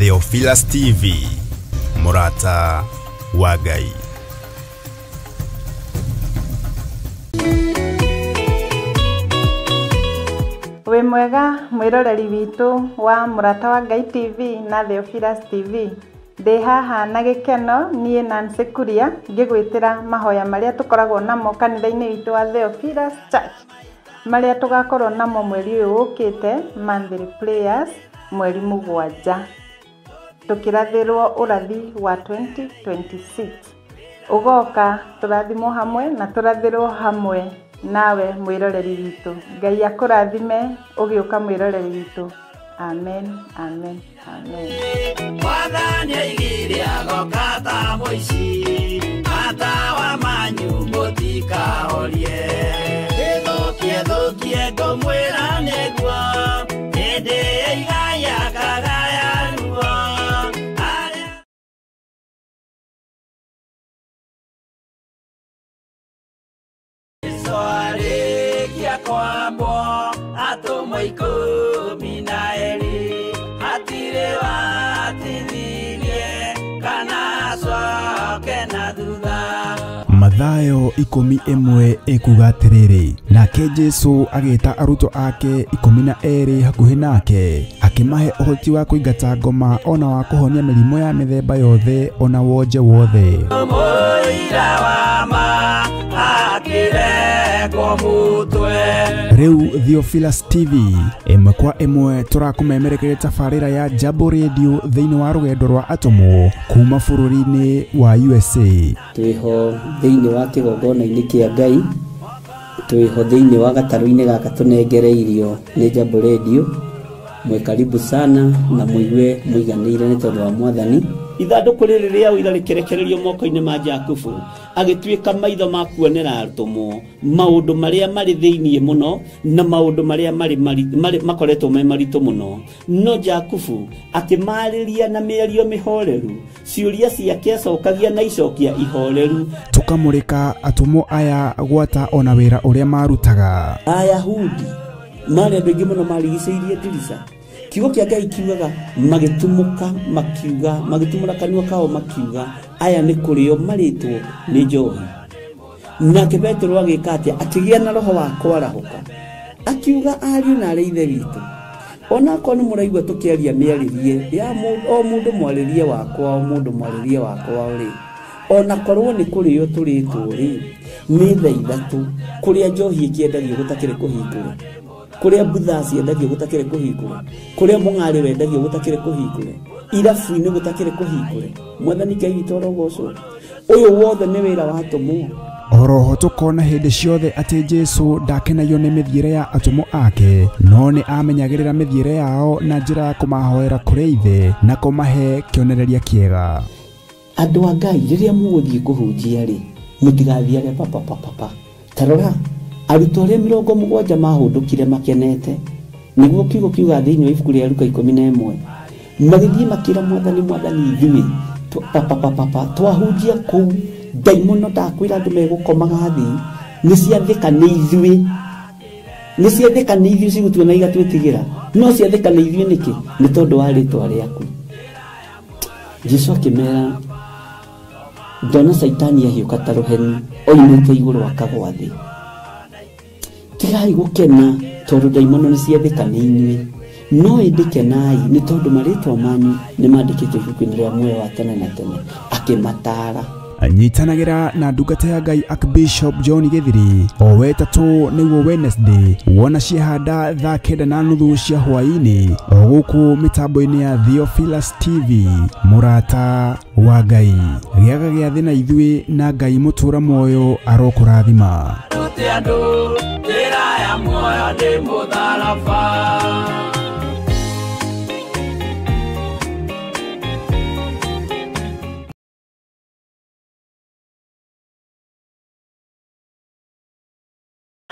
Theophilus TV, Murata wa Ngai. We mwega mwiroreri witu wa Murata wa Ngai TV na Theophilus TV. Ndi haha na gikeno nie Nancy Kuria ngigwitira mahoya maria tukoragwo namo kanitha-ini witu wa Theophilus Church, maria tugakorwo namo mweri uyu ukite, monthly prayers mweri 7, tukirathirwo urathi wa 2026. Ugoka turathimo hamwe na turathirwo hamwe nawe mwiroreri witu. Ngai akurathime ugiuka mwiroreri witu. Amen, amen, amen. Mwathani aigire agokata moici ata wa manyu mutikahorie githukie ngomwira niguo hindi igaya kagaya ruo soare kia kwambo atumwo 12 hatire watithirie kana coke na thutha. Mathayo 11 ekuga atiriri, nake Jesu agita aruto ake 12 hakuhi nake akimahe uhoti wa kuingata ngoma ona wa kuhonia mirimo ya mithemba yothe ona wonje wothe. Moira wa ma akire Riu Theophilus TV imwe kwa imwe turakumemerekeria tafarira ya Jambo Radio thiini wa rugendo rwa atomo kuma bururi-ini wa USA. Twiho thiini wa kigongona-ini kia Ngai, twiho thiini wa gataru-ini gaka tunengereirio ni Jambo Radio. Mwe karibu sana na muigue muiganire ni tondu wa Mwathani. Ithanduku riri ria ira rikerekererio moko-ini ma Jakubu agituika maitho ma kuonera atumo maundu maria mari thiini muno na maundu maria mari makoretwo me maritu muno. No Jakubu akimariria na mĩario mĩhoreru, ciuria ciake acokagia na icokia ihoreru. Tukamurika atumo aya gwata ona wira uria marutaga. Ayahudi mari andu aingi muno marigicĩirie ndirica. Kiugo kia Ngai kiugaga magitumuka makiuga, magitumura kanua kao makiuga aya ni kurio maritwo ni njohi. Nake Petro agika atia akigia na roho wa kwarahuka akiuga ariu na areithe witu, ona ko ni muraigwa tukiaria miaririe ya o mundu mwaririe wakwa o mundu mwaririe wakwa uri ona korwo ni kurio turitwo ri ni thaithatu kuria njohi ikiendagio gutakire kuhingura, kuria butha ciendagio gutakire kuhingura, kuria mung'ari wendagio gutakire kuhingura, irabu-ini gutakire kuhingura. Mwathani Ngai witu orogocwo uyu wothe ni wira wa atumo. Oroho tukona hindi ciothe ati Jesu ndakenagio ni mithiire ya atumo ake, no ni amenyagirira mithiire yao na njira ya kumahoera kuri ithe na kumahe kionereria kiega. Andu a Ngai riria muguthie kuhunjia ri mutigathiage papa tarora aruto aria 70 mahundukire makenete niguo kiugo kiuga thiini wa ibuku ria Luka 11 magithie makira Mwathani ithui twahunjia kuu daimono ndakwira andu megukomaga thi ni ciathika ni ithui cigutuona igatwitigira no ciathika ni ithui niki ni tondu wa ritwa riaku. Jesu akimera ndona Saitani ahiuka ta ruheni oimite iguru akagwa thi. Tigai gukena tondu daimono ni ciathika ni inyui, no indikenai ni tondu maritwa manyu ni mandikitwo ibuku-ini ria muoyo wa tene na tene. Akimatara anyitanagira na ndungata ya Ngai Archbishop John Githiri o wetatu niguo Wednesday wona ciehanda thaa 9:30 cia hwaini o guku mitambo-ini ya Theophilus TV. Murata wa Ngai giaga gia thina ithui na Ngai mutura moyo arokurathima.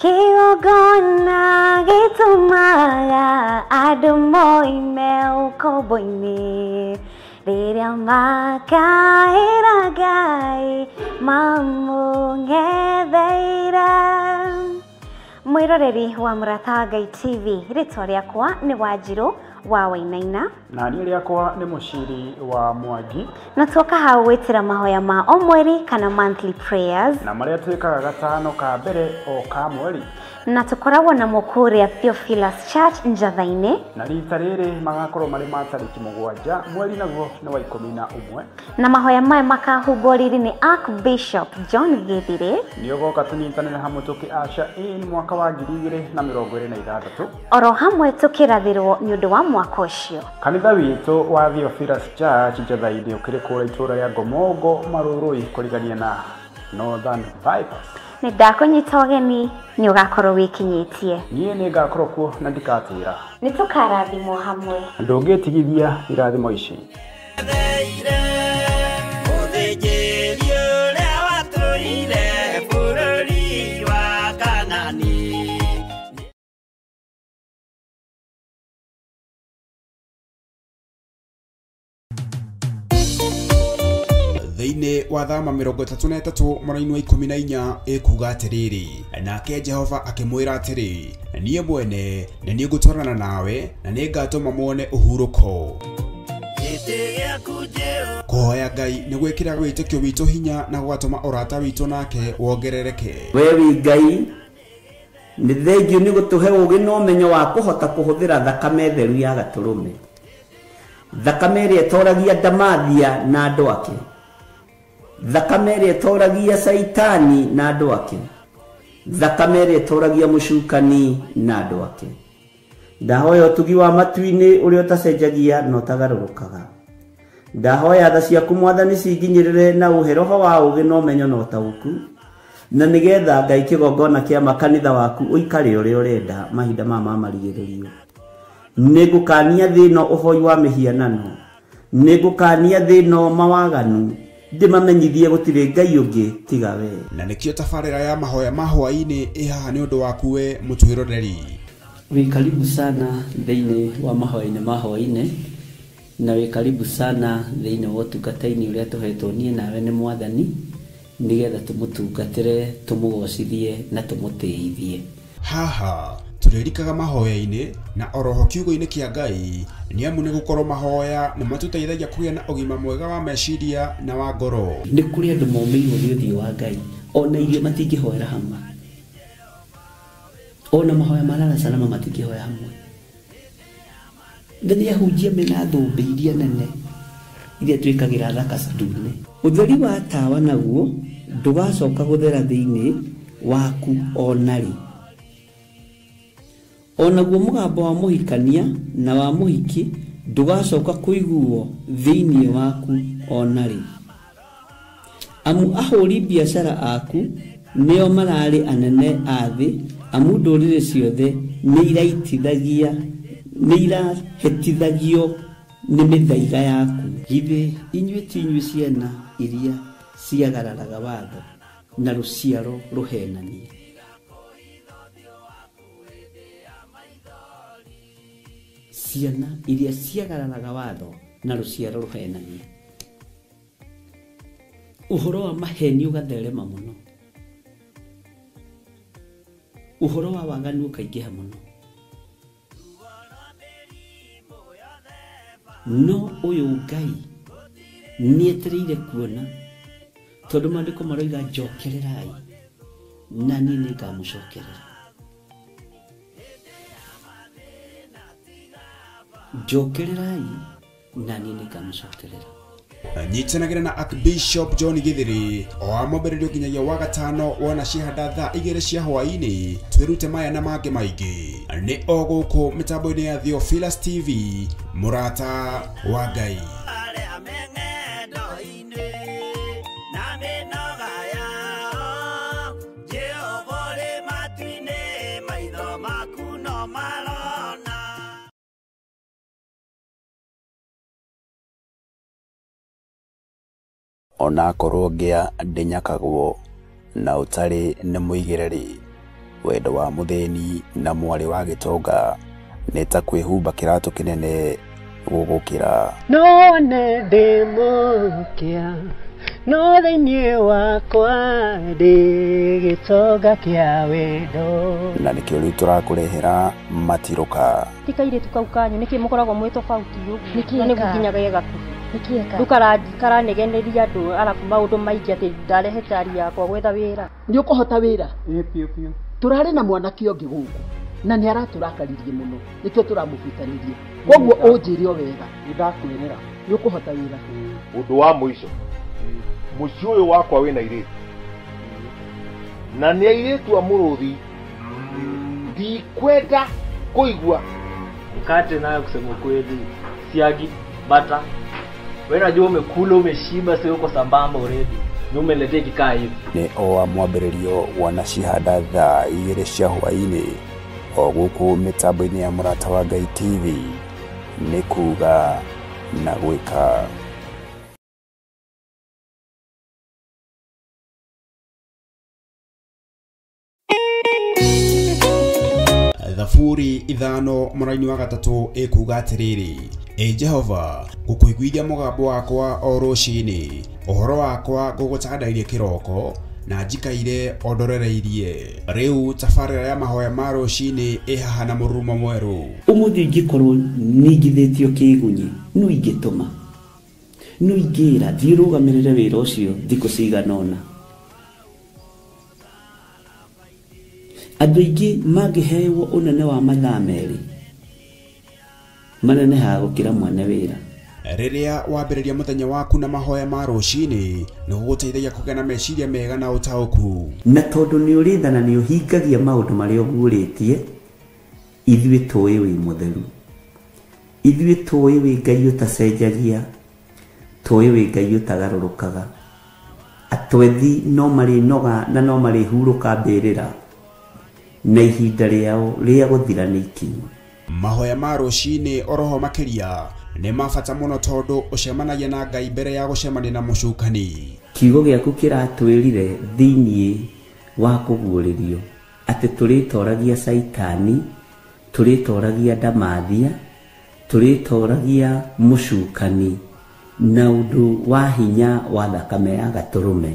Kigongona gitumaga andu moime ukombo-ini riria makaira Ngai mamung'etheire. Mwiroreri wa Murata wa Ngai TV, ritwa riakwa ni Wanjiru wa Wainaina. Na niĩ rĩakwa nĩ Mũciri wa Mwangi. Na tuoka hau gwĩtĩra mahoya ma o mweri kana monthly prayers. Na marĩa twĩkaga gatano ka mbere o ka mweri. Na tukoragwo na mũkũrĩa Theophilus Church Njatha-inĩ. Na rita rĩrĩ magakorwo marĩ ma tarĩki 7 mweri naguo nĩ wa 11. Na mahoya maya makahumbwo riri nĩ Archbishop John Githiri. Nĩ ũgoka tũnyitanĩre hamwe tũkĩaca in mwaka wa 2026. Oro hamwe tũkĩrathĩrwo nĩ ũndũ wa mwaka ũcio. Kanitha witũ wa Theophilus Church Njatha-inĩ ũkĩrĩ kũrĩa itũũra rĩa Ngomongo Marũrũi kũrigania na Northern Bypass. Nĩ ndakũnyita ũgeni nĩ ũgakorwo wĩkinyĩtie. Niĩ nĩ ngakorwo kuo na ndikatĩra. Nĩ tũkarathimwo hamwe. Ndũngĩtigithia irathimo ici. Thĩinĩ wa thama 33 mweri wa 14 ĩkuga atĩrĩrĩ, nake Jehova akĩmwĩra atĩrĩ, niĩ mwene nĩ niĩ ngũtwarana nawe na nĩ ngatũma muone ũhurũko. Kũhoya Ngai nĩ gwĩkĩra wĩtĩkio witũ hinya na gwatũma ũrata witũ nake wongerereke. We wi Ngai nĩ thengiũ nĩ gũtũhe ũũgĩ na ũmenyo wa kũhota kũhũthĩra thakame theru ya Gatũrũme, thakame ĩrĩa ĩtoragia ndamathia na andũ ake, thakame ĩrĩa ĩtoragia Saitani na andũ ake, thakame ĩrĩa ĩtoragia mũcukani na andũ ake. Ndahoya ũtugi wa matu-inĩ ũrĩa ũtacenjagia na ũtagarũrũkaga. Ndahoya tha ciaku Mwathani cinginyĩrĩre na ũhe roho wa ũũgĩ na ũmenyo na ũtaũku, na nĩgetha Ngai kĩgongona kĩa makanitha waku ũikare ũrĩa ũrenda mahinda ma marigĩrĩrio. Nĩngũkania thĩno ũhoi wa mĩhianano, nĩngũkania thĩno mawaganu, ndĩmamenyithie gũtirĩ Ngai ũngĩ tiga we. Na nĩkĩo tabarĩra ya mahoya ma hwaĩ-inĩ ĩhaha nĩ ũndũ waku we mũtwĩroreri. Wĩ karibu sana thĩinĩ wa mahoya-inĩ ma hwaĩ-inĩ, na wĩ karibu sana thĩinĩ wa ũtungata-inĩ ũrĩa tũhetwo niĩ nawe nĩ Mwathani, nĩgetha tũmũtungatĩre, tũmũgocithie na tũmũtĩithie. Haha tũrĩrikaga mahoya-inĩ na oroho kiugo-inĩ kĩa Ngai, nĩ amu nĩ gũkorwo mahoya nĩ matũteithagia kũgĩa na ũgima mwega wa meciria na wa ngoro. Nĩ kũrĩ andũ momĩirwo nĩ ũthiũ wa Ngai, ona irio matingĩhoera hamwe, ona mahoya marara salama matingĩhoya hamwe. Nĩ ahunjia mena thũmbĩ iria nene iria twĩkagĩra thaka ndune. Ũtheri wa tawa naguo ndũgacoka gũthera thĩinĩ waku onarĩ. Onaguo mũgambo wa mũhikania na wa mũhiki ndũgacoka kũiguo thĩinĩ waku onarĩ. Amu ahũri biacara aku nĩo mararĩ anene a thĩ, amu ndũrĩrĩ ciothe nĩ irahĩtithagio nĩ mĩthaiga yaku. Githĩ inyuĩ ti inyuĩ ciana iria ciagararaga watho na rũciaro rũhenanie? Ciana iria ciagararaga watho na rũciaro rũhenanie. Ũhoro wa maheni ũgatherema mũno, ũhoro wa waganu ũkaingĩha mũno. No ũyũ Ngai nĩetereire kuona, tondũ maandĩko maroiga njokererai na niĩ nĩngamũcokerera. Njokererai na niĩ nĩngamũcokerera. Nyitanagĩra na Archbishop John Githiri o amwambĩrĩrio nginyagia wa gatano wona ciahanda thaa 2 cia hwaĩ-inĩ. Twĩrute maya na mangĩ maingĩ nĩ o gũkũ mĩtambo-inĩ ya Theophilus TV, mũrata wa Ngai. Ona korwo ngĩa ndĩnyakagwo na ũtarĩ nĩ mũigĩrĩri, wendo wa mũthĩni na mwarĩ wa gĩtonga nĩ ta kwĩhumba kĩratũ kĩnene gũgũkĩra. No nĩ ndĩmũkia no thĩinĩ wakwa ndĩ gĩtonga kĩa wendo. Na nĩkĩo rĩu tũrakũrehera Matiroka. Ti kairĩtu kau kanyu nĩkĩ mũkoragwo mwĩ tofauti ũguo? Na nĩguo nginyaga gĩgaku. Rĩu karanegeneria andũ arabu maũndũ maingĩ atĩ ndarehete ari yakwa gwetha wĩra. Nĩ ũkũhota wĩra? Piũ. Tũrarĩ na mwanake ũngĩ gũkũ na nĩ aratũrakaririe mũno, nĩkĩo tũramũbitanirie. Koguo ũnjĩre o wega. Nĩndakwĩrĩra nĩ ũkũhota wĩra. Ũndũ wa mũico, mũciĩ ũyũ wakwa wĩna airĩtu, na nĩ airĩtu a mũrũthi. Ndikwenda kũigua mkate nayo, kusema kweli, siagi bata. Wewe unajua umekula umeshiba, sio uko sambamba already. Ni umeletea kikaa hivi. Nĩ o mwambĩrĩrio wanacihanda thaa 2 cia hwaĩ-inĩ o gũkũ mĩtambo-inĩ ya Mũrata wa Ngai TV. Nĩ kuga na gwĩka. Thaburi 5 mũraini wa 3 ĩkuga atĩrĩrĩ: Jehova, ngũkũiguithia mũgambo wakwa o rũciinĩ, ũhoro wakwa ngũgũcakandairie kĩroko, na njikaire o ndorereirie. Rĩu tabarĩra ya mahoya ma rũciinĩ ĩhaha na mũrurumo mwerũ. Ũmũthĩ ingĩkorwo ningithĩtio kĩgunyi, no ingĩtũma, no ingĩra thiĩ rũgamĩrĩre wĩra ũcio thikũ cigana ũna. Andũ aingĩ mangĩheyo ũnene wa mathaa merĩ, manenehaga gũkĩra mwene wĩra. Rĩrĩa wambĩrĩria mũthenya waku na mahoya ma rũciinĩ, nĩ gũgũteithagia kũgĩa na meciria mega na ũtaũku. Na tondũ nĩ ũrĩtha na nĩ ũhingagia maũndũ marĩa ũguũrĩtie, ithuĩ tũĩ wĩ mũtheru, ithuĩ tũĩ wĩ Ngai ũtacenjagia, tũĩ wĩ Ngai ũtagarũrũkaga. Atwethi no marĩnoga na no marĩhurũka mbĩrĩra, na ihinda rĩao rĩa gũthira nĩ ikinyu. Mahoya ma rũciinĩ oroho makĩria nĩ mabata mũno tondũ ũcemanagia na Ngai mbere ya gũcemania na mũcukani. Kiugo gĩaku kĩratwĩrire thĩinĩ wa kũguũrĩrio atĩ tũrĩtoragia Saitani, tũrĩtoragia Ndamathia, tũrĩtoragia mũcukani na ũndũ wa hinya wa thakame ya Gatũrũme.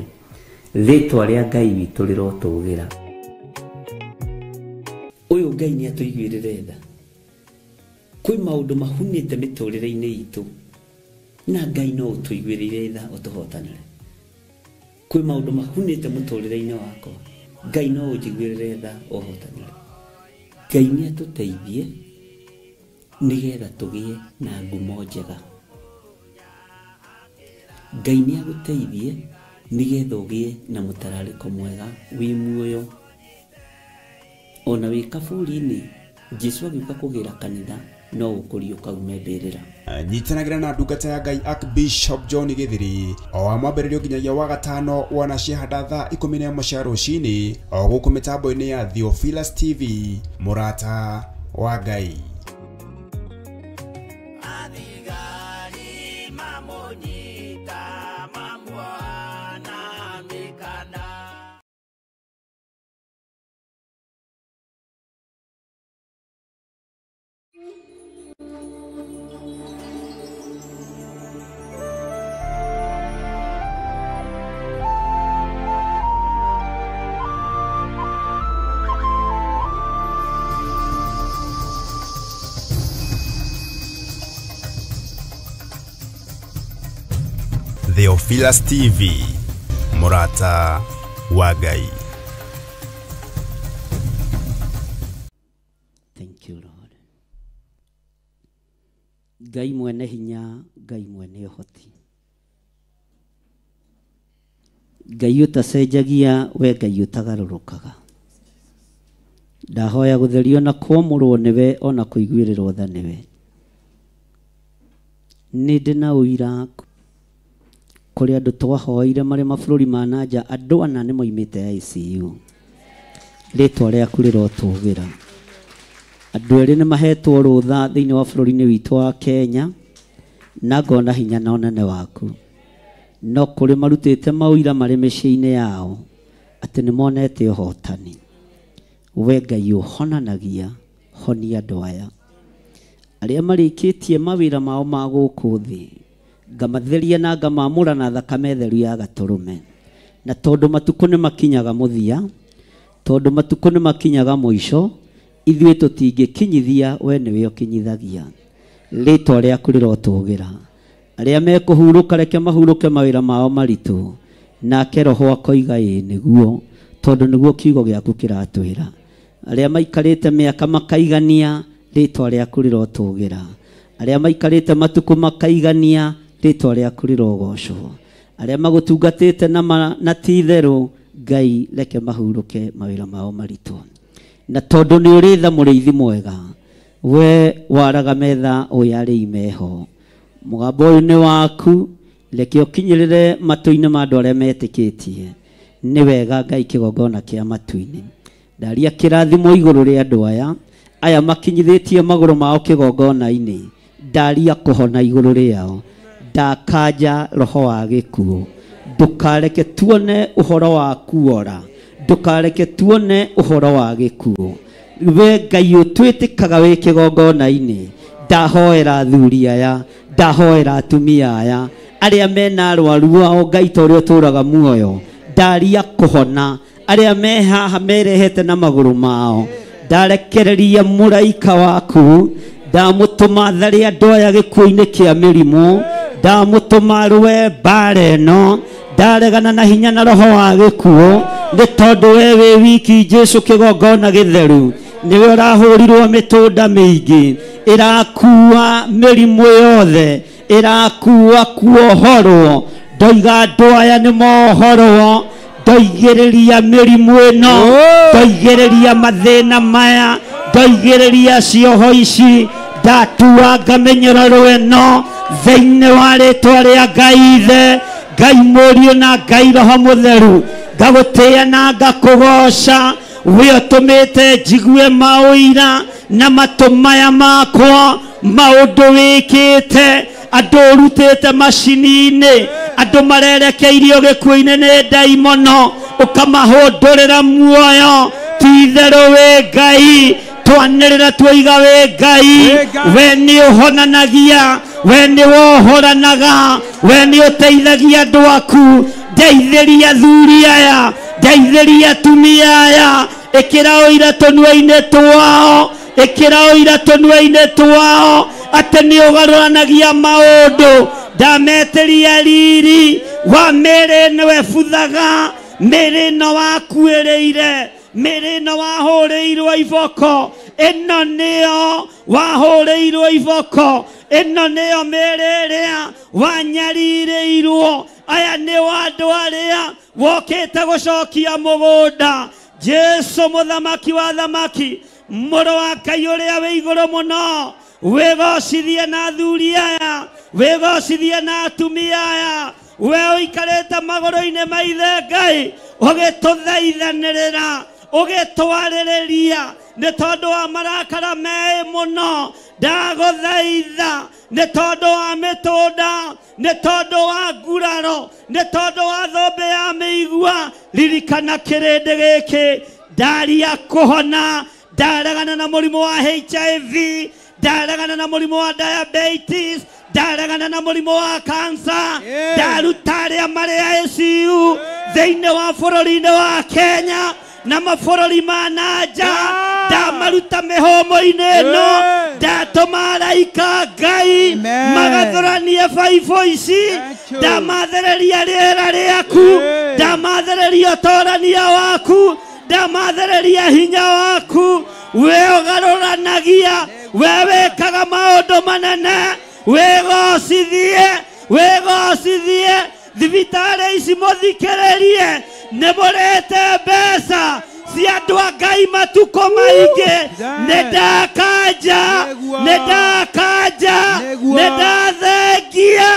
Rĩtwa rĩa Ngai witũ rĩrotũgĩra. Ũyũ Ngai nĩ atũiguĩrĩre tha. Kwĩ maũndũ mahunĩte mĩtũrĩre-inĩ itũ, na Ngai no ũtũiguĩrĩre tha ũtũhotanĩre. Kwĩ maũndũ mahunĩte mũtũrĩre-inĩ wakwa, Ngai no ũnjiguĩrĩre tha ũhotanĩre. Ngai nĩ atũteithie nĩgetha tũgĩe na ngumo njega. Ngai nĩ agũteithie nĩgetha ũgĩe na mũtararĩko mwega wĩ muoyo. Ona wĩ kaburi-inĩ, Jesũ agĩũka kũgĩra kanitha no ũkũrio kaume mbĩrĩra. Nyitanagĩra na ndungata ya Ngai Archbishop John Gĩthiri o wa mwambĩrĩrio nginyagia wa gatano wanacihanda thaa 11 cia rũciinĩ o gũkũ mĩtambo-inĩ ya Theophilus TV, Mũrata wa Ngai. Theophilus TV, Mũrata wa Ngai. Thank you, Lord. Ngai mwene hinya, Ngai mwene ũhoti. Ngai ũtacenjagia, we Ngai ũtagarũrũkaga. Ndahoya gũtherio na kwamũrwo nĩwe ona kũiguĩrĩrwo tha nĩwe. Nĩ ndĩ na ũira kũrĩ andũ twahoire marĩ mabũrũri ma nanja, andũ ana nĩ moimĩte ICU. Rĩtwa rĩaku rĩrotũgĩra. Andũ erĩ nĩ mahetwo rũtha thĩinĩ wa bũrũri-inĩ witũ wa Kenya, na ngona hinya na ũnene waku. No kũrĩ marutĩte mawĩra marĩ mĩciĩ-inĩ yao atĩ nĩ monete ũhotani. We Ngai ũhonanagia, honia andũ aya arĩa marĩkĩtie mawĩra mao ma gũkũ thĩ. ngamatheria na ngamamũra na thakame theru ya gatũrũme. Na tondũ matukũ nĩ makinyaga mũthia, tondũ matukũ nĩ makinyaga mũico, ithuĩ tũtingĩkinyithia we nĩwe ũkinyithagia. Rĩĩtwa rĩaku rĩrotũgĩra. Arĩa mekũhurũka reke mahurũke mawĩra mao maritũ, nake Roho akoiga ĩĩ nĩguo, tondũ nĩguo kiugo gĩaku kĩratwĩra. Arĩa maikarĩte mĩaka makaigania, rĩĩtwa rĩaku rĩrotũgĩra. Arĩa maikarĩte matukũ makaigania, rĩĩtwa rĩaku rĩrogocwo. Arĩa magũtungatĩte na ti-itherũ, Ngai reke mahurũke mawĩra mao maritũ. Na tondũ nĩ ũrĩ tha mũrĩithi mwega, we waraga metha ũyarĩ imeho. Mũgambo ũyũ nĩ waku, reke ũkinyĩrĩre matũ-inĩ ma andũ arĩa metĩkĩtie. Nĩ wega Ngai kĩgongona kĩa matu-inĩ. Ndaria kĩrathimo igũrũ rĩa andũ aya makinyithĩtie magũrũ mao kĩgongona-inĩ. Ndaria kũhona igũrũ rĩao. Ndakanja roho wa gĩkuũ. Ndũkareke tuone ũhoro wa kuora. Ndũkareke tuone ũhoro wa gĩkuũ. We Ngai ũtwĩtĩkaga wĩ kĩgongona-inĩ. Ndahoera athuri aya, ndahoera atumia aya, arĩa mena arwaru ao Ngai ta ũrĩa ũtũũraga muoyo. Ndaria kũhona arĩa me haha merehete na magũrũ mao. Ndarekereria mũraika waku, ndamũtũma tharĩ andũ aya gĩkuũ-inĩ kĩa mĩrimũ, ndamũtũma rwe mbara ĩno, ndaregana na hinya na roho wa gĩkuũ, nĩ tondũ we wĩ wiki Jesũ kĩgongona gĩtheru, nĩwe ũrahũrirwo mĩtũnda mĩingĩ, ĩrakua mĩrimũ yothe, ĩrakua kuohorwo. Ndoiga andũ aya nĩ mohorwo, ndoigĩrĩria mĩrimũ ĩno, ndoigĩrĩria mathĩna maya, ndoigĩrĩria cioho ici, ndatua ngamenyerero ĩno thĩinĩ wa rĩĩtwa rĩa Ngai Ithe, Ngai Mũriũ na Ngai Roho Mũtheru. Ngagũtĩĩa na ngakũgoca, we ũtũmĩte njigue maũira na matũ maya makwa, maũndũ wĩkĩte, andũ ũrutĩte macini-inĩ, andũ marerekeirio gĩkuũ-inĩ nĩ ndaimono, ũkamahũndũrĩra muoyo. Ti-itherũ wĩ Ngai, twanĩrĩra twoiga wĩ Ngai, we nĩ ũhonanagia, we nĩ wohoranaga, we nĩ ũteithagia andũ aku. Ndeithĩria athuri aya, ndeithĩria atumia aya, ĩkĩra ũira tũnua-inĩ twao, ĩkĩra ũira tũnua-inĩ twao, atĩ nĩ ũgarũranagia maũndũ. Ndametĩria riri wa mĩĩrĩ ĩno ĩbuthaga, mĩĩrĩ ĩno wakuĩrĩire, mĩĩrĩ ĩno wahũrĩirwo iboko, ĩno nĩyo wahũrĩirwo iboko, ĩno nĩyo mĩĩrĩ ĩrĩa wanyarirĩirwo. Aya nĩo andũ arĩa wokĩte gũcokia mũgũnda. Jesũ mũthamaki wa thamaki, mũrũ wa Ngai ũrĩa wĩ igũrũ mũno, wĩgocithie na athuri aya, wĩgocithie na atumia aya, we ũikarĩte magũrũ-inĩ ma Ithe Ngai, ũgĩtũthaithanĩrĩra, ũgĩtwarĩrĩria, nĩ tondũ wa marakara me mũno. Ndagũthaitha nĩ tondũ wa mĩtũnda, nĩ tondũ wa nguraro, nĩ tondũ wa thũmbĩ ya mĩigua, ririkana kĩrĩndĩ gĩkĩ. Ndaria kũhona, ndaregana na mũrimũ wa HIV, ndaregana na mũrimũ wa diabetes, ndaregana na mũrimũ wa cancer, ndaruta arĩa marĩ ICU thĩinĩ wa bũrũri-inĩ wa Kenya na mabũrũri ma nanja, ndamaruta mĩhũmũ-inĩ ĩno, ndatũma araika Ngai magathũranie baibũ ici, ndamathereria rĩera rĩaku, ndamathereria ũtorania waku, ndamathereria hinya waku. We ũgarũranagia, we wĩkaga maũndũ manene, wĩgocithie, wĩgocithie. Thibitarĩ ici mũthikĩrĩrie, nĩ mũrĩte mbeca cia andũ a Ngai matukũ maingĩ. Nĩ ndakanja, nĩ ndakanja, nĩ ndathengia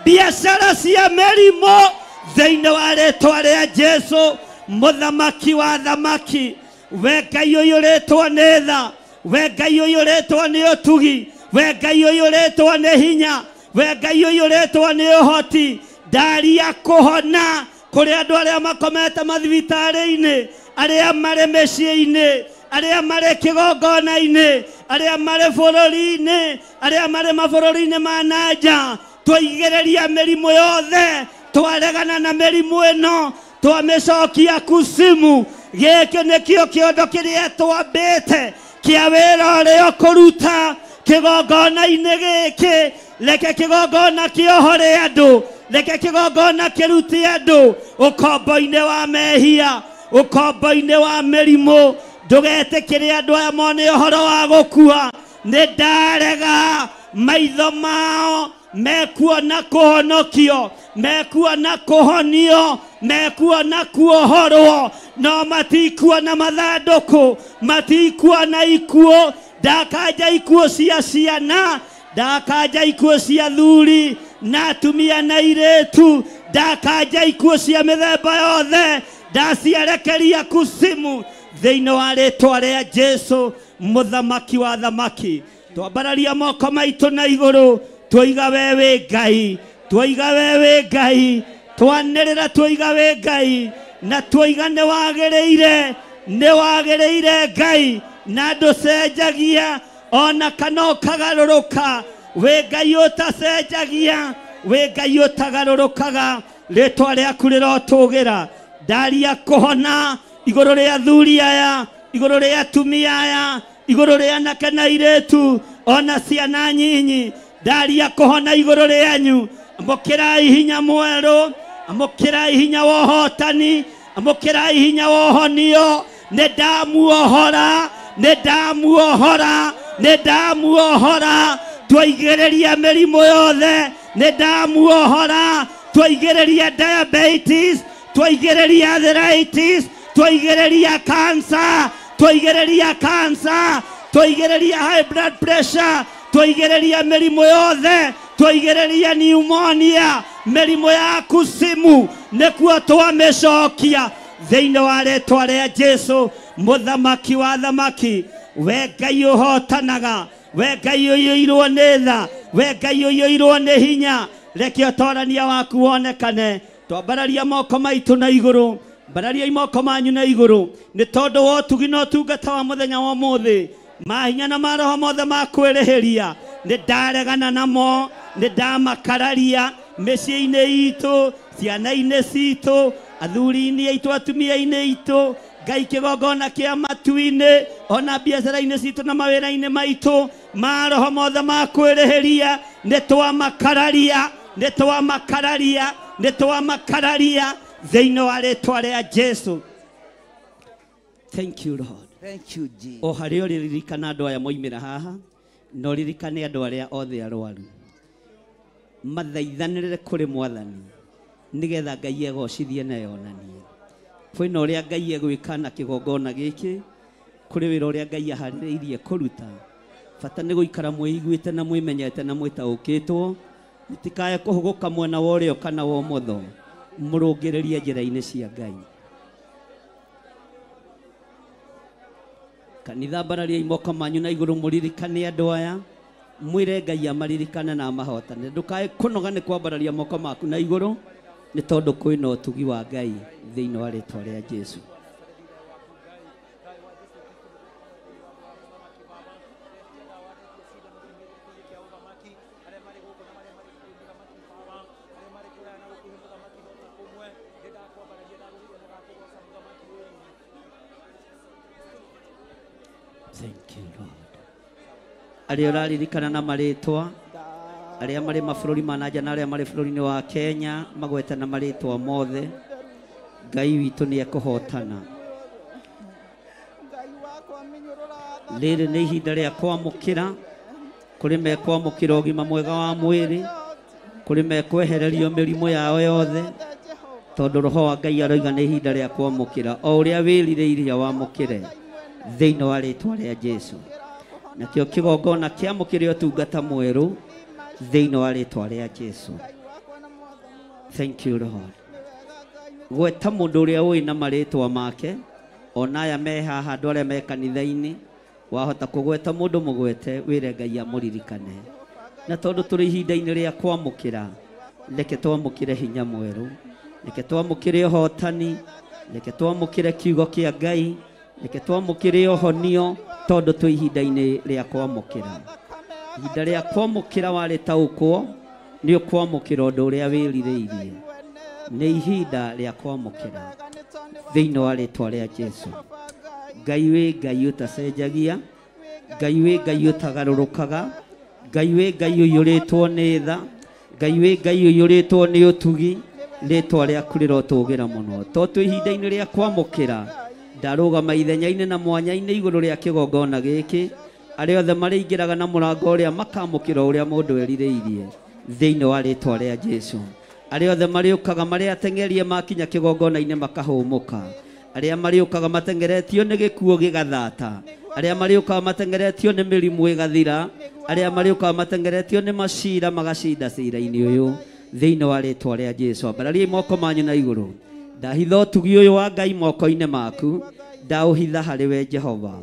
biacara cia mĩrimũ thĩinĩ wa rĩĩtwa rĩa Jesũ mũthamaki wa thamaki. We Ngai ũyũ ũrĩtwo nĩ tha, we Ngai ũyũ ũrĩtwo nĩ ũtugi, we Ngai ũyũ ũrĩtwo nĩ hinya, we Ngai ũyũ ũrĩtwo nĩ ũhoti. Ndaria kũhona kũrĩ andũ arĩa makomete mathibitarĩ-inĩ, arĩa marĩ mĩciĩ-inĩ, arĩa marĩ kĩgongona-inĩ, arĩa marĩ bũrũri-inĩ, arĩa marĩ mabũrũri-inĩ ma nanja. twigereria mĩrimũ yothe, twaregana na mĩrimũ ĩno, twamĩcokia kusimu. Gĩkĩ nĩkĩo kĩondo kĩrĩa twambĩte kĩa wĩra ũrĩa ũkũruta kĩgongona-inĩ gĩkĩ. Reke kĩgongona kĩohore andũ, reke kĩgongona kĩrute andũ ũkombo-inĩ wa mehia, ũkombo-inĩ wa mĩrimũ. Ndũgetĩkĩre andũ aya mone ũhoro wa gũkua. Nĩ ndarega maitho mao mekuona kũhonokio, mekuona kũhonio, mekuona kuohorwo, no matikuona mathandũkũ, matikuona ikuũ. Ndakanja ikuũ cia ciana, ndakanja ikuũ cia thuri na atumia na airĩtu, ndakanja ikuũ cia mĩthemba yothe, ndacierekeria kusimu thĩinĩ wa rĩtwa rĩa Jesu, mũthamaki wa thamaki. Twambararia moko maitũ na igũrũ, twoiga we wĩ Ngai, twoiga we wĩ Ngai, twanĩrĩra twoiga wĩ Ngai, na twoiga nĩ wagĩrĩire, nĩ wagĩrĩire Ngai, na ndũcenjagia ona kana ũkagarũrũka. Wĩ Ngai ũtacenjagia, wĩ Ngai ũtagarũrũkaga, rĩtwa rĩaku rĩrotũgĩra. Ndaria kũhona igũrũ rĩa athuri aya, igũrũ rĩa atumia aya, igũrũ rĩa anake na airĩtu, ona ciana nyinyi. Ndaria kũhona igũrũ rĩanyu. Amũkĩrai hinya mwerũ, amũkĩrai hinya wa ũhotani, amũkĩrai hinya wa ũhonio. Nĩ ndamuohora, nĩ ndamuohora, nĩ ndamuohora. Twaigĩrĩria mĩrimũ yothe, nĩ ndamuohora. Twaigĩrĩria diabetes, twaigĩrĩria arthritis, twaigĩrĩria cancer, twaigĩrĩria cancer, twaigĩrĩria high blood pressure, twaigĩrĩria mĩrimũ yothe, twaigĩrĩria pneumonia, mĩrimũ ya kusimu, nĩkuo twamĩcokia thĩinĩ wa rĩtwa rĩa Jesu, mũthamaki wa thamaki. We Ngai ũhotanaga, we Ngai ũiyũirwo nĩ tha, we Ngai ũiyũirwo nĩ hinya. Reke ũtorania waku wonekane. Twambararia moko maitũ na igũrũ, mbararia moko manyu na igũrũ, nĩ tondũ wa ũtugi na ũtungata wa mũthenya wa ũmũthĩ. Mahinya na maroho mothe ma kwĩrĩhĩria nĩ ndaregana namo, nĩ ndamakararia mĩciĩ-inĩ itũ, ciana-inĩ citũ, athuri-inĩ aitũ, atumia-inĩ itũ, Ngai kĩgongona kĩa matu-inĩ, ona biacara-inĩ citũ na mawĩra-inĩ maitũ. Maroho mothe ma kwĩrĩhĩria nĩ twamakararia, nĩ twamakararia, nĩ twamakararia thĩinĩ wa rĩtwa rĩa Jesu. Thank you Lord. Thank you Jesus. O harĩ ũririkana andũ aya moimĩra haha, na ũririkane andũ arĩa othe arwaru. Mathaithanĩrĩre kũrĩ Mwathani nĩgetha Ngai egocithie na yonanie. Kwĩna ũrĩa Ngai egwĩka na kĩgongona gĩkĩ, kũrĩ wĩra ũrĩa Ngai aharĩrĩirie kũruta. Bata nĩ gũikara mwĩiguĩte na mwĩmenyete na mwĩtaũkĩtwo, mũtikae kũhũgũka mwena wa ũrĩo kana wa ũmotho, mũrũngĩrĩrie njĩra-inĩ cia Ngai. Kanitha mbararia moko manyu na igũrũ, mũririkane andũ aya, mwĩre Ngai amaririkane na amahotane. Ndũkae kũnoga nĩ kwambararia moko maku na igũrũ, nĩ tondũ kwĩna ũtugi wa Ngai thĩinĩ wa rĩtwa rĩa Jesu. Thank you Lord. Arĩa ũraririkana na marĩtwa, arĩa marĩ mabũrũri ma nanja na arĩa marĩ bũrũri-inĩ wa Kenya, magwete na marĩtwa mothe, Ngai witũ nĩ ekũhotana. Rĩrĩ nĩ ihinda rĩa kwamũkĩra, kũrĩ mekwamũkĩra ũgima mwega wa mwĩrĩ, kũrĩ mekwehererio mĩrimũ yao yothe, tondũ roho wa Ngai aroiga nĩ ihinda rĩa kwamũkĩra. O ũrĩa wĩrirĩirie wamũkĩre thĩinĩ wa rĩtwa rĩa Jesu. Nakĩo kĩgongona kĩamũkĩre ũtungata mwerũ thĩinĩ wa rĩtwa rĩa Jesu. Thank you Lord. Gweta mũndũ ũrĩa ũĩ na marĩtwa make, ona aya me haha, andũ arĩa me kanitha-inĩ, wahota kũgweta mũndũ mũgwete, wĩre Ngai amũririkane. Na tondũ tũrĩ ihinda-inĩ rĩa kwamũkĩra, reke twamũkĩre hinya mwerũ, reke twamũkĩre ũhotani, reke twamũkĩre kiugo kĩa Ngai, reke twamũkĩre ũhonio, tondũ twĩ ihinda-inĩ rĩa kwamũkĩra. Ihinda rĩa kwamũkĩra warĩtaũkwo, nĩ ũkwamũkĩra ũndũ ũrĩa wĩrirĩirie. Nĩ ihinda rĩa kwamũkĩra thĩinĩ wa rĩtwa rĩa Jesũ. Ngai wĩ Ngai ũtacenjagia, Ngai wĩ Ngai ũtagarũrũkaga, Ngai wĩ Ngai ũiyũrĩtwo nĩ tha, Ngai wĩ Ngai ũiyũrĩtwo nĩ ũtugi, rĩtwa rĩaku rĩrotũgĩra mũno. To twĩ ihinda-inĩ rĩa kwamũkĩra, ndarũgama ithenya-inĩ na mwanya-inĩ igũrũ rĩa kĩgongona gĩkĩ, arĩa othe marĩingĩraga na mũrango ũrĩa makamũkĩra ũrĩa mũndũ erirĩirie thĩinĩ wa rĩtwa rĩa Jesũ. Arĩa othe marĩũkaga marĩ ateng'erie makinya kĩgongona-inĩ makahũmũka, arĩa marĩũkaga mateng'eretio nĩ gĩkuũ gĩgathata, arĩa marĩũkaga mateng'eretio nĩ mĩrimũ ĩgathira, arĩa marĩũkaga mateng'eretio nĩ macira magacinda cira-inĩ ũyũ thĩinĩ wa rĩtwa rĩa Jesũ. Ambarariai moko manyu na igũrũ. Ndahitha ũtugi ũyũ wa Ngai moko-inĩ maku, ndaũhitha harĩ we Jehova.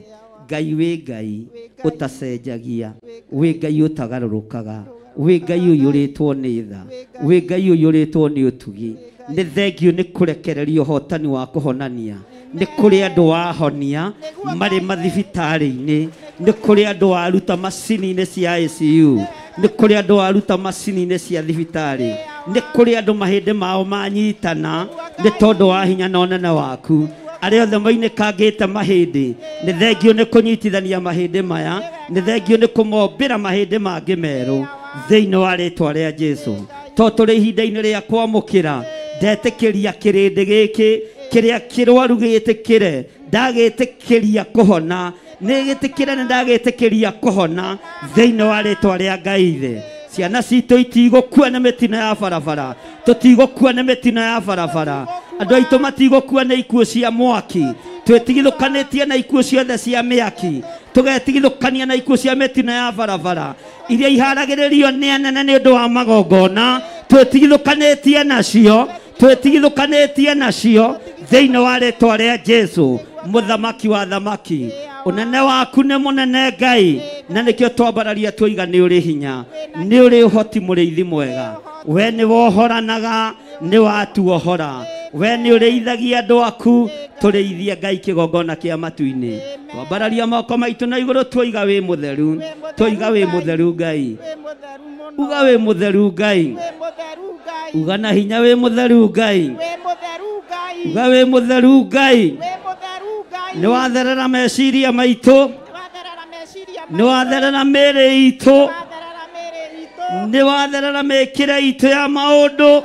Ngai wĩ Ngai ũtacenjagia, wĩ Ngai ũtagarũrũkaga, wĩ Ngai ũiyũrĩtwo nĩ tha, wĩ Ngai ũiyũrĩtwo nĩ ũtugi. Nĩ thengio nĩ kũrekereria ũhotani wa kũhonania. Nĩ kũrĩ andũ wahonia marĩ mathibitarĩ-inĩ, nĩ kũrĩ andũ waruta macini-inĩ cia ICU, nĩ kũrĩ andũ waruta macini-inĩ cia thibitarĩ, nĩ kũrĩ andũ mahĩndĩ mao manyitana nĩ tondũ wa hinya na ũnene waku. Arĩa othe mainĩkangĩte mahĩndĩ, nĩ thengio nĩ kũnyitithania mahĩndĩ maya, nĩ thengio nĩ kũmombĩra mahĩndĩ mangĩ merũ thĩinĩ wa rĩtwa rĩa Jesũ. To tũrĩ ihinda-inĩ rĩa kwamũkĩra, ndetĩkĩria kĩrĩndĩ gĩkĩ kĩrĩa kĩrwaru gĩtĩkĩre, ndagĩtĩkĩria kũhona, nĩgĩtĩkĩre nĩ ndagĩtĩkĩria kũhona thĩinĩ wa rĩtwa rĩa Ngai Ithe. Ciana citũ itigũkua nĩ mĩtino ya barabara, tũtigũkua nĩ mĩtino ya barabara, andũ aitũ matigũkua nĩ ikuũ cia mwaki, twĩtigithũkanĩtie na ikuũ ciothe cia mĩaki, tũgetigithũkania na ikuũ cia mĩtino ya barabara iria iharagĩrĩrio nĩ anene nĩ ũndũ wa magongona, twĩtigithũkanĩtie nacio, twĩtigithũkanĩtie nacio thĩinĩ wa rĩtwa rĩa Jesũ, mũthamaki wa thamaki. Ũnene waku nĩ mũnene Ngai, na nĩkĩo twambararia twoiga nĩ ũrĩ hinya, nĩ ũrĩ ũhoti mũrĩithi mwega. We nĩ wohoranaga, nĩ watuohora, we nĩ ũrĩithagia andũ aku, tũrĩithie Ngai kĩgongona kĩa matu-inĩ. Twambararia moko maitũ na igũrũ twoiga wĩ mũtheru, twoiga wĩ mũtheru Ngai, uga wĩ mũtheru Ngai, uga na hinya wĩ mũtheru Ngai, uga wĩ mũtheru Ngai. Nĩ watherera meciria maitũ, nĩ watherera mĩĩrĩ itũ, nĩ watherera mĩĩkĩre itũ ya maũndũ,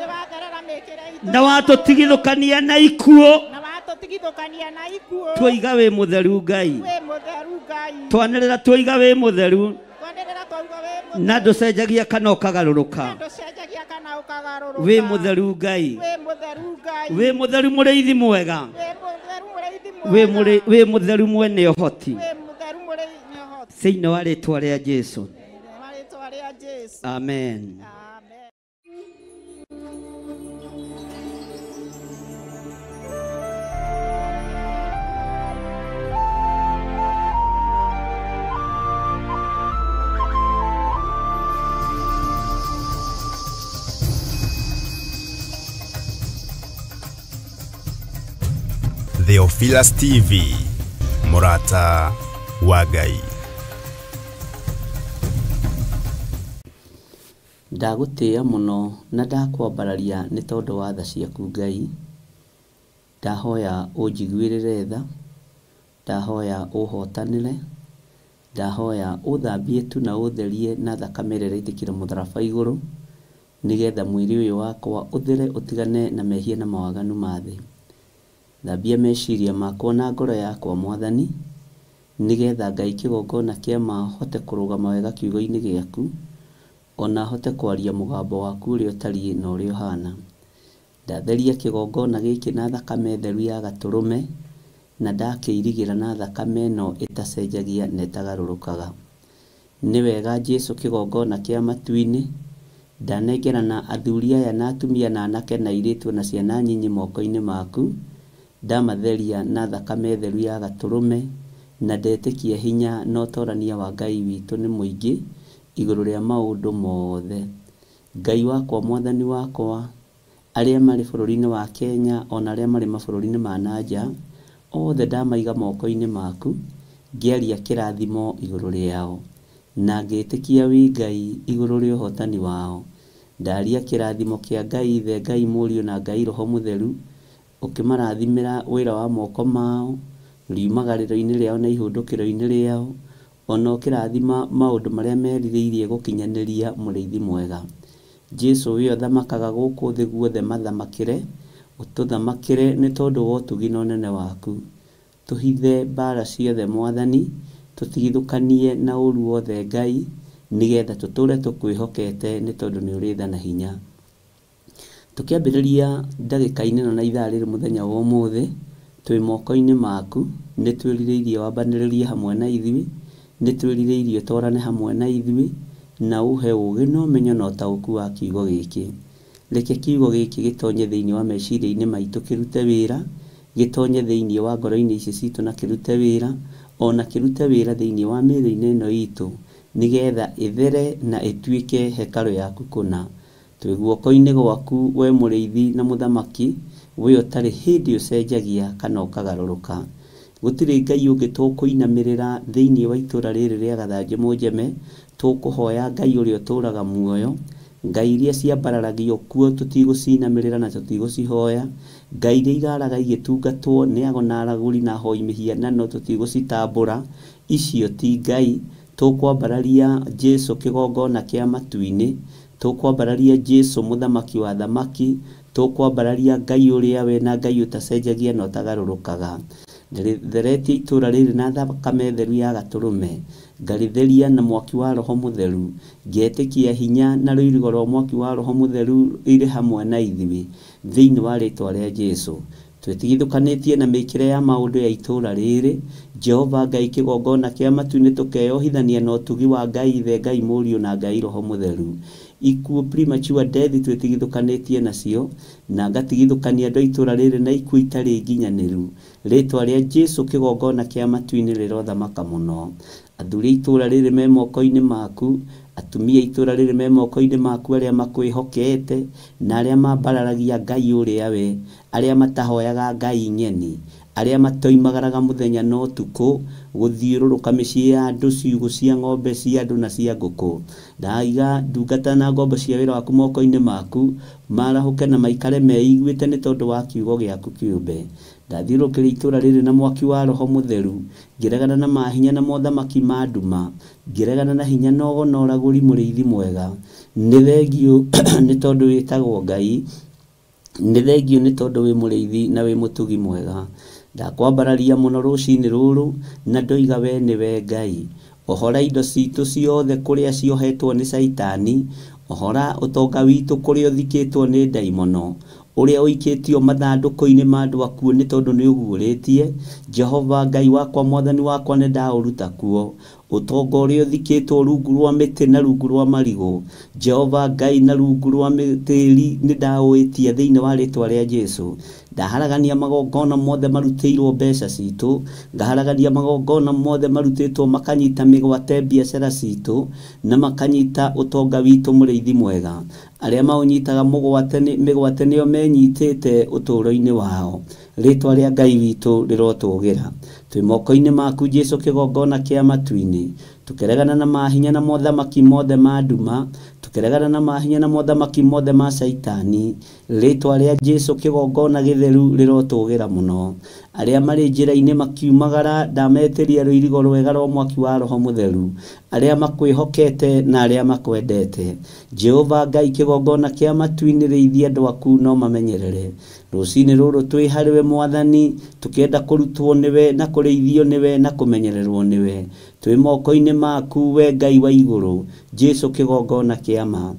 na watũtigithũkania na ikuũ, twoiga wĩ mũtheru Ngai, twanĩrĩra twoiga wĩ mũtheru, na ndũcenjagia kana ũkagarũrũka. Wĩ mũtheru Ngai, wĩ mũtheru mũrĩithi mwega, wĩ mũtheru mwene ũhoti, thĩinĩ wa rĩtwa rĩa Jesũ. Amen. Theophilus TV, Mũrata wa Ngai. Ndagũtĩĩa mũno na ndakwambararia nĩ tondũ wa tha ciaku Ngai. Ndahoya ũnjiguĩrĩre tha, ndahoya ũhotanĩre, ndahoya ũthambie tu na ũtherie na thakame ĩrĩa ĩraitĩkire mũtharaba igũrũ, nĩgetha mwĩrĩ ũyũ wakwa ũthere ũtigane na mehia na mawaganu ma thĩ. Thambia meciria makwa na ngoro yakwa Mwathani, nĩgetha Ngai kĩgongona kĩa ma hote kũrũgama wega kiugo-inĩ gĩaku, ona hote kwaria mũgambo waku ũrĩa ũtariĩ na ũrĩa ũhana. Ndatheria kĩgongona gĩkĩ na thakame theru ya Gatũrũme, na ndakĩirigĩra na thakame ĩno ĩtacenjagia na ĩtagarũrũkaga. Nĩ wega Jesũ kĩgongona kĩa matu-inĩ, ndanengerana athuri aya na atumia na anake na airĩtu na ciana nyinyi moko-inĩ maku, ndamatheria na thakame theru ya Gatũrũme, na ndetĩkia hinya na ũtorania wa Ngai witũ nĩ mũingĩ igũrũ rĩa maũndũ mothe. Ngai wakwa Mwathani wakwa, arĩa marĩ bũrũri-inĩ wa Kenya ona arĩa marĩ mabũrũri-inĩ ma nanja, othe ndamaiga moko-inĩ maku, ngĩaria kĩrathimo igũrũ rĩao, na ngĩtĩkia wĩ Ngai igũrũ rĩa ũhotani wao, ndaria kĩrathimo kĩa Ngai Ithe, Ngai Mũriũ na Ngai Roho Mũtheru, ũkĩmarathimĩra wĩra wa moko mao, riumagarĩro-inĩ rĩao na ihũndũkĩro-inĩ rĩao, ona ũkĩrathima maũndũ marĩa merirĩirie gũkinyanĩria mũrĩithi mwega. Jesu we ũthamakaga gũkũ thĩ guothe mathamakĩre, ũtũthamakĩre nĩ tondũ wa ũtugi na ũnene waku. Tũhithe mbara ciothe Mwathani, tũtigithũkanie na ũru wothe Ngai, nĩgetha tũtũre tũkwĩhokete nĩ tondũ nĩ ũrĩ tha na hinya. Tũkĩambĩrĩria ndagĩka-inĩ na ithaa rĩrĩ mũthenya wa ũmũthĩ, twĩ moko-inĩ maku, nĩ twĩrirĩirie wambanĩrĩrie hamwe na ithuĩ, nĩ twĩrirĩirie twarane hamwe na ithuĩ, na ũhe ũũgĩ na ũmenyo na ũtaũku wa kiugo gĩkĩ. Reke kiugo gĩkĩ gĩtonye thĩinĩ wa meciria-inĩ maitũ kĩrute wĩra, gĩtonye thĩinĩ wa ngoro-inĩ ici citũ na kĩrute wĩra, ona kĩrute wĩra thĩinĩ wa mĩĩrĩ-inĩ ĩno itũ, nĩgetha ĩthere na ĩtuĩke hekarũ yaku kũna. Twĩ guoko-inĩ gwaku we mũrĩithi na mũthamaki, we ũtarĩ hĩndĩ ũcenjagia kana ũkagarũrũka. Gũtirĩ Ngai ũngĩ tũkũinamĩrĩra thĩinĩ wa itũra rĩrĩ rĩa Gathanjĩ Mũnjeme, tũkũhoya Ngai ũrĩa ũtũũraga muoyo, Ngai iria ciambararagio kuo tũtigũcinamĩrĩra na tũtigũcihoya, Ngai iria iraraga igĩtungatwo nĩ ago na aragũri na ahoi mĩhianano tũtigũcitambũra, icio ti Ngai. Tũkwambararia Jesu kĩgongona kĩa matu-inĩ, tũkwambararia Jesu mũthamaki wa thamaki, tũkwambararia Ngai ũrĩa we na Ngai ũtacenjagia na ũtagarũrũkaga. Theretie itũra rĩrĩ na thakame theru ya Gatũrũme, ngarĩtheria na mwaki wa Roho Mũtheru, ngĩetĩkia hinya na rũirigo rwa mwaki wa Roho Mũtheru irĩ hamwe na ithuĩ thĩinĩ wa rĩtwa rĩa Jesu. Twĩtigithũkanĩtie na mĩkĩre ya maũndũ ya itũra rĩrĩ, Jehova Ngai kĩgongona kĩa matu-inĩ tũkeyohithania na ũtugi wa Ngai Ithe, Ngai Mũriũ na Ngai Roho Mũtheru. Ikuũ premature death twĩtigithũkanĩtie nacio, na ngatigithũkania andũ a itũra rĩrĩ na ikuũ itarĩ nginyanĩru. Rĩtwa rĩa Jesu kĩgongona kĩa matu-inĩ rĩrothamaka mũno. Athuri a itũra rĩrĩ me moko-inĩ maku, atumia a itũra rĩrĩ me moko-inĩ maku arĩa makwĩhokete na arĩa mambararagia Ngai ũrĩa we, arĩa matahoyaga Ngai nyeni, arĩa matoimagaraga mũthenya na ũtukũ gũthiũrũrũka mĩciĩ ya andũ, ciugũ cia ng'ombe cia andũ na cia ngũkũ. Ndaiga ndungata na ngombo cia wĩra waku moko-inĩ maku, marahũke na maikare meiguĩte nĩ tondũ wa kiugo gĩaku kĩũmbe. Ndathiũrũrũkĩria itũra rĩrĩ na mwaki wa Roho Mũtheru, ngĩregana na mahinya na mothamaki ma nduma, ngĩregana na hinya na ũgo na ũragũri mũrĩithi mwega. Nĩ thengio nĩ tondũ wĩtagwo Ngai, nĩ thengio nĩ tondũ wĩ mũrĩithi na wĩ mũtugi mwega. Ndakwambararia mũno rũcinĩ rũrũ, na ndoiga we nĩwe Ngai. Ohora indo citũ ciothe kũrĩa ciohetwo nĩ Saitani, ohora ũtonga witũ kũrĩa ũthikĩtwo nĩ ndaimono, ũrĩa ũikĩtio mathandũkũ-inĩ ma andũ akuo nĩ tondũ nĩ ũguũrĩtie. Jehova Ngai wakwa, Mwathani wakwa, nĩ ndaũruta kuo. Ũtonga ũrĩa ũthikĩtwo rungu rwa mĩtĩ na rungu rwa marigũ, Jehova Ngai, na rungu rwa tĩĩri nĩ ndaũĩtia thĩinĩ wa rĩtwa rĩa Jesu. Ndaharagania magongona mothe marutĩirwo mbeca citũ, ngaharagania magongona mothe marutĩtwo makanyita mĩgwate biacara citũ na makanyita ũtonga witũ mũrĩithi mwega. Arĩa maũnyitaga mĩgwate nĩo menyitĩte ũtũũro-inĩ wao. Rĩtwa rĩa Ngai witũ rĩrotũgĩra. Twĩ moko-inĩ maku Jesu kĩgongona kĩa matu-inĩ, tũkĩregana na mahinya na mothamaki mothe ma nduma, tũkĩregana na mahinya na mothamaki mothe ma Saitani. Rĩtwa rĩa Jesu kĩgongona gĩtheru rĩrotũgĩra mũno. Arĩa marĩ njĩra-inĩ makiumagara, ndametĩria rũirigo rwega rwa mwaki wa Roho Mũtheru. Arĩa makwĩhokete na arĩa makwendete, Jehova Ngai kĩgongona kĩa matu-inĩ rĩithia andũ aku no mamenyerere. Rũcinĩ rũrũ twĩ harĩwe Mwathani, tũkĩenda kũrutwo nĩwe na kũrĩithio nĩwe na kũmenyererwo nĩwe. Twĩ moko-inĩ maku we Ngai wa igũrũ, Jesu kĩgongona kĩa ma.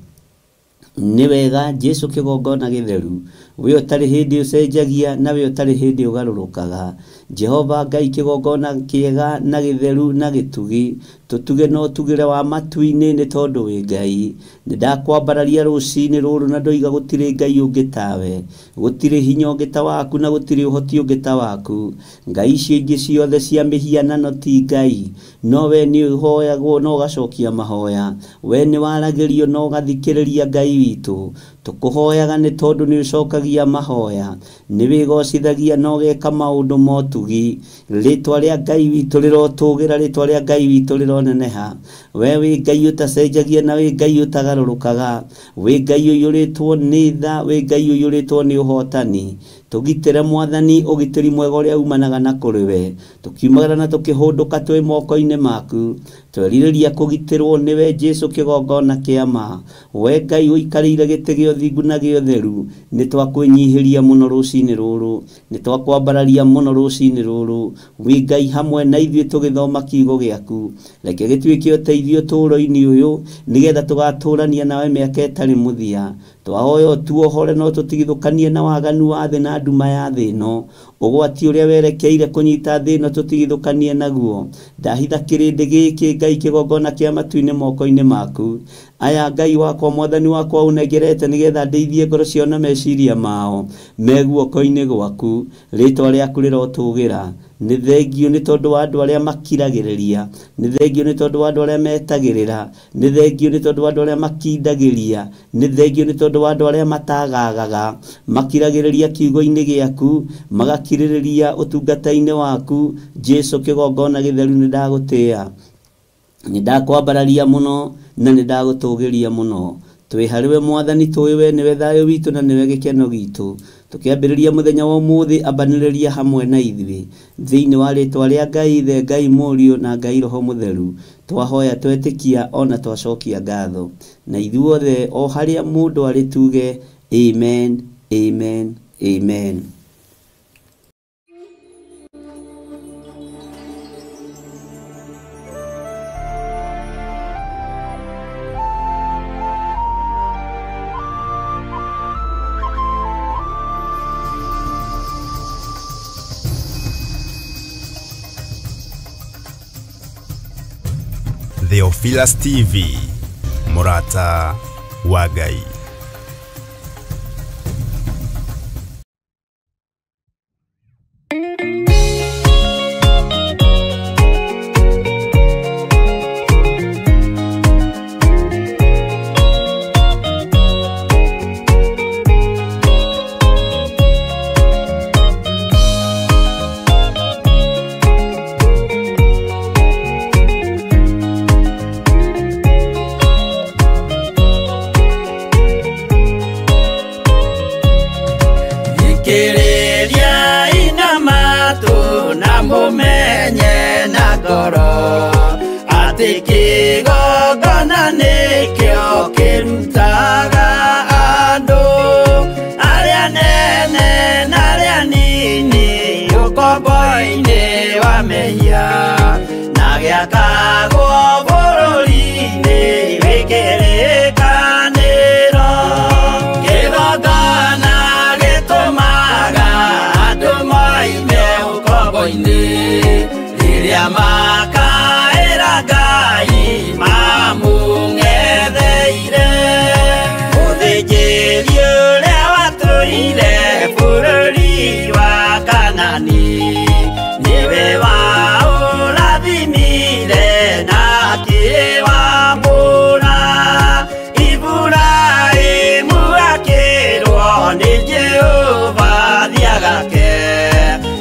Nĩ wega Jesu kĩgongona gĩtheru, we ũtarĩ hĩndĩ ũcenjagia na we ũtarĩ hĩndĩ ũgarũrũkaga. Jehova Ngai kĩgongona kĩega na gĩtheru na gĩtugi, tũtuge na ũtugĩre wa matu-inĩ nĩ tondũ wĩ Ngai. Nĩ ndakwambararia rũcinĩ rũrũ na ndoiga gũtirĩ Ngai ũngĩ tawe, gũtirĩ hinya ũngĩ ta waku na gũtirĩ ũhoti ũngĩ ta waku. Ngai icio ingĩ ciothe cia mĩhianano ti Ngai, no we nĩ ũhoyagwo na ũgacokia mahoya. We nĩ waragĩrio na ũgathikĩrĩria Ngai witũ. tukuhoyaga nĩ tondũ nĩ ũcokagia mahoya, nĩ wĩgocithagia na ũgeka maũndũ motugi. Rĩtwa rĩa Ngai witũ rĩrotũgĩra, rĩtwa rĩa Ngai witũ rĩroneneha. We wĩ Ngai ũtacenjagia na wĩ Ngai ũtagarũrũkaga, wĩ Ngai ũiyũrĩtwo nĩ tha, wĩ Ngai ũiyũrĩtwo nĩ ũhotani. Tũgitĩre Mwathani ũgitĩri mwega ũrĩa umanaga na kũrĩ we, tũkiumagara na tũkĩhũndũka twĩ moko-inĩ maku, twerirĩria kũgitĩrwo nĩwe Jesũ kĩgongona kĩa ma. We Ngai ũikarĩire gĩtĩ gĩa ũthingu na gĩa ũtheru, nĩ twakwĩnyihĩria mũno rũcinĩ rũrũ, nĩ twakwambararia mũno rũcinĩ rũrũ. Wĩ Ngai hamwe na ithuĩ tũgĩthoma kiugo gĩaku, reke gĩtuĩke ũteithio ũtũũro-inĩ ũyũ, nĩgetha tũgatũũrania nawe mĩaka ĩtarĩ mũthia. Twahoya ũtuohore no tũtigithũkanie na waganu wa thĩ na nduma ya thĩ ĩno, ũgwati ũrĩa werekeire kũnyita thĩ ĩno tũtigithũkanie naguo. Ndahitha kĩrĩndĩ gĩkĩ Ngai kĩgongona kĩa matu-inĩ moko-inĩ maku. Aya Ngai wakwa Mwathani wakwa ũnengerete nĩgetha ndeithie ngoro ciao na meciria mao me guoko-inĩ gwaku. Rĩtwa rĩaku rĩrotũgĩra. Nĩ thengio nĩ tondũ wa andũ arĩa makiragĩrĩria, nĩ thengio nĩ tondũ wa andũ arĩa metagĩrĩra, nĩ thengio nĩ tondũ wa andũ arĩa makindagĩria, nĩ thengio nĩ tondũ wa andũ arĩa matagagaga, makiragĩrĩria kiugo-inĩ gĩaku, magakirĩrĩria ũtungata-inĩ waku. Jesũ kĩgongona gĩtheru nĩ ndagũtĩĩa, nĩ ndakwambararia mũno na nĩ ndagũtũgĩria mũno. Twĩ harĩwe Mwathani, tũĩ we nĩwe thayũ witũ na nĩwe gĩkeno gitũ. Tũkĩambĩrĩria mũthenya wa ũmũthĩ, ambanĩrĩria hamwe na ithuĩ thĩinĩ wa rĩtwa rĩa Ngai Ithe, Ngai Mũriũ na Ngai Roho Mũtheru. Twahoya twetĩkia ona twacokia ngatho, na ithuothe o harĩa mũndũ arĩ tuge amen, amen, amen. Theophilus TV, Murata wa Ngai. Mumenye na ngoro atĩ kĩgongona nĩkĩo kĩrutaga andũ arĩa nene na arĩa nini ũkombo-inĩ wa mehia, na gĩakagwo bũrũri-inĩ wĩkĩrĩkanĩro. Kĩgongona gĩtũmaga andũ moime ũkombo-inĩ rĩrĩa makaĩra Ngai mamũng'etheire. Mũthĩnjĩri ũrĩa watũire bũrũri wa Kanani nĩwe waũrathimire na akĩwambũra. Iburahĩmu akĩrwo nĩ Jehova thiagake,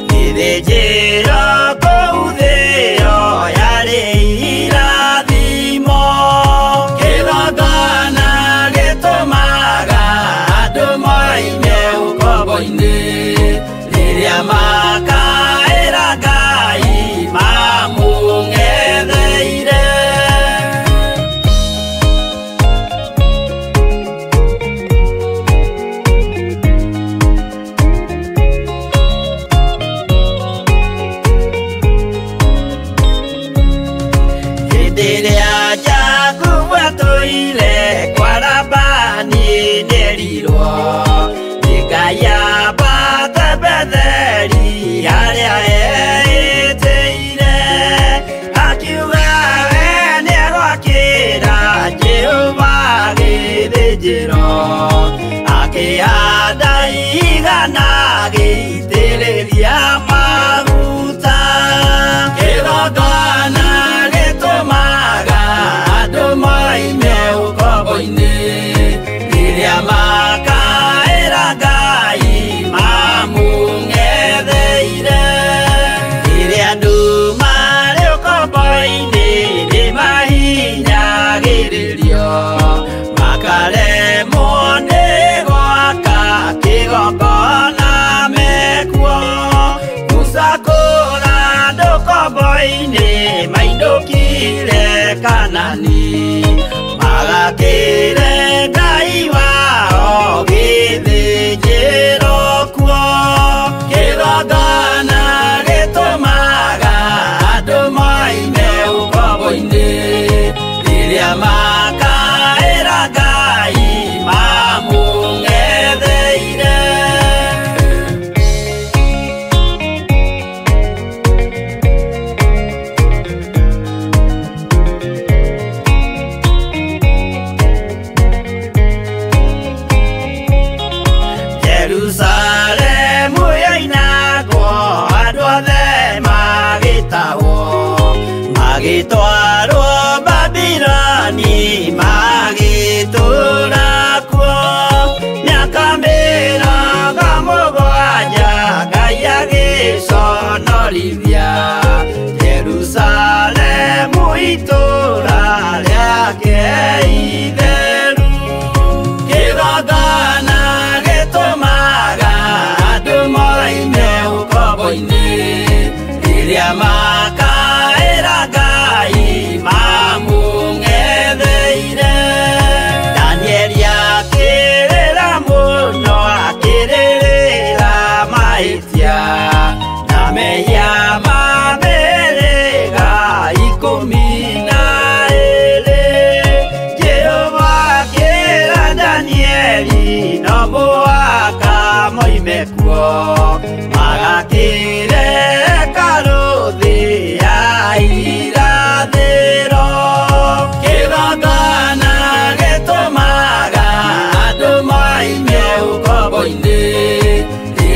gĩthĩnjĩro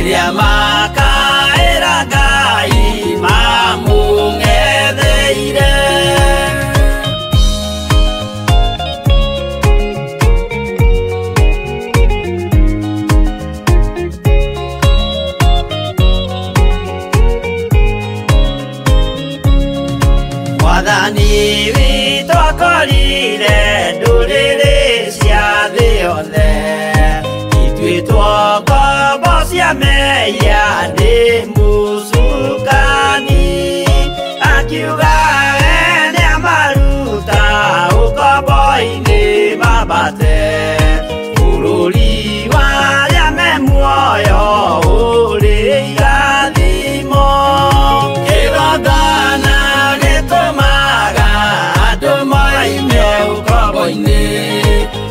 rĩrĩa makaĩra Ngai mamũng'etheire. Mwathani witũ akorire ndũrĩrĩ cia thĩ yothe, ituĩtwo ngombo cia mehia nĩ mũcukani, akiuga nĩamaruta ũkombo-inĩ mambate bũrũri warĩa me muoyo ũrĩ irathimo. Kĩgongona gĩtũmaga andũ moime ũkombo-inĩ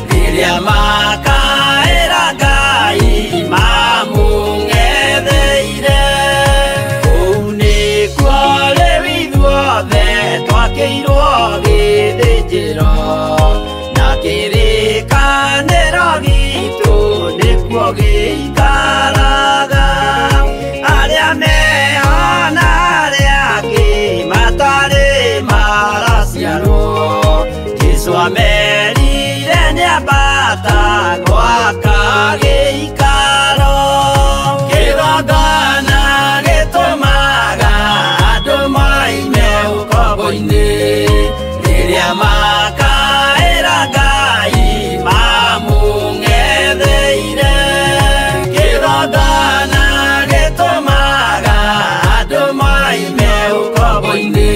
rĩrĩa makaĩra Ngai mamũng'etheire. Kũu nĩkuo rĩu ithuothe twakĩirwo gĩthĩnjĩro, na kĩrĩkanĩro gitũ nĩkuo gĩikaraga. Arĩa meho na arĩa angĩ matarĩ maraciarwo, Jesũ amerire nĩambata gwaka gĩikaro. Kĩgongona gĩtũmaga andũ moime ũkombo-inĩ rĩrĩa makaĩra Ngai mamũng'etheire. Kĩgongona gĩtũmaga andũ moime ũkombo-inĩ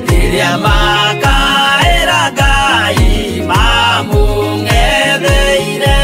rĩrĩa makaĩra Ngai mamũng'etheire.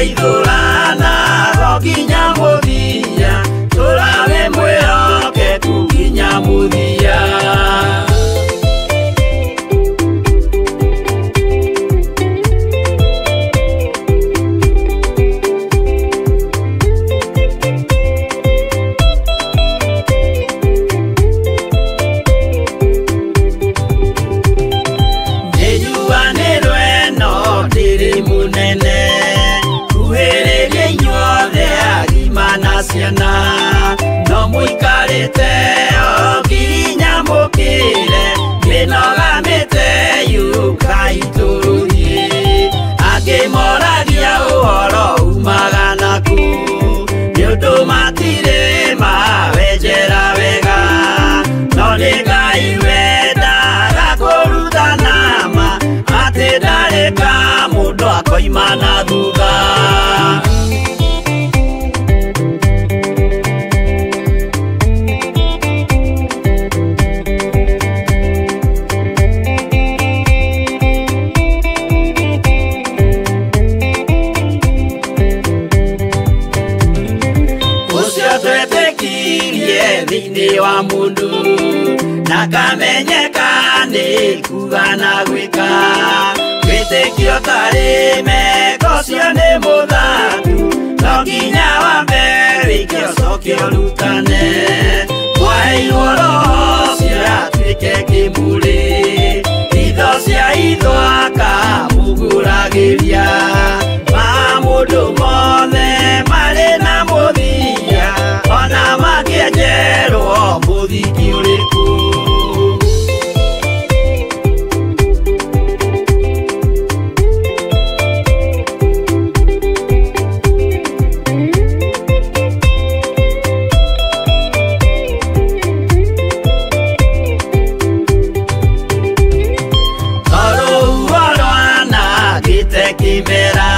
tũraithũrana gokinya mũthia tũrawe mwĩhokeku nginya mũthia. Ciana no mũikarĩte o nginya mũkĩre kĩnogamĩte yukai tũthiĩ angĩmoragia ũhoro umaga naku nĩũndũ matirĩ mawenjera wega no nĩ Ngai wendaga kũrutana ma atĩ ndareka mũndũ akoima na thutha. Thĩinĩ wa mũndũ na kamenyeka nĩ kuga na gwĩka wĩtĩkio tarĩ meko cio nĩ mũthaku no nginya wambe wĩke ũcoke ũrutane mwaheirwo roho cio atuĩke kĩmũrĩ itho cia ithwaka mũguragĩria ma mũndũ mothe marĩ na mũthia ona makĩenjerwo mũthingi ũrĩkũ. Kĩmera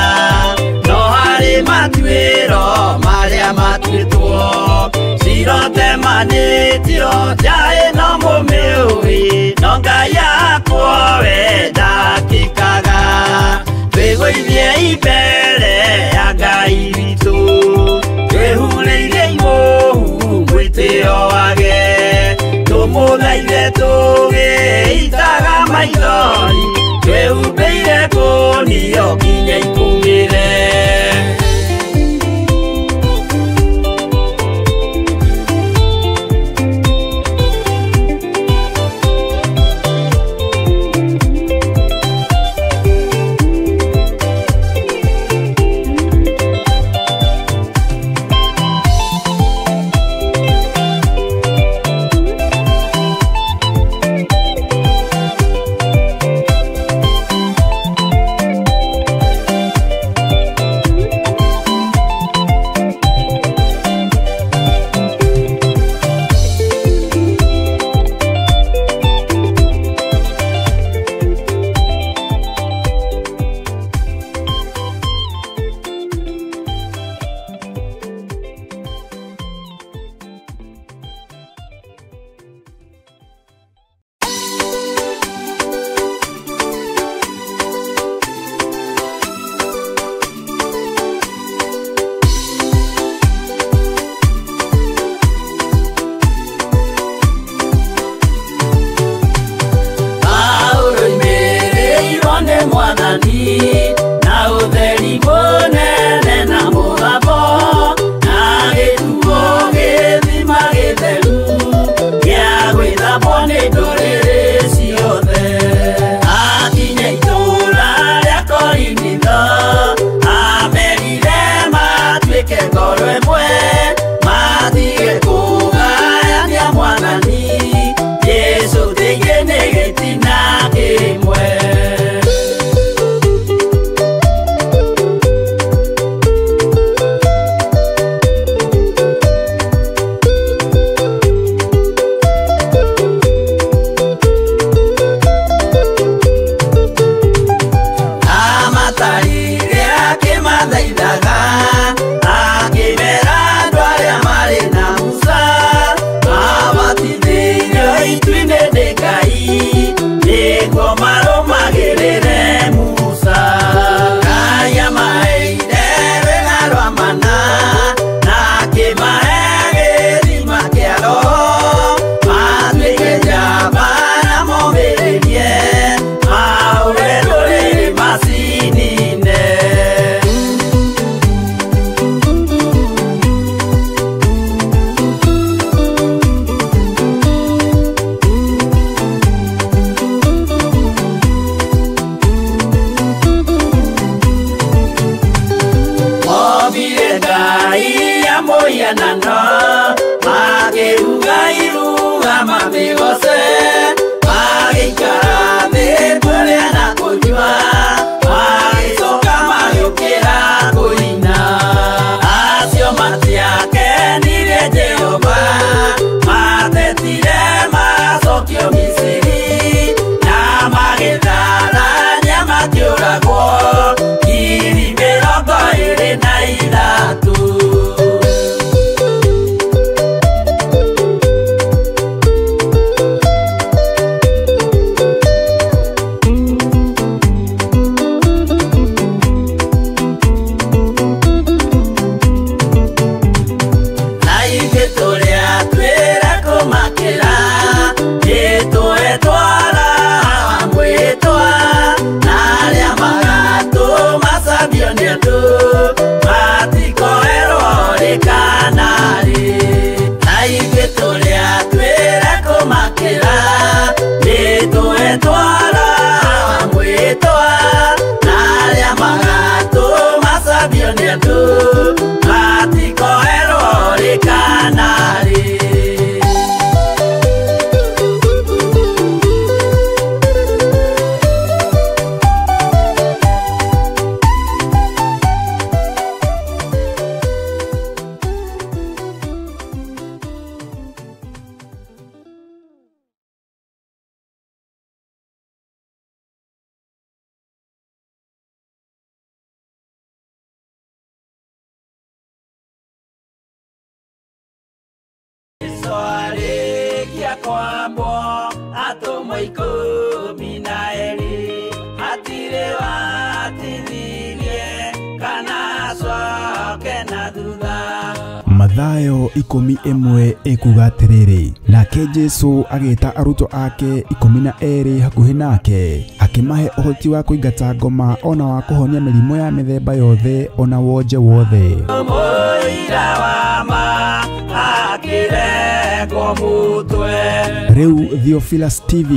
no harĩ matuĩro marĩa matuĩtwo cirotemanĩtio njaĩ no mũmĩũĩ no Ngai akwo we ndakĩkaga twĩgũithie imbere ya Ngai witũ twĩhurĩire ihohu mwĩtĩo wage tũmũthaithe tũgĩitaga maithori twĩhumbĩire kũnio nginya ikumĩre. makenano magiruga iruga mamigose magikara mekuria na kujua magicoka magukira kuina acio matiake nire Jehova matetire macokio Misiri na magithara nyama kiuragwo iri mĩrongo ĩrĩ na ithatũ. Mathayo 11 ekuga atiriri, nake Jesu agita aruto ake 12 hakuhi nake akimahe uhoti wa kuingata ngoma ona wa kuhonia mirimo ya mithemba yothe ona wonje wothe. Riu Theophilus TV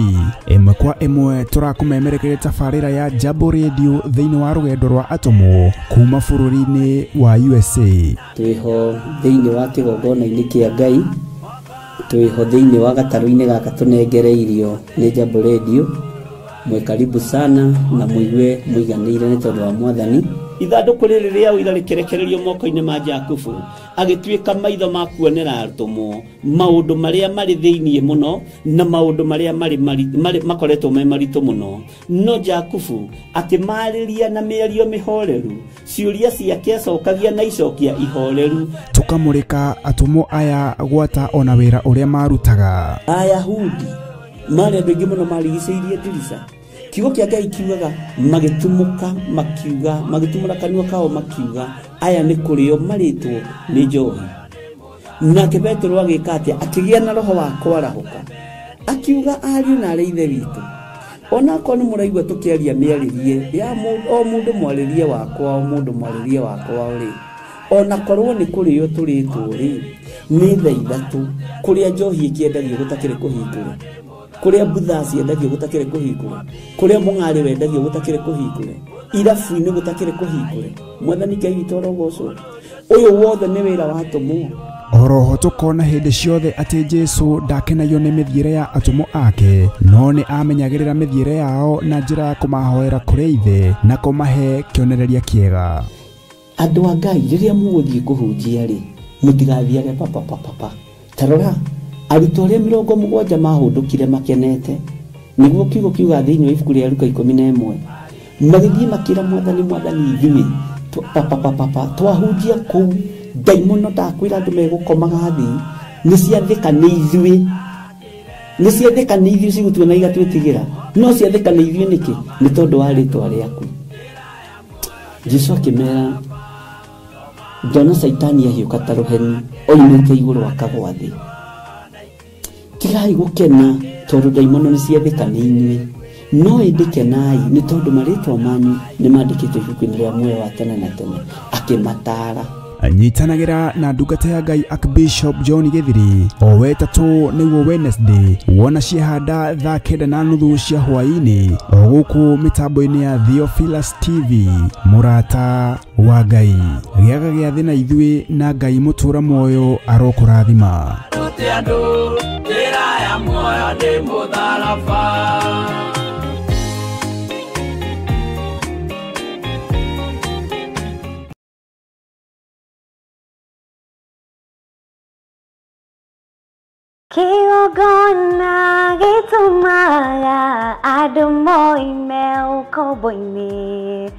imwe kwa imwe turakumemerekeria tafarira ya Jambo Radio thiini wa rugendo rwa atomo kuma bururi-ini wa USA. Twiho thiini wa kigongona-ini kia Ngai, twiho thiini wa gataru-ini gaka tunengereirio ni Jambo Radio. Mwe karibu sana na muigue muiganire ni tondu wa Mwathani. Ithanduku riri ria uira rikerekererio moko-ini ma Jakubu agituika maitho ma kuonera atomo maundu maria mari thiini muno na maundu maria mari makoretwo me maritu muno. No Jakubu akimariria na miario mihoreru, ciuria ciake acokagia na icokia ihoreru. Tukamurika atomo aya gwata ona wira uria marutaga. Ayahudi mari bengi muno marigiceirie dirisa. Kiugo kia Ngai kiugaga magitumuka makiuga magitumura kanua kao makiuga aya ni kurio maritwo ni njohi. Nake Petero agikatia akigia na roho wa kwarahuka akiuga ariu na ithe witu ona ko ni muraigwa tukiaria miaririe ya mundu mwaririe wakwa mundu mwaririe wakwa uri ona korwo ni kurio turitwo ri ni tha ithatu kuria njohi ikiendagio gutakire kuhingura, kuria butha ciendagio gutakire kuhingura, kuria mung'ari wendagio gutakire kuhingura, irabu-ini gutakire kuhingura. Mwathani Ngai witũ arogocwo. Uyu wothe ni wira wa atomo. Oroho tukona hindi ciothe ati Jesu ndakenagio ni mithiire ya atomo ake, no ni amenyagirira mithiire yao na njira ya kumahoera kuri ithe na kumahe kionereria kiega. Andu a Ngai riria muguthii kuhunjia ri mutigathiage papa. Tarora arutwo aria 70 mahundukire makenete niguo kiugo kiuga thiini wa ibuku ria Luka 11 magithii makira Mwathani ithui papa twahunjia kuu daimono ndakwira andu megukomaga thi ni ciathika ni ithui cigutue na igatwitigira no ciathika ni ithui niki ni tondu wa ritwa riaku. Jesu akimera ndona Saitani ahiuka ta ruheni oimite iguru akagwa thi. Tigai gukena tondu daimono ni ciathika ni inyui no indikenai ni tondu maritwa manyu ni mandikitwo ibuku-ini ria muoyo wa tene na tene akimatara. nyitanagira na ndungata ya Ngai Archbishop John Githiri o wetatu niguo Wednesday wona ciehanda thaa 9:30 cia hwaini o guku mitambo-ini ya Theophilus TV murata wa Ngai giaga gia thina ithui na Ngai mutura moyo arokurathima Kĩgongona gĩtũmaga andũ moime ũkombo-inĩ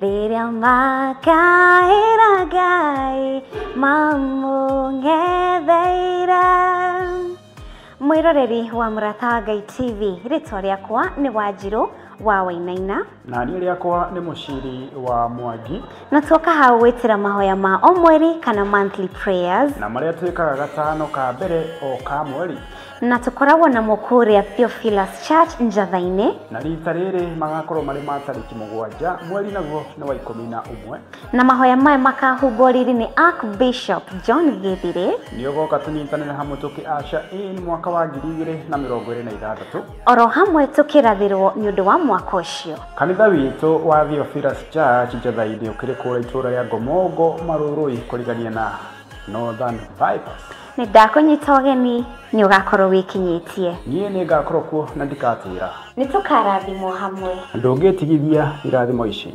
rĩrĩa makaĩra Ngai mamũng'etheire. Mwĩroreri wa Mũrata wa Ngai TV, rĩtwa rĩakwa nĩ Wanjirũ wa Wainaina na niĩ rĩakwa nĩ Mũciri wa Mwangi, na tuoka hau gwĩtĩra mahoya ma o mweri kana monthly prayers na marĩa twĩkaga gatano ka mbere o ka mweri, na tukoragwo na mũkũrĩa Theophilus Church Njatha-inĩ, na rita rĩrĩ magakorwo marĩ ma tarĩki 7 mweri naguo nĩ wa 11, na mahoya maya makahumbwo riri nĩ Archbishop John Githiri. nĩ ũgoka tũnyitanĩre hamwe tũkĩaca in mwaka wa 2026 oro hamwe tũkĩrathĩrwo nĩ ũndũ wa mwaka ũcio. Kanitha witũ wa Theophilus Church Njatha-inĩ ũkĩrĩ kũrĩa itũũra rĩa Ngomongo Marũrũi kũrigania na Northern Bypass. Nĩ ndakũnyita ũgeni, nĩ ũgakorwo wĩkinyĩtie. Niĩ nĩ ngakorwo kuo na ndikatĩra. Nĩ tũkarathimwo hamwe. Ndũngĩtigithia irathimo ici.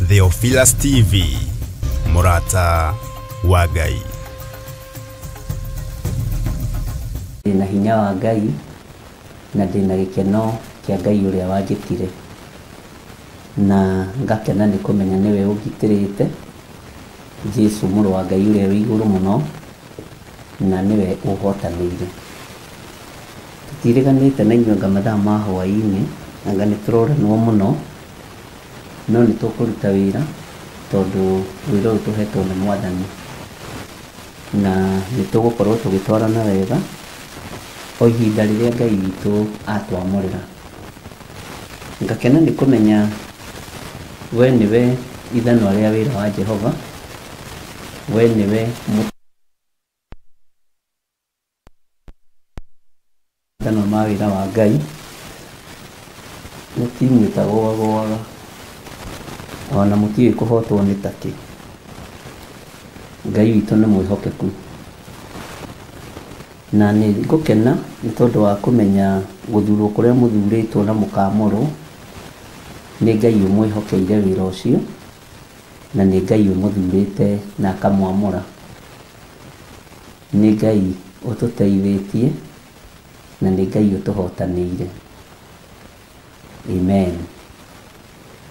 Theophilus TV, Mũrata wa Ngai. Ndĩna hinya wa Ngai na ndĩna gĩkeno kĩa Ngai ũrĩa wanjĩtire, na ngakena nĩ kũmenya nĩwe ũngitĩrĩte, Jesu mũrũ wa Ngai ũrĩa wĩ igũrũ mũno, na nĩwe ũhotanĩire. Tũtiĩrĩganĩte na inyuĩ anga mathaa ma hwaĩ-inĩ, anga nĩ tũroranwo mũno, no nĩ tũkũruta wĩra tondũ wĩra ũyũ tũhetwo nĩ Mwathani, na nĩ tũgũkorwo tũgĩtwarana wega o ihinda rĩrĩa Ngai witũ atwamũrĩra. Ngakena nĩ kũmenya we nĩwe ithanwa rĩa wĩra wa Jehova, we nĩwe ithanwa ma wĩra wa Ngai, mũtimwĩtagũagũaga ona mũtiũĩ kũhotwo nĩ takĩ. Ngai witũ nĩ mwĩhokeku, na nĩ ngũkena nĩ tondũ wa kũmenya gũthurwo kũrĩa mũthurĩtwo na mũkamũrwo nĩ Ngai ũmwĩhokeire wĩra ũcio, na nĩ Ngai ũmũthurĩte na akamwamũra. Nĩ Ngai ũtũteithĩtie na nĩ Ngai ũtũhotanĩire. Amen.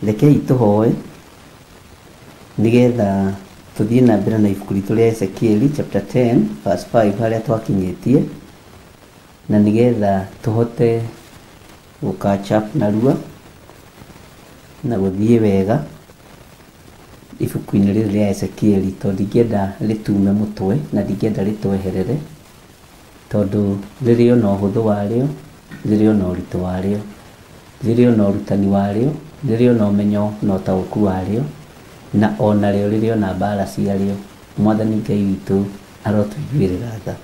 Rekei tũhoe nĩgetha tũthiĩ na mbere na ibuku ritũ rĩa Ezekieli chapter 10 verse 5 harĩa twakinyĩtie, na nĩgetha tũhote gũkachap narua na gũthiĩ wega ibuku-inĩ rĩrĩ rĩa Ezekieli, tondũ ndingĩenda rĩtume mũtwe na ndingĩenda rĩtweherere, tondũ rĩrĩ ona ũhũthũ warĩo, rĩrĩ ona ũritũ warĩo, rĩrĩ ona ũrutani warĩo, rĩrĩ ona ũmenyo na ũtaũku warĩo, na ona rĩo rĩrĩ ona mbara ciarĩo. Mwathani Ngai witũ arotũiguĩrĩra tha,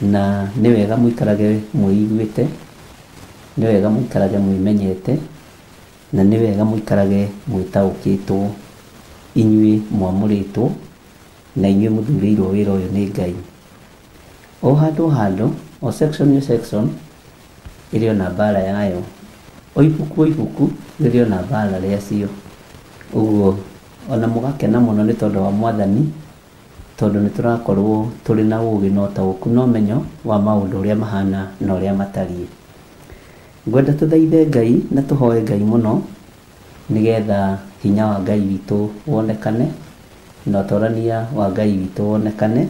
na nĩ wega mũikarage mwĩiguĩte, nĩ wega mũikarage mwĩmenyete, na nĩ wega mũikarage mwĩtaũkĩtwo, inyuĩ mwamũrĩtwo na inyuĩ mũthurĩirwo wĩra ũyũ nĩ Ngai. O handũ o section ĩrĩ ona mbara yayo, o ibuku rĩrĩ ona mbara rĩacio. Ũguo ona mũgakena mũno nĩ tondũ wa Mwathani, tondũ nĩ tũrakorwo tũrĩ na ũũgĩ na ũtaũku na ũmenyo wa maũndũ ũrĩa mahana na ũrĩa matariĩ. ngwenda tuthaithe Ngai na tuhoe Ngai muno nigetha hinya wa Ngai witũ wonekane na ũtorania wa Ngai witũ wonekane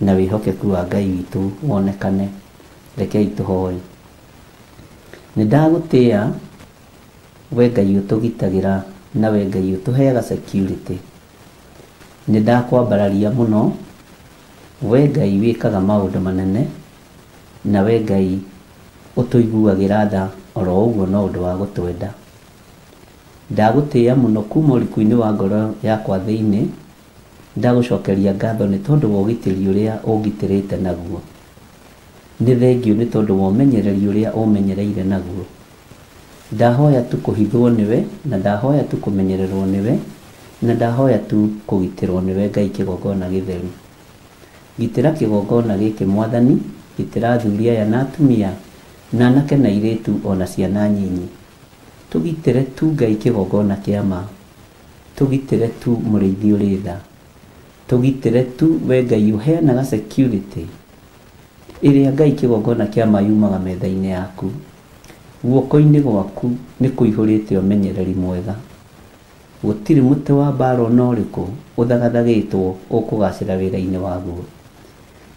na wĩhokeku wa Ngai witũ wonekane. Rekei tuhoe. Nĩndagũtĩĩa we Ngai ũtũgitagĩra na we Ngai ũtũheaga security. Nĩndakwambararia mũno we Ngai wĩkaga maũndũ manene na we Ngai ũtũiguagĩra tha oro ũguo no ũndũ wa gũtwenda. Ndagũtĩĩa mũno kuma ũriku-inĩ wa ngoro yakwa thĩinĩ. Ndagũcokeria ngatho nĩ tondũ wa ũgitĩri ũrĩa ũngitĩrĩte naguo. Nĩ thengiũ nĩ tondũ wa ũmenyereri ũrĩa ũmenyereire naguo. Ndahoya tu kũhithwo nĩwe na ndahoya tu kũmenyererwo nĩwe na ndahoya tu kũgitĩrwo nĩwe Ngai kĩgongona gĩtheru. Gitĩra kĩgongona gĩkĩ Mwathani, gitĩra athuri aya na atumia na anake na airĩtu ona ciana nyinyi. Tũgitĩre tu Ngai kĩgongona kĩa ma. Tũgitĩre tu mũrĩithi ũrĩ tha. Tũgitĩre tu we Ngai ũheanaga security ĩrĩa Ngai kĩgongona kĩa ma yumaga metha-inĩ yaku. Guoko-inĩ gwaku nĩ kũihũrĩte ũmenyereri mwega. Gũtirĩ mũtĩ wa mbara ona ũrĩkũ ũthagathagĩtwo ũkũgacĩra wĩra-inĩ waguo.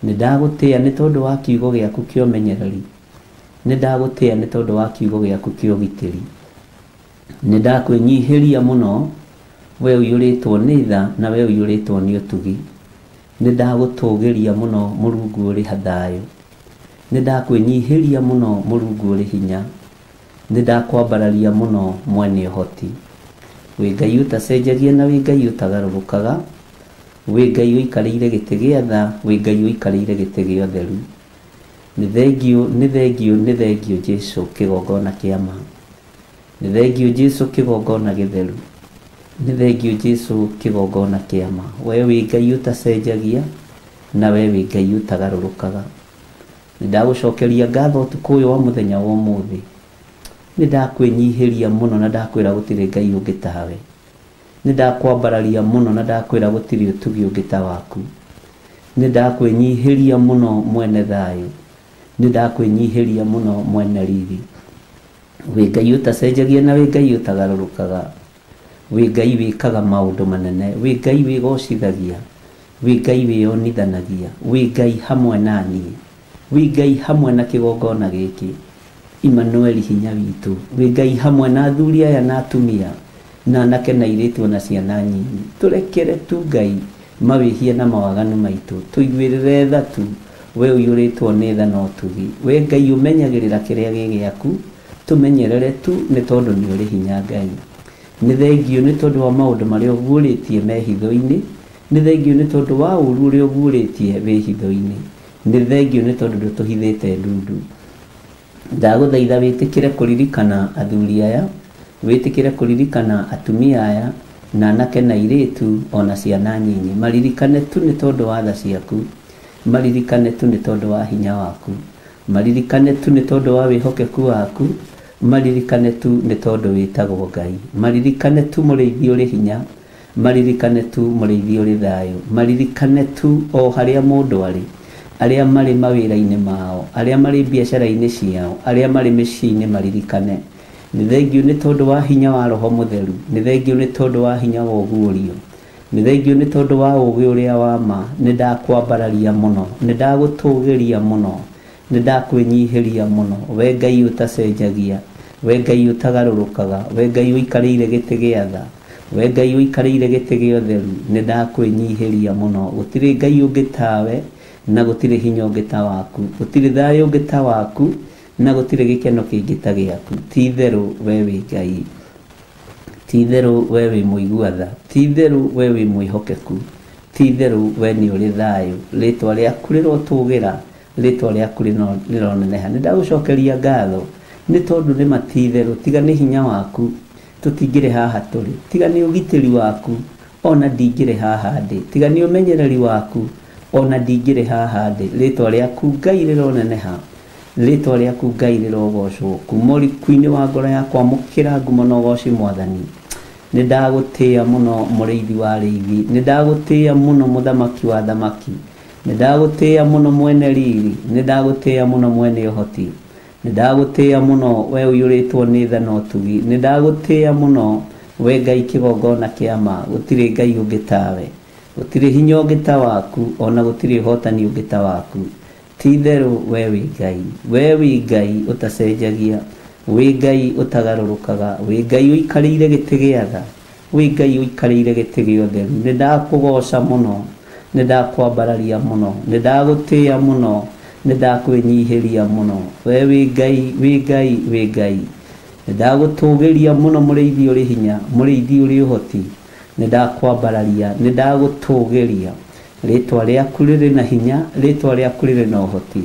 Nĩndagũtĩĩa nĩ tondũ wa kiugo gĩaku kĩa ũmenyereri. Nĩndagũtĩĩa nĩ tondũ wa kiugo gĩaku kĩa ũgitĩri. Nĩndakwĩnyihĩria mũno we ũiyũrĩtwo nĩ tha na we ũiyũrĩtwo nĩ ũtugi. Nĩndagũtũgĩria mũno Mũrungu ũrĩ thayũ. Nĩndakwĩnyihĩria mũno Mũrungu ũrĩ hinya. Nĩndakwambararia mũno mwene ũhoti. Wĩ Ngai ũtacenjagia na wĩ Ngai ũtagarũrũkaga. Wĩ Ngai ũikarĩire gĩtĩ gĩa tha, wĩ Ngai ũikarĩire gĩtĩ gĩa ũtheru. Nĩ thengiũ, nĩ thengiũ, nĩ thengiũ Jesũ kĩgongona kĩa ma. Nĩ thengiũ Jesũ kĩgongona gĩtheru. Nĩ thengiũ Jesũ kĩgongona kĩa ma. We wĩ Ngai ũtacenjagia na we wĩ Ngai ũtagarũrũkaga. Nĩndagũcokeria ngatho ũtukũ ũyũ wa mũthenya wa ũmũthĩ. Nĩndakwĩnyihĩria mũno na ndakwĩra gũtirĩ Ngai ũngĩ tawe. Nĩndakwambararia mũno na ndakwĩra gũtirĩ ũtugi ũngĩ ta waku. Nĩndakwĩnyihĩria mũno mwene thayũ. Nĩndakwĩnyihĩria mũno mwene riri. Wĩ Ngai ũtacenjagia na wĩ Ngai ũtagarũrũkaga. Wĩ Ngai wĩkaga maũndũ manene. Wĩ Ngai wĩgocithagia. Wĩ Ngai wĩonithanagia. Wĩ Ngai hamwe na niĩ. Wĩ Ngai hamwe na kĩgongona gĩkĩ. Emmanuel hinya witũ. Wĩ Ngai hamwe na athuri aya na atumia na anake na airĩtu na ciana nyinyi. Tũrekere tu Ngai mawĩhia na mawaganu maitũ. Tũiguĩrĩre tha tu we ũiyũrĩtwo nĩ tha na ũtugi. We Ngai ũmenyagĩrĩra kĩrĩa gĩ gĩaku. Tũmenyerere tu nĩ tondũ nĩ ũrĩ hinya Ngai. Nĩ thengiũ nĩ tondũ wa maũndũ marĩa ũguũrĩtie me hitho-inĩ. Nĩ thengiũ nĩ tondũ wa ũru ũrĩa ũguũrĩtie wĩ hitho-inĩ. Nĩ thengiũ nĩ tondũ ndũtũhithĩte ndundu. Ndagũthaitha wĩtĩkĩre kũririkana athuri aya, wĩtĩkĩre kũririkana atumia aya na anake na airĩtu ona ciana nyinyi. Maririkane tu nĩ tondũ wa tha ciaku. Maririkane tu nĩ tondũ wa hinya waku. Maririkane tu nĩ tondũ wa wĩhokeku waku. Maririkane tu nĩ tondũ wĩtagwo Ngai. Maririkane tu mũrĩithi ũrĩ hinya. Maririkane tu mũrĩithi ũrĩ thayũ. Maririkane tu o harĩa mũndũ arĩ. Arĩa marĩ mawĩra-inĩ mao, arĩa marĩ biacara-inĩ ciao, arĩa marĩ mĩciĩ-inĩ maririkane. Nĩ thengiũ nĩ tondũ wa hinya wa Roho Mũtheru. Nĩ thengiũ nĩ tondũ wa hinya wa ũguũrio. Nĩ thengiũ nĩ tondũ wa ũũgĩ ũrĩa wa ma. Nĩndakwambararia mũno. Nĩndagũtũgĩria mũno. Nĩndakwĩnyihĩria mũno. We Ngai ũtacenjagia. We Ngai ũtagarũrũkaga. We Ngai ũikarĩire gĩtĩ gĩa tha. We Ngai ũikarĩire gĩtĩ gĩa ũtheru. Nĩndakwĩnyihĩria mũno. Gũtirĩ Ngai ũngĩ tawe na gũtirĩ hinya ũngĩ ta waku. Gũtirĩ thayũ ũngĩ ta waku na gũtirĩ gĩkeno kĩngĩ ta gĩaku. Ti-itherũ we wĩ Ngai. Ti-itherũ we wĩ mũigua-tha. Ti-itherũ we wĩ mwĩhokeku. Ti-itherũ we nĩ ũrĩ thayũ. Rĩĩtwa rĩaku rĩrotũgĩra. Rĩĩtwa rĩaku rĩroneneha. Nĩndagũcokeria ngatho nĩ tondũ nĩ ti-itherũ tiga nĩ hinya waku tũtingĩrĩ haha tũrĩ. Tiga nĩ ũgitĩri waku ona ndingĩrĩ haha ndĩ. Tiga nĩ ũmenyereri waku ona ndingĩrĩ haha ndĩ. Rĩĩtwa rĩaku Ngai rĩroneneha. Rĩĩtwa rĩaku Ngai rĩrogocwo. Kuma ũriku-inĩ wa ngoro yakwa mũkĩra ngumo na ũgoci Mwathani. Nĩndagũtĩĩa mũno mũrĩithi wa arĩithi. Nĩndagũtĩĩa mũno mũthamaki wa athamaki. Nĩndagũtĩĩa mũno mwene riri. Nĩndagũtĩĩa mũno mwene ũhoti. Nĩndagũtĩĩa mũno we ũiyũrĩtwo nĩ tha na ũtugi. Nĩndagũtĩĩa mũno we Ngai kĩgongona kĩa ma. Gũtirĩ Ngai ũngĩ tawe, gũtirĩ hinya ũngĩ ta waku, ona gũtirĩ ũhotani ũngĩ ta waku. Ti-itherũ we wĩ Ngai, we wĩ Ngai ũtacenjagia, wĩ Ngai ũtagarũrũkaga, wĩ Ngai ũikarĩire gĩtĩ gĩa tha, wĩ Ngai ũikarĩire gĩtĩ gĩa ũtheru. Nĩndakũgoca mũno, nĩndakwambararia mũno, nĩndagũtĩĩa mũno, nĩndakwĩnyihĩria mũno. We wĩ Ngai, wĩ Ngai, wĩ Ngai. Nĩndagũtũgĩria mũno mũrĩithi ũrĩ hinya, mũrĩithi ũrĩ ũhoti. Nĩndakwambararia, nĩndagũtũgĩria. Rĩtwa rĩaku rĩrĩ na hinya, rĩtwa rĩaku rĩrĩ na ũhoti.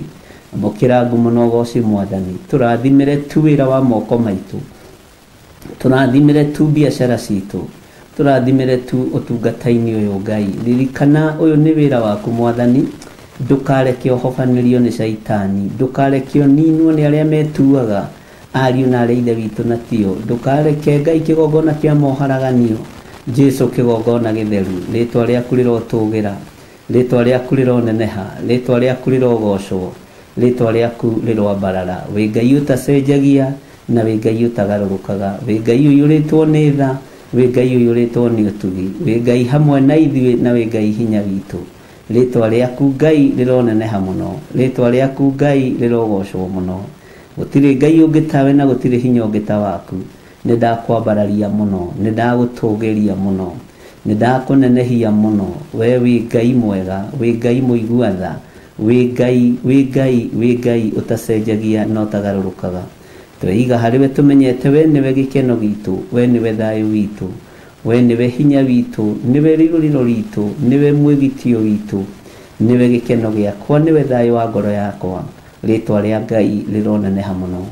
Amũkĩra ngumo na ũgooci Mwathani. Tũrathimĩre tu wĩra wa moko maitũ, tũrathimĩre tu biacara citũ, tũrathimĩre tu ũtungata-inĩ ũyũ Ngai. Ririkana ũyũ nĩ wĩra waku Mwathani. Ndũkareke ũhobanĩrio nĩ caitani, ndũkareke ũninwo nĩ arĩa metuaga ariũ na arĩa ithe witũ na tio. Ndũkareke Ngai kĩgongona kĩa moharaganio, Jesu kĩgongona gĩtheru. Rĩtwa rĩaku rĩrotũgĩra, rĩtwa rĩaku rĩroneneha, rĩtwa rĩaku rĩrogocwo, rĩtwa rĩaku rĩroambarara. Wĩ Ngai ũtacenjagia na wĩ Ngai ũtagarũrũkaga, wĩ Ngai ũiyũrĩtwo nĩ tha, wĩ Ngai ũiyũrĩtwo nĩ ũtugi, wĩ Ngai hamwe na ithuĩ na wĩ Ngai hinya witũ. Rĩtwa rĩaku Ngai rĩroneneha mũno, rĩtwa rĩaku Ngai rĩrogocwo mũno. Gũtirĩ Ngai ũngĩ tawe na gũtirĩ hinya ũngĩ ta waku. Nĩndakwambararia mũno, nĩndagũtũgĩria mũno, nĩndakũnenehia mũno. We wĩ Ngai mwega, wĩ Ngai mũigua tha, wĩ Ngai, wĩ Ngai, wĩ Ngai ũtacenjagia na ũtagarũrũkaga. Tweiga harĩwe tũmenyete we nĩwe gĩkeno gitũ, we nĩwe thayũ witũ, we nĩwe hinya witũ, nĩwe rĩrũrĩro ritũ, nĩwe mwĩgitio witũ, nĩwe gĩkeno gĩakwa, nĩwe thayũ wa ngoro yakwa. Rĩtwa rĩa Ngai rĩroneneha mũno.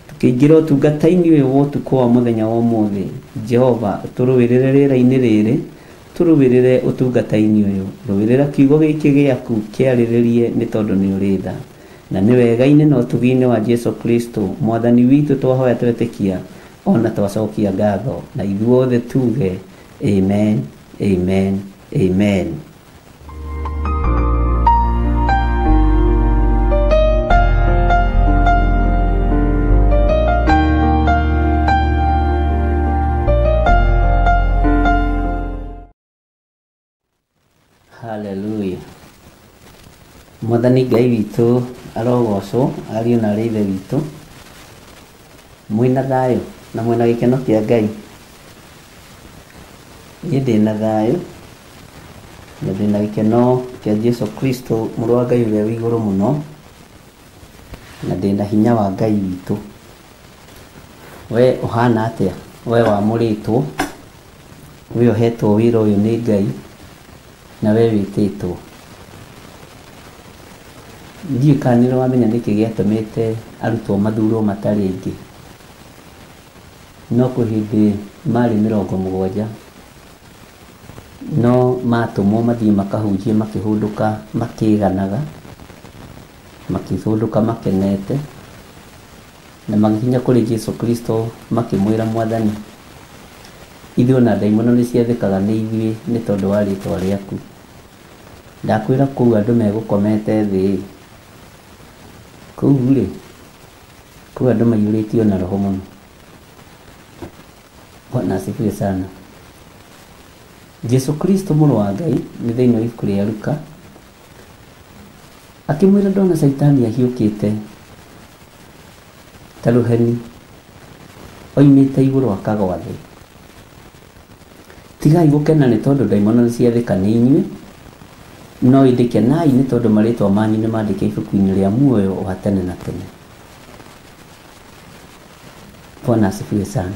Tukĩingĩra ũtungata-inĩ ũyũ wa ũtukũ wa mũthenya wa ũmũthĩ, Jehova tũrũĩrĩre rĩera-inĩ rĩrĩ, tũrũĩrĩre ũtungata-inĩ ũyũ, rũĩrĩra kiugo gĩkĩ gĩaku kĩarĩrĩrie nĩ tondũ nĩ ũrĩ tha. Na nĩ wega-inĩ na ũtugi-inĩ wa Jesu Kristo Mwathani witũ twahoya twetĩkia ona twacokia ngatho, na ithuothe tuge amen, amen, amen. Hallelujah. Mwathani Ngai witũ arogocwo, ariũ na arĩa ithe witũ. Mwĩna thayũ na mwĩna gĩkeno kĩa Ngai. Niĩ ndĩna thayũ na ndĩna gĩkeno kĩa Jesu Kristo mũrũ wa Ngai ũrĩa wĩ igũrũ mũno, na ndĩna hinya wa Ngai witũ. We ũhana atĩa? We wamũrĩtwo, we ũhetwo wĩra ũyũ nĩ Ngai, na we wĩtĩtwo. Ndiũĩ kana nĩ wamenya nĩkĩ gĩatũmĩte arutwo mathurwo matarĩ aingĩ. No kwĩ hĩndĩ marĩ 70 no matũmwo mathiĩ makahunjie makĩhũndũka makĩganaga, makĩhũndũka makenete, na magĩkinya kũrĩ Jesu Kristo makĩmwĩra Mwathani, ithuĩ ona ndaimono nĩ ciathĩkaga nĩ ithuĩ nĩ tondũ wa rĩtwa rĩaku. Ndakwĩra kũu andũ megũkomete thĩ, kũu rĩ, kũu andũ maiyũrĩtio na roho mũno. Bwana asifiwe sana. Jesu Kristo mũrũ wa Ngai nĩ thĩinĩ wa ibuku rĩa Luka akĩmwĩra ndona caitani ahiũkĩte ta rũheni oimĩte igũrũ akagwa thĩ. Tigai gũkena nĩ tondũ ndaimono nĩ ciathĩka nĩ inyuĩ, no ĩndĩ kenai nĩ tondũ marĩtwa manyu nĩ mandĩke ibuku-inĩ rĩa muoyo wa tene na tene. Bwana asifiwe sana.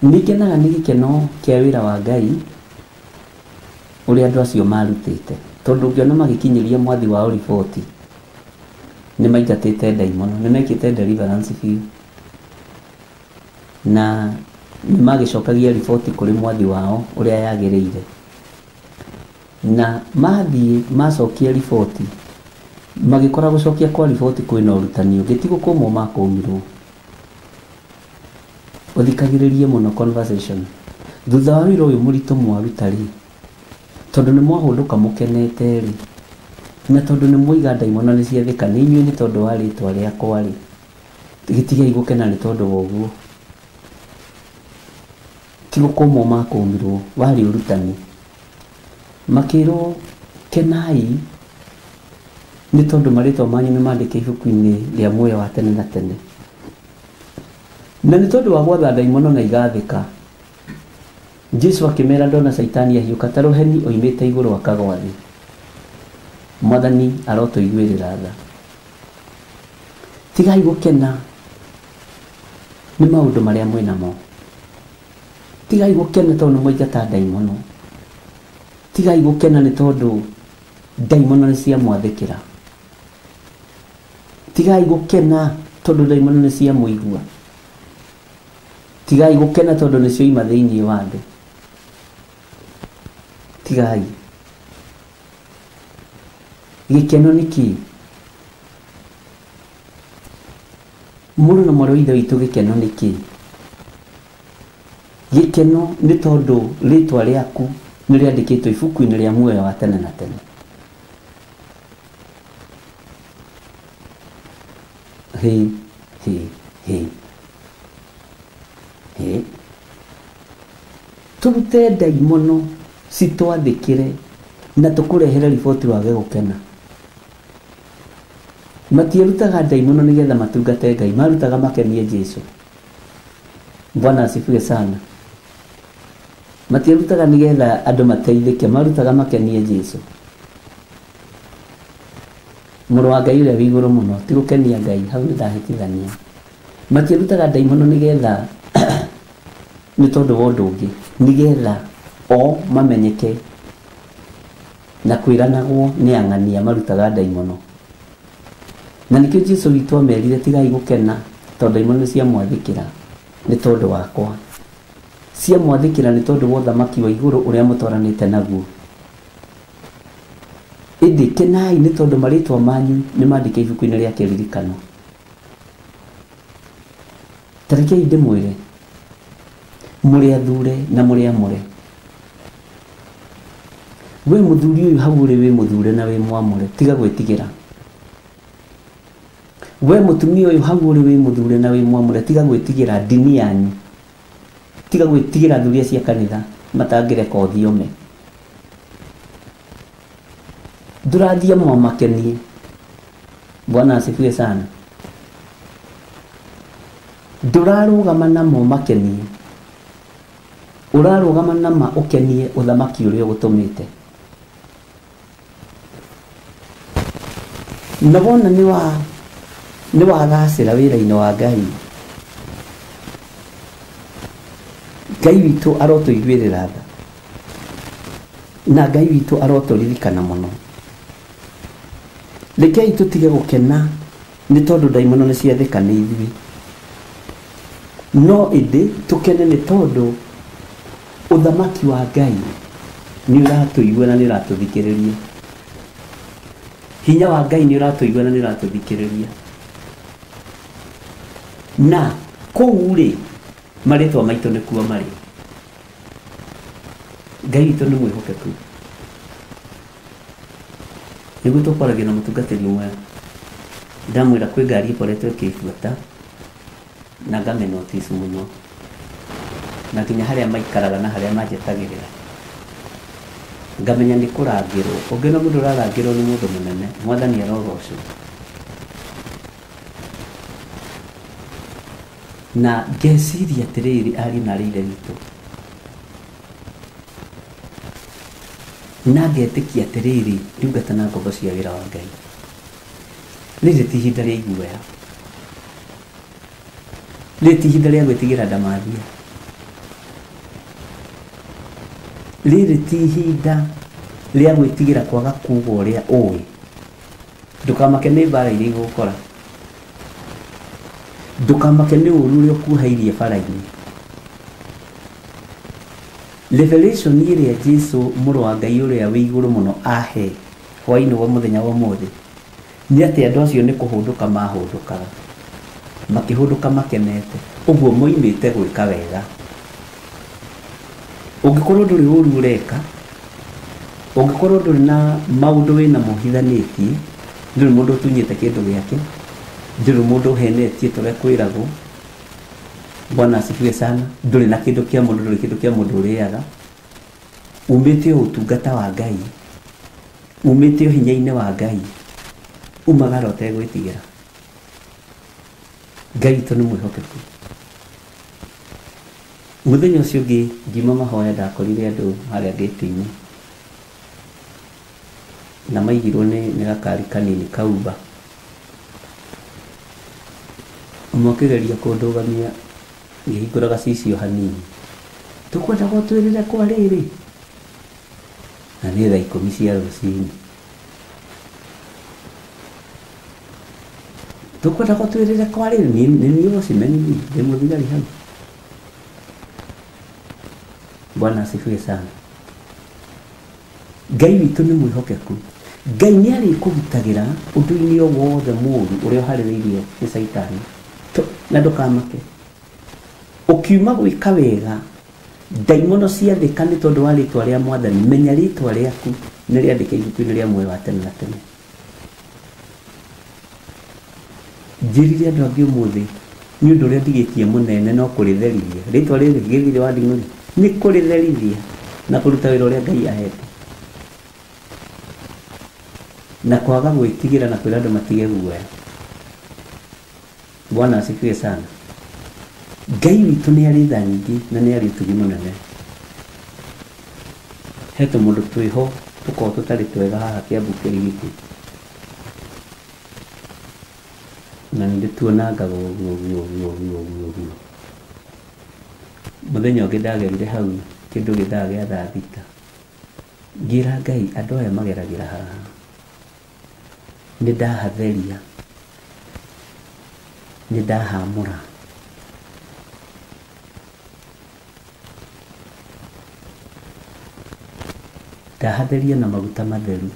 Nĩkenaga nĩ gĩkeno kĩa wĩra wa Ngai ũrĩa andũ acio marutĩte, tondũ ũngĩona magĩkinyĩria mwathi wao riboti, nĩ maingatĩte ndaimono, nĩ mekĩte deliverance biũ, na nĩ magĩcokagia riboti kũrĩ mwathi wao ũrĩa yagĩrĩire. Na mathiĩ macokia riboti, magĩkora gũcokia kwa riboti kwĩna ũrutani ũngĩ ti gũkũmwo makũmirwo. Ũthikagĩrĩrie mũno conversation. Thutha wa wĩra ũyũ mũritũ mwaruta rĩ, tondũ nĩ mwahũndũka mũkenete rĩ, na tondũ nĩ mwoiga ndaimono nĩ ciathĩka nĩ inyuĩ nĩ tondũ wa rĩtwa rĩakwa rĩ, gĩtigai gũkena nĩ tondũ wa ũguo ti gũkũmwo makũmirwo warĩ ũrutani makĩrwo kenai nĩ tondũ marĩtwa manyu nĩ mandĩke ibuku-inĩ rĩa muoyo wa tene na tene na nĩ tondũ wa gwatha ndaimono na igathĩka Jesu akĩmera ndona Saitani ahiũka ta rũheni oimĩte igũrũ akagwa thĩ Mwathani arotũiguĩrĩra tha tigai gũkena nĩ maũndũ marĩa mwĩnamo tigai gũkena tondũ nĩmwaingata ndaimono tigai gũkena nĩ tondũ ndaimono nĩ ciamwathĩkĩra tigai gũkena tondũ ndaimono nĩ ciamũigua tigai gũkena tondũ nĩ cioima thĩinĩ wa andũ tigai gĩkeno nĩ kĩĩ mũrũ na mwarĩ wa ithe witũ gĩkeno nĩ kĩĩ gĩkeno nĩ tondũ rĩtwa rĩaku nĩ rĩandĩkĩtwo ibuku-inĩ rĩa muoyo wa tene na tene turute ndaimono citwathĩkĩre na tũkũrehere riboti wage gũkena matiĩrutaga ndaimono nĩgetha matungate Ngai marutaga makenie Jesu Bwana asifiwe sana matiĩrutaga nĩgetha andũ mateithĩke marutaga makenie Jesu mũrũ wa Ngai ũrĩa wĩ igũrũ mũno ti gũkenia Ngai hau nĩ ndahĩtithania matiĩrutaga ndaimono nĩgetha nĩ tondũ wa ũndũ ũngĩ nĩgetha o mamenyeke na kwĩranagwo nĩ ang'ania marutaga ndaimono na nĩkĩo Jesu witũ amerire tigai gũkena tondũ ndaimono nĩ ciamwathĩkĩra nĩ tondũ wakwa ciamwathĩkĩra nĩ tondũ wa ũthamaki wa igũrũ ũrĩa mũtwaranĩte naguo ĩndĩ kenai nĩ tondũ marĩtwa manyu nĩ mandĩke ibuku-inĩ rĩa kĩririkano tarekei ndĩmwĩre mũrĩ athure na mũrĩ amũre we mũthuri ũyũ hau ũrĩ wĩ mũthure na wĩ mwamũre tiga gwĩtigĩra we mũtumia ũyũ hau ũrĩ wĩ mũthure na wĩ mwamũre tiga gwĩtigĩra ndini yanyu tiga gwĩtigĩra thuria cia kanitha matangĩreka ũthiome ndũrathia makenie Bwana asifiwe sana ndũrarũgama namo makenie ũrarũgama nama ũkenie ũthamaki ũrĩa ũgũtũmĩte na wona nĩ wagacĩra wĩra-inĩ wa Ngai Ngai witũ arotũiguĩrĩra tha na Ngai witũ arotũririkana mũno rekei tũtige gũkena nĩ tondũ ndaimono nĩ ciathĩka nĩ ithuĩ no ĩndĩ tũkene nĩ tondũ ũthamaki wa Ngai nĩ ũratũigua na nĩ ũratũthikĩrĩria hinya wa Ngai nĩ ũratũigua na nĩ ũratũthikĩrĩria na kũu rĩ marĩtwa maitũ nĩkuo marĩ Ngai witũ nĩ mwĩhokeku nĩguo tũkwaragia na mũtungatĩri ũmwe ndamwĩra kwĩ ngari ĩkoretwo ĩkĩbuata na ngamenotice mũno na nginya harĩa maikaraga na harĩa manjetagĩrĩra ngamenya nĩ kũrangĩrwo ũngĩona mũndũ ũrarangĩrwo nĩ mũndũ mũnene Mwathani arogocwo na ngeciria atĩrĩrĩ ariũ na arĩ witũ na ngetĩkia atĩrĩrĩ ndungata na ngombo cia wĩra wa Ngai rĩrĩ ti ihinda rĩa iguoya rĩrĩ ti ihinda rĩa gwĩtigĩra ndamathia rĩrĩ ti ihinda rĩa gwĩtigĩra kwaga kuga ũrĩa ũĩ ndũkamake nĩ mbara iria igũkora ndũkamake nĩ ũru ũrĩa ũkuhairie bara-inĩ revelation ĩrĩa Jesu mũrũ wa Ngai ũrĩa wĩ igũrũ mũno ahe hwaĩ-inĩ wa mũthenya wa ũmũthĩ nĩ atĩ andũ acio nĩ kũhũndũka mahũndũkaga makĩhũndũka makenete ũguo moimĩte gwĩka wega ũngĩkorwo ndũrĩ ũru ũreka ũngĩkorwo ndũrĩ na maũndũ wĩna mohithanĩtie ndũrĩ mũndũ ũtunyĩte kĩndũ gĩake nduru mundu henetie tore kwiragwo. Bwana asifiwe sana. Nduri na kindu kia mundu, nduri kindu kia mundu uriaga. Umite utungata wa Ngai, umite hinya-ini wa Ngai, umagara utegwitigira. Ngai to ni mwihokeku. Muthenya ucio ngi ngima mahoya ndakorire andu haria gate-ini na maigirwo ni gakari kanini kauba. Umokigeria kundugamia ngihingura gacicio hanini. Tukwenda gutwirire kwa riri na nĩ thaa 10 cia rũcinĩ. Tukwenda gũtwĩrĩre kwa rĩrĩ nĩ niĩ ũcimeni ndĩ mũthigari hau. Bwana asifiwe sana. Ngai witũ nĩ mwĩhokeku. Ngai nĩ arĩkũgitagĩra ũndũ-inĩ o wothe mũũru ũrĩa ũharĩrĩirio nĩ Saitani. Na ndũkamake. Ũkiuma gwĩka wega, ndaimono ciathĩka nĩ tondũ wa rĩtwa rĩa Mwathani. Menya rĩtwa rĩaku nĩ rĩandĩke ibuku-inĩ rĩa muoyo wa tene na tene. Njĩrire andũ angĩ ũmũthĩ nĩ ũndũ ũrĩa ndigĩtie mũnene no kũrĩtherithia. Rĩtwa rĩrĩ gĩthire wa nding'ũri nĩ kũrĩtherithia na kũruta wĩra ũrĩa Ngai ahete, na kwaga gwĩtigĩra na kwĩra andũ matige guoya. Bwana asifiwe sana. Ngai witũ nĩ arĩ tha nyingĩ na nĩ arĩ ũtugi mũnene. He tũmũndũ twĩho tũkorwo tũtarĩ twega haha Kĩambu kĩrĩ gĩkĩ, na nĩ tuonangaga ũguo. Mũthenya ũngĩ ndagerire hau kĩndũ gĩthaa gĩa thaa 6, ngĩra Ngai andũ aya mageragĩra haha nĩ ndahatheria, nĩ ndahamũra. Ndahatheria na maguta matheru,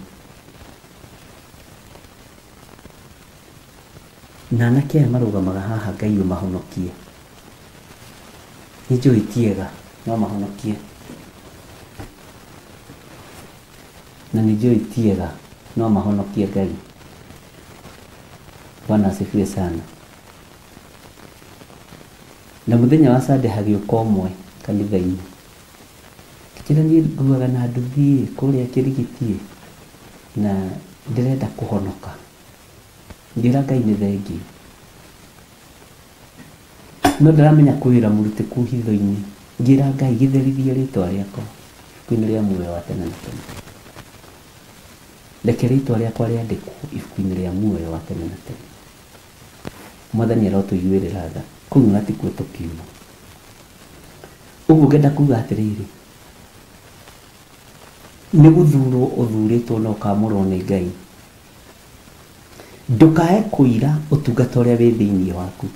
na anake aya marũgamaga haha Ngai ũmahonokie. Nĩ njũĩ tiega no mahonokie, na nĩ njũĩ tiega no mahonokie Ngai. Bwana asifiwe sana. Na mũthenya wa Sunday hagĩũka ũmwe kanitha-inĩ, kĩrĩa niĩ nguaga na nduthi kũrĩa Kĩrigiti na ndĩrenda kũhonoka. Ngĩra Ngai nĩ thengiũ, no ndaramenya kwĩra mũrutĩku hitho-inĩ. Ngĩra Ngai gĩtherithie rĩtwa rĩakwa ibuku-inĩ rĩa muoyo wa tene na tene. Reke rĩtwa rĩakwa rĩandĩkwo ibuku-inĩ rĩa muoyo wa tene na tene. Mwathani arotũiguĩrĩra tha, kũu natikuo tũkiuma. Ũguo ngenda kuga atĩrĩrĩ, nĩ gũthurwo ũthurĩtwo na ũkamũrwo nĩ Ngai. Ndũkae kũira ũtungata ũrĩa wĩ thĩinĩ waku.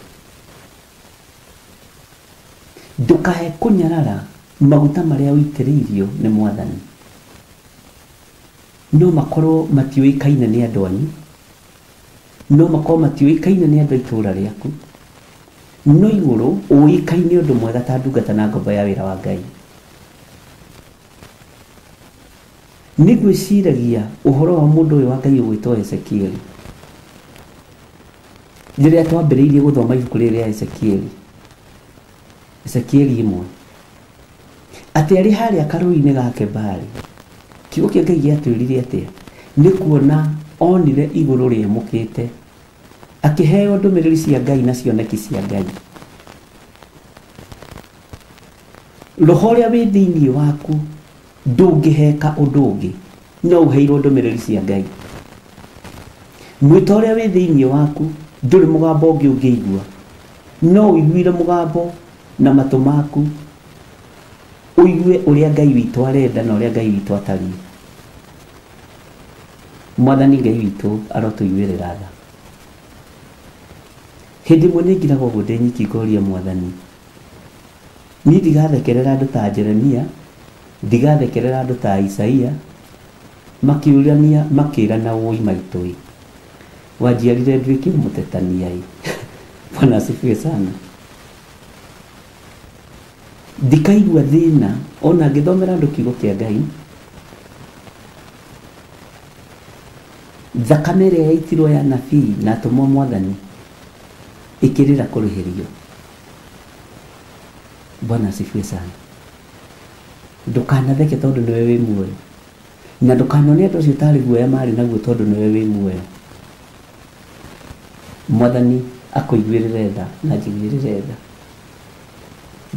Ndũkae kũnyarara maguta marĩa ũitĩrĩirio nĩ Mwathani. No makorwo matiũĩkaine nĩ andũ anyu, no makorwo matiũĩkaine nĩ andũ a itũũra rĩaku, no igũrũ ũĩkaine ũndũ mwega ta ndungata na ngombo ya wĩra wa Ngai. Nĩ gwĩciragia ũhoro wa mũndũ ũyũ wa Ngai ũgwĩtwo Ezekieli. Rĩrĩa twambĩrĩirie gũthoma ibuku rĩrĩ rĩa Ezekieli, Ezekieli 1, atĩ arĩ harĩa karũĩ-inĩ ga Kebari, kiugo kĩa Ngai gĩatwĩrire atĩa? Nĩ kuona onire igũrũ rĩemũkĩte, akĩheo ndũmĩrĩri cia Ngai na cioneki cia Ngai. Roho ũrĩa wĩ thĩinĩ waku ndũngĩheka ũndũ ũngĩ, no ũheirwo ndũmĩrĩri cia Ngai. Mwĩto ũrĩa wĩ thĩinĩ waku ndũrĩ mũgambo ũngĩ ũngĩigua, no ũiguire mũgambo na matũ maku ũigue ũrĩa Ngai witũ arenda na ũrĩa Ngai witũ atariĩ. Mwathani Ngai witũ arotũiguĩrĩra tha. Hĩndĩ ĩmwe nĩ ngiraga ũguo ndĩ nyiki ngoria Mwathani, niĩ ndigathekerera andũ ta Jeremia, ndigathekerera andũ ta Isaia makĩũrania makĩrana woi maitũ, wanjiarire nduĩke mũtetania. Bwana asifiwe sana. Ndikaigua thĩna ona ngĩthomera andũ kiugo kĩa Ngai. Thakame ĩrĩa yaitirwo ya nabii na atũmwo Mwathani ikirira kurihirio. Bwana asifiwe sana. Ndukanatheke tondu niwe wi muoyo, na ndukanone andu acio tari guoya mari naguo tondu niwe wi muoyo. Mwathani akuiguirire tha na njiguirire tha.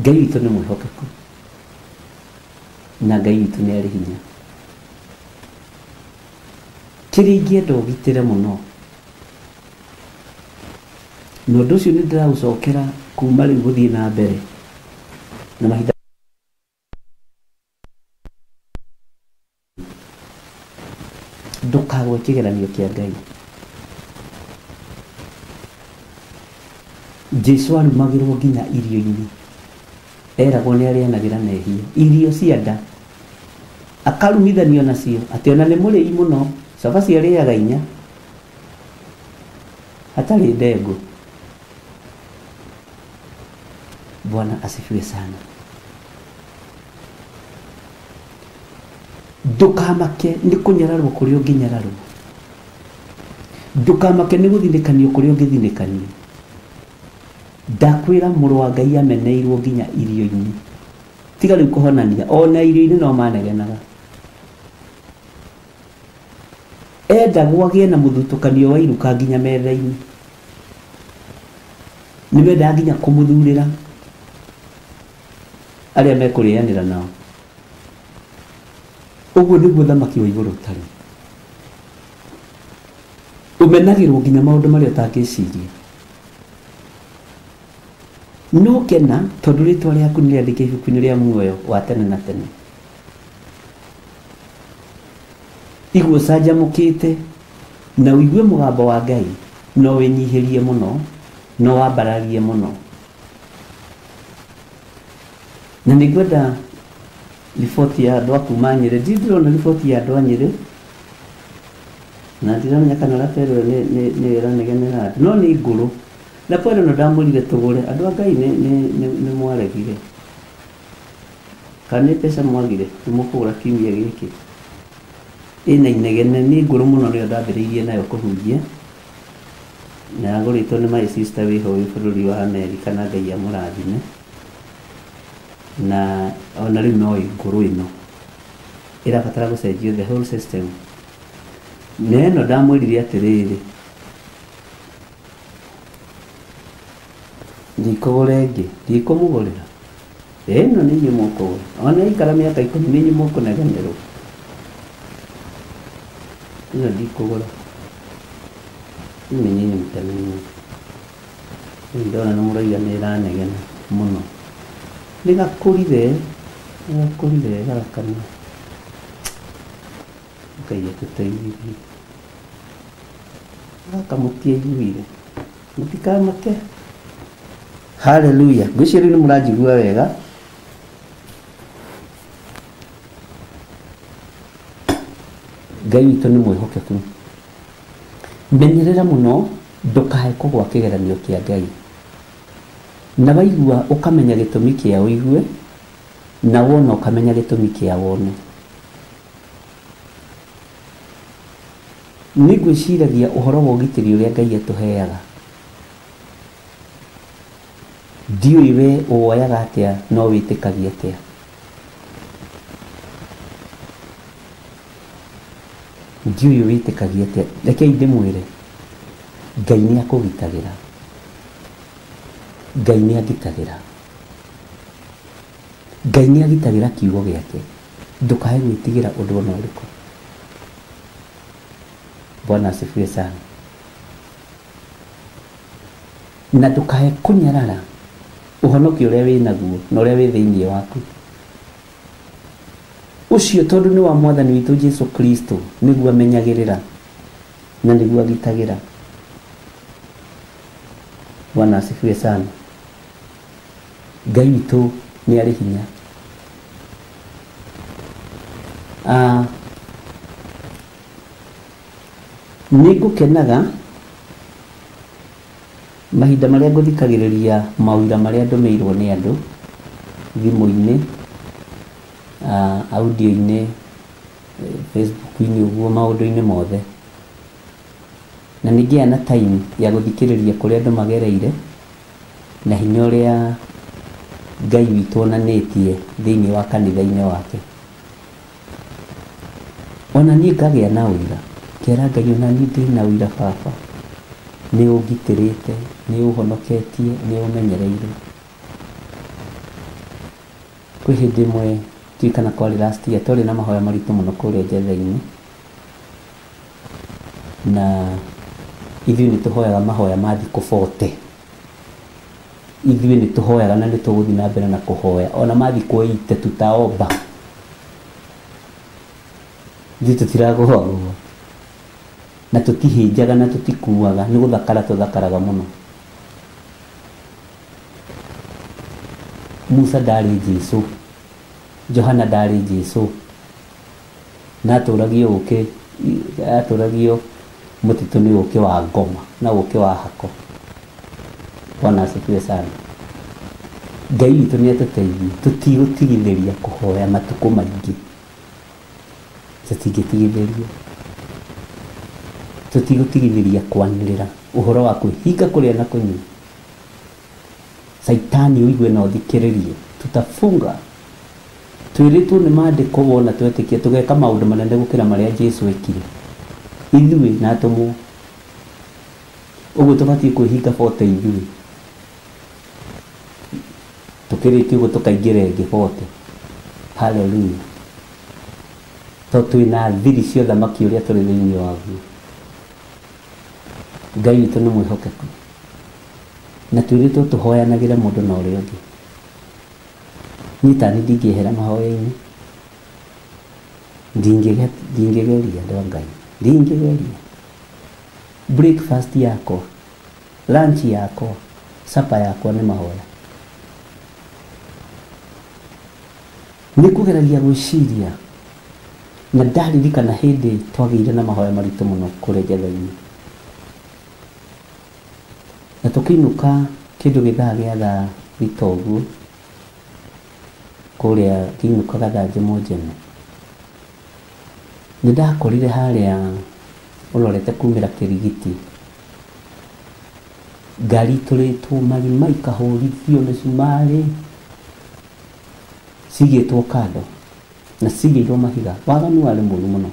Ngai witũ nĩ mwĩhokeku na Ngai witũ nĩ arĩ hinya. Kĩrĩa ingĩenda ũgitĩre mũno, na ũndũ ũcio nĩ ndĩraũcokera kuma rĩu gũthiĩ na mbere na mahinda ndũkagwe kĩgeranio kĩa Ngai. Jesu arumagĩrwo nginya irio-inĩ, eragwo nĩ arĩanagĩra mehia, irio cia nda, akarumithanio nacio atĩ ona nĩ mũrĩi mũno, cabaci arĩaga 4 hatarĩ ndengũ. Bwana asifiwe sana. Ndukamake nĩ kũnyararwo kũrĩa ũngĩnyararwo, ndukamake nĩ gũthinĩkanio kũrĩa ũngĩthinĩkanio. Ndakwĩra mũrũ wa Ngai ameneirwo nginya irio-inĩ, tiga rĩu kũhonania, ona irio-inĩ no manegenaga. Endagwo agĩe na mũthutũkanio wa iruka nginya metha-inĩ, nĩ mendaga nginya kũmũthurĩra arĩa mekũrĩanĩra nao. Ũguo nĩguo thamaki wa igũrũ ũtarĩ. Ũmenagĩrwo nginya maũndũ marĩa ũtangĩciria. No kena tondu rĩtwa rĩaku nĩ rĩandĩke ibuku-inĩ rĩa muoyo wa tene na tene. Igua canjamũkĩte na ũigue mũgambo wa Ngai, no wĩnyihĩrie mũno, no wambararie mũno. Na nĩngwenda riboti ya andũ a kuma Nyĩrĩ, ndĩrona riboti ya andũ a Nyĩrĩ, na ndiramenya kana rapero nĩ ĩranegenera, no nĩ ngũrũ. Na pale no ndamũrire tũgũre, andũ a Ngai nĩ mwaregire. Kana nĩ pesa mwagire, nĩ mũkũgũra kiumia gĩkĩ. Ĩna inegene, nĩ ngũrũ mũno, nĩyo ndambĩrĩirie nayo kũhunjia. Na yagũrĩtwo nĩ my sister wĩho wĩ bũrũri wa Amerika, na Ngai amũrathime. Na ona rĩu no ngũrũ ĩno ĩrabatara gũcenjio the whole system. Na ĩno ndamwĩrire atĩrĩrĩ, ndikũgũre ĩngĩ, ndikũmũgũrĩra. Ĩno nĩ inyuĩ mũkũgũra, ona ikara mĩaka 10 nĩ inyuĩ mũkũnegenerwo. Ĩno ndikũgũra, ĩno nĩ inyuĩ mũtamenya. Ndona nĩ mũraiga nĩ ĩranegena mũno. Nĩgakũrire gagakana. Ngai atũteithie. Gaka mũtiaiguire, mũtikamake. Hallelujah. Ngwĩciria rĩu nĩ mũranjigua wega. Ngai witũ nĩ mwĩhokeku. Menyerera mũno ndũkae kũgwa kĩgeranio kĩa Ngai. Na waigua ũkamenya gĩtũmi kĩa ũigue, na wona ũkamenya gĩtũmi kĩa wone. Nĩ ngwĩciragia ũhoro wa ũgitĩri ũrĩa Ngai atũheaga. Ndiũĩ we woyaga atĩa, no wĩtĩkagia atĩa. Ndiũĩ wĩtĩkagia atĩa. Rekei ndĩmwĩre, Ngai nĩ akũgitagĩra. Ngai nĩ agitagĩra. Ngai nĩ agitagĩra kiugo gĩake. Ndũkae gwĩtigĩra ũndũ ona ũrĩkũ. Bwana asifiwe sana. Na ndũkae kũnyarara ũhonokio ũrĩa wĩ naguo na ũrĩa wĩ thĩinĩ waku. Ũcio tondũ nĩ wa Mwathani witũ Jesu Kristo nĩguo amenyagĩrĩra na nĩguo agitagĩra. Bwana asifiwe sana. Ngai witũ nĩ arĩ hinya. Nĩ ngũkenaga mahinda marĩa ngũthikagĩrĩria mawĩra marĩa ndũmĩirwo nĩ andũ thimũ-inĩ, audio-inĩ, Facebook-inĩ, ũguo maũndũ-inĩ mothe. Na nĩngĩya na time ya gũthikĩrĩria kũrĩa andũ magereire na hinya ũrĩa Ngai witũ onanĩtie thĩinĩ wa kanitha-inĩ wake. Ona niĩ ngagĩa na ũira, kera Ngai ona niĩ ndĩ na ũira Baba, nĩ ũngitĩrĩte, nĩ ũhonoketie, nĩ ũmenyereire. Kwĩ hĩndĩ ĩmwe tuikana kwarĩ last year, twarĩ na mahoya maritũ mũno kũrĩa Njetha-inĩ, na ithuĩ nĩ tũhoyaga mahoya ma thikũ 40. Ithuĩ nĩ tũhoyaga na nĩ tũgũthiĩ na mbere na kũhoya ona ma thikũ 80 tutaomba. Ithuĩ tũtiragũagũa na tũtihĩnjaga na tũtikuaga, nĩ gũthakara tũthakaraga mũno. Musa ndarĩ Jesũ, Johana ndarĩ Jesũ, na atũragio mũtitũ nĩ ũkĩ wa ngoma na ũkĩ wa hako. Bwana asifiwe sana. Ngai witũ nĩ atũteithie, tũtigũtigithĩria kũhoya matukũ maingĩ, tũtingĩtigithĩria, tũtigũtigithĩria kwanĩrĩra ũhoro wa kwĩhinga kũrĩa na kũnyua. Saitani ũigue na ũthikĩrĩrie, tutafunga. Twĩrĩtwo nĩ maandĩko wona twetĩkia tũgeka maũndũ manene gũkĩra marĩa Jesũ ekire, ithuĩ na atũmwo. Ũguo tũbatiĩ kwĩhinga 40 ithuĩ, tũkĩrĩtie ũguo tũkaingĩra ĩngĩ 40. Hallelujah. Tondũ twĩna thiri cia ũthamaki ũrĩa tũrĩ thĩinĩ waguo. Ngai witũ nĩ mwĩhokeku, na twĩrĩtwo tũhoyanagĩre mũndũ na ũrĩa ũngĩ. Niĩ tani ndingĩehera mahoya-inĩ, ndingĩgeria andũ a Ngai, ndingĩgeria. Breakfast yakwa, lunch yakwa, supper yakwa nĩ mahoya. Nĩ kũgeragia gwĩciria, na ndaririkana hĩndĩ twagĩire na mahoya maritũ mũno kũrĩa Njetha-inĩ, na tũkĩinũka kĩndũ gĩthaa gĩa thaa 6 ũguo, kũrĩa kĩinũkaga thaa njemojeme. Nĩ ndakorire harĩa ũrorete kumĩra Kĩrigiti, ngari tũrĩtwo marima ikahũrithio mĩcumarĩ, cigĩtwo kando na cigĩirwo mahiga. Waganu warĩ mũru mũno.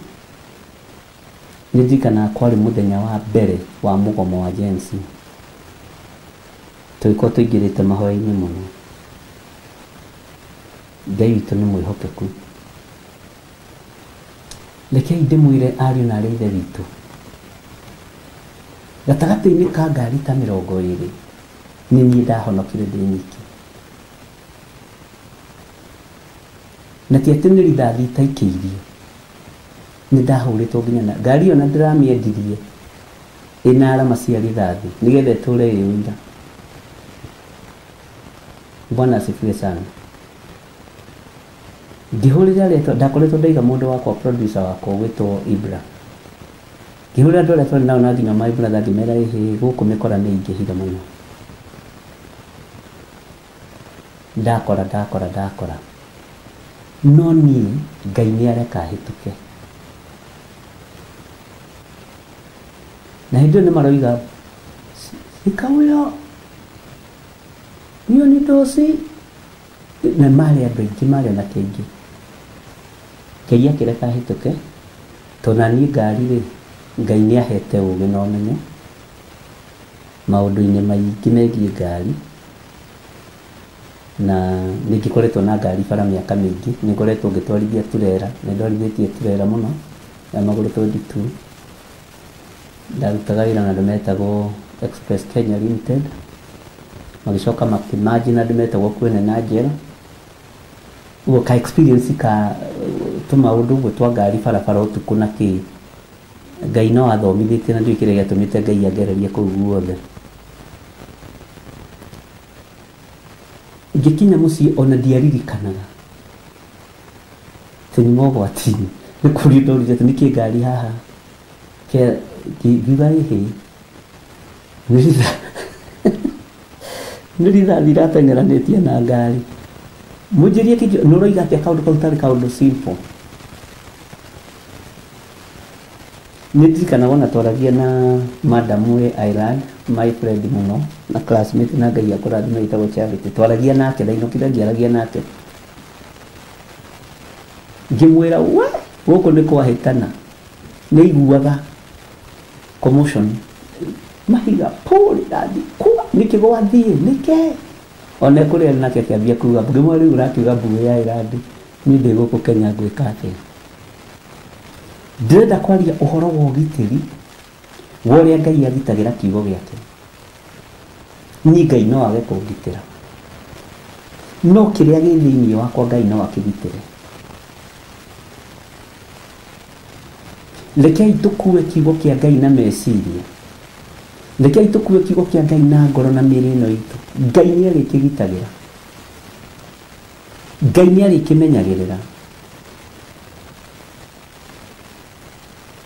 Nĩ ndirikanaga kwarĩ mũthenya wa mbere wa mũgomo wa Gen Z. Tũgĩkorwo tũingĩrĩte mahoya-inĩ mũno. Ngai witũ nĩ mwĩhokeku. Rekei ndĩmwĩre ariũ na aarĩ a Ithe witũ, gatagatĩ-inĩ ka ngari ta 20 nĩ niĩ ndahonokire ndĩ nyiki. Na ti atĩ nĩ rithathi itaikĩirio, nĩ ndahũrĩtwo nginya na ngari ĩyo, na ndĩramĩendirie ĩna arama cia rithathi nĩgetha ĩtũre ĩ ũira. Bwana asifiwe sana. Ngĩhũrĩra rĩtwa, ndakoretwo ndaiga mũndũ wakwa, producer wakwa gwĩtwo Ibra. Ngĩhũrĩra andũ arĩa twarĩ nao na nginya my brother ngĩmera ĩhĩ gũkũ mĩkora nĩ ingĩhire mũno. Ndakora no niĩ Ngai nĩ areka hĩtũke. Na hĩndĩ ĩyo nĩ maroiga ikawĩyo niyo nĩ dosi, na marĩ andũ aingĩ, marĩ na kĩngĩ. Ngai akĩreka hĩtũke, tondũ na niĩ ngari rĩ, Ngai nĩ ahete ũũgĩ na ũmenyo maũndũ-inĩ maingĩ megiĩ ngari, na nĩ ngĩkoretwo na ngari bara mĩaka mĩingĩ. Nĩ ngoretwo ngĩtwarithia turera, nĩ ndwarithĩtie turera mũno ya magũrũ 22. Ndarutaga wĩra na andũ metagwo Express Kenya Limited, magĩcoka makĩmanji na andũ metagwo Kwene na Njera. Ũguo ka experience ka tũmaũndũ ũguo twa ngari barabara ũtukũ na kĩ, Ngai no athomithĩtie, na ndio kĩrĩa gĩatũmĩte Ngai agererie kũu guothe. Ngĩkinya mũciĩ ona ndiaririkanaga atĩ nĩ mogwati-inĩ. Nĩ kũria ndorire atĩ nĩkĩ ngari haha, ngiuga ĩhĩ nĩ rithathi iratengeranĩtie na ngari. Mũnjĩrie kĩnjũ, nĩ ũroiga atĩa kaũndũ kau tarĩ kaũndũ simple. Nĩ ndirikanaga ona twaragia na madam we Ireland, my friend muno na classmate na ngai akurathima itagwo Charity twaragia nake na inokira ngiaragia nake ngimwira we guku ni kwahitana ni iguaga commotion mahiga pole dadi kwa nikigwa thie nike one kule nake kiambia kuga ngimwe riu ratiga mbuge ya iradi ni ndi guku Kenya gwika ati ndenda kwaria uhoro wa ugitiri woria ngai agitagira kiugo giake ni ngai no age kugitira no kiria githini wakwa ngai no akigitire rekei tukue kiugo kia ngai na meciria rekei tukue kiugo kia ngai na ngoro na mĩĩrĩ ĩno itũ ngai nĩ arĩkĩgitagĩra ngai nĩ arĩkĩmenyagĩrĩra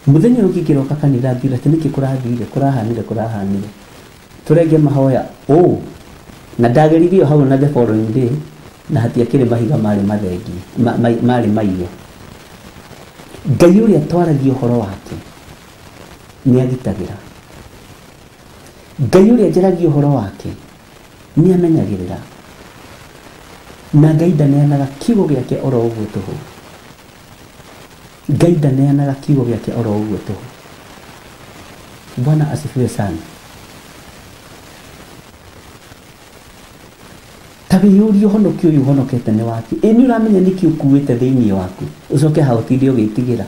muthenya ũngĩkĩroka kanitha thira atĩ nĩkĩ kũrathire kũrahanire tũrenge mahoya na ndageririo hau na the following day na hatiakĩrĩ mahiga marĩ mathengi marĩ maiyũ ngai ũrĩa twaragia ũhoro wake nĩ agitagĩra ngai ũrĩa njaragia ũhoro wake nĩ amenyagĩrĩra na ngai ndaneanaga kiugo gĩake oro ũguo tũhũ ngai ndaneanaga kiugo gĩake oro ũguo tũhũ Bwana asifiwe sana tabiyũrio honokio ũyũ honokete nĩ waki nĩ ũramenya nĩkĩ ũkuĩte thĩinĩ waku ũcoke hau tindĩ ũgĩtigĩra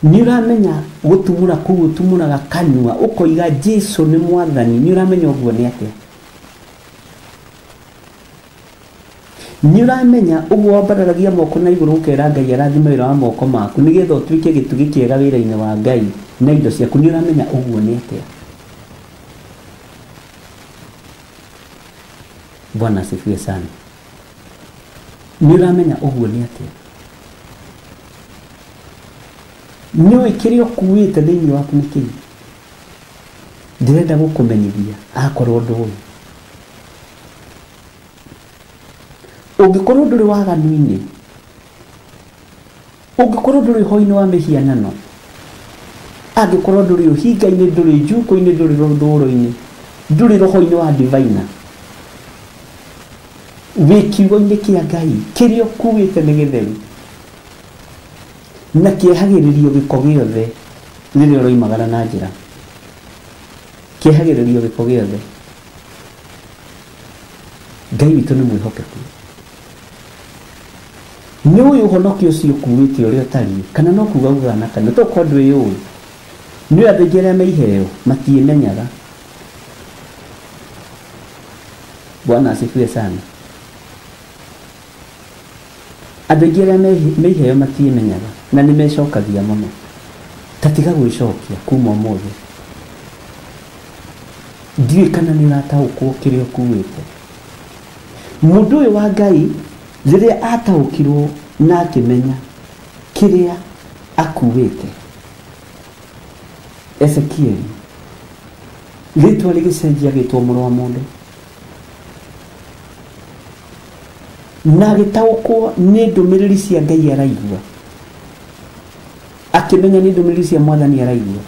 nĩ ũramenya gũtumũra kũu ũtumũraga kanua ũkoiga Jesũ nĩ mwathani nĩ ũramenya ũguo nĩ atĩa nĩ ũramenya ũguo wambararagia moko na igũrũ ũkera ngai arathima wĩra wa moko maku nĩgetha ũtuĩke gĩtugĩ kĩega wĩra-inĩ wa ngai na indo ciaku nĩ ũramenya ũguo nĩ atĩa Bwana asifiwe sana nĩ ũramenya ũguo nĩ atĩa nĩũĩ kĩrĩa ũkuĩte thĩinĩ waku nĩ kĩĩ ndĩrenda gũkũmenyithia akorwo ndũĩ ũngĩkorwo ndũrĩ waganu-inĩ ũngĩkorwo ndũrĩ ũhoro-inĩ wa mĩhianano angĩkorwo ndũrĩ ũhinga-inĩ ndũrĩ njuko-inĩ ndũrĩ rũthũũro-inĩ ndũrĩ roho-inĩ wa divina wĩ kiugo-inĩ kĩa ngai kĩrĩa ũkuĩte nĩ gĩtheru na kĩehagĩrĩrio gĩko gĩothe rĩrĩa ũroimagara na njĩra kĩehagĩrĩrio gĩko gĩothe ngai witũ nĩ mwĩhokeku nĩ ũyũ ũhonokio ũcio ũkuĩte ũrĩa ũtariĩ kana no kuga ugana kana tokorwo ndwĩyũĩ nĩ andũ aingĩ arĩa maiheo matiĩmenyaga Bwana asifiwe sana andũ aingĩ arĩa meiheo matiĩmenyaga na nĩ mecokagia mũno tatiga gwĩcokia kuma ũmũthĩ ndiũĩ kana nĩ ũrataũkwo kĩrĩa ũkuĩte mũndũ ũyũ wa ngai rĩrĩa ataũkirwo na akĩmenya kĩrĩa akuĩte Ezekieli rĩtwa rĩgĩcenjia gĩtwo mũrũ wa mũndũ na agĩtaũkwo nĩ ndũmĩrĩri cia ngai araigua akĩmenya nĩ ndũmĩrĩri cia mwathani araigua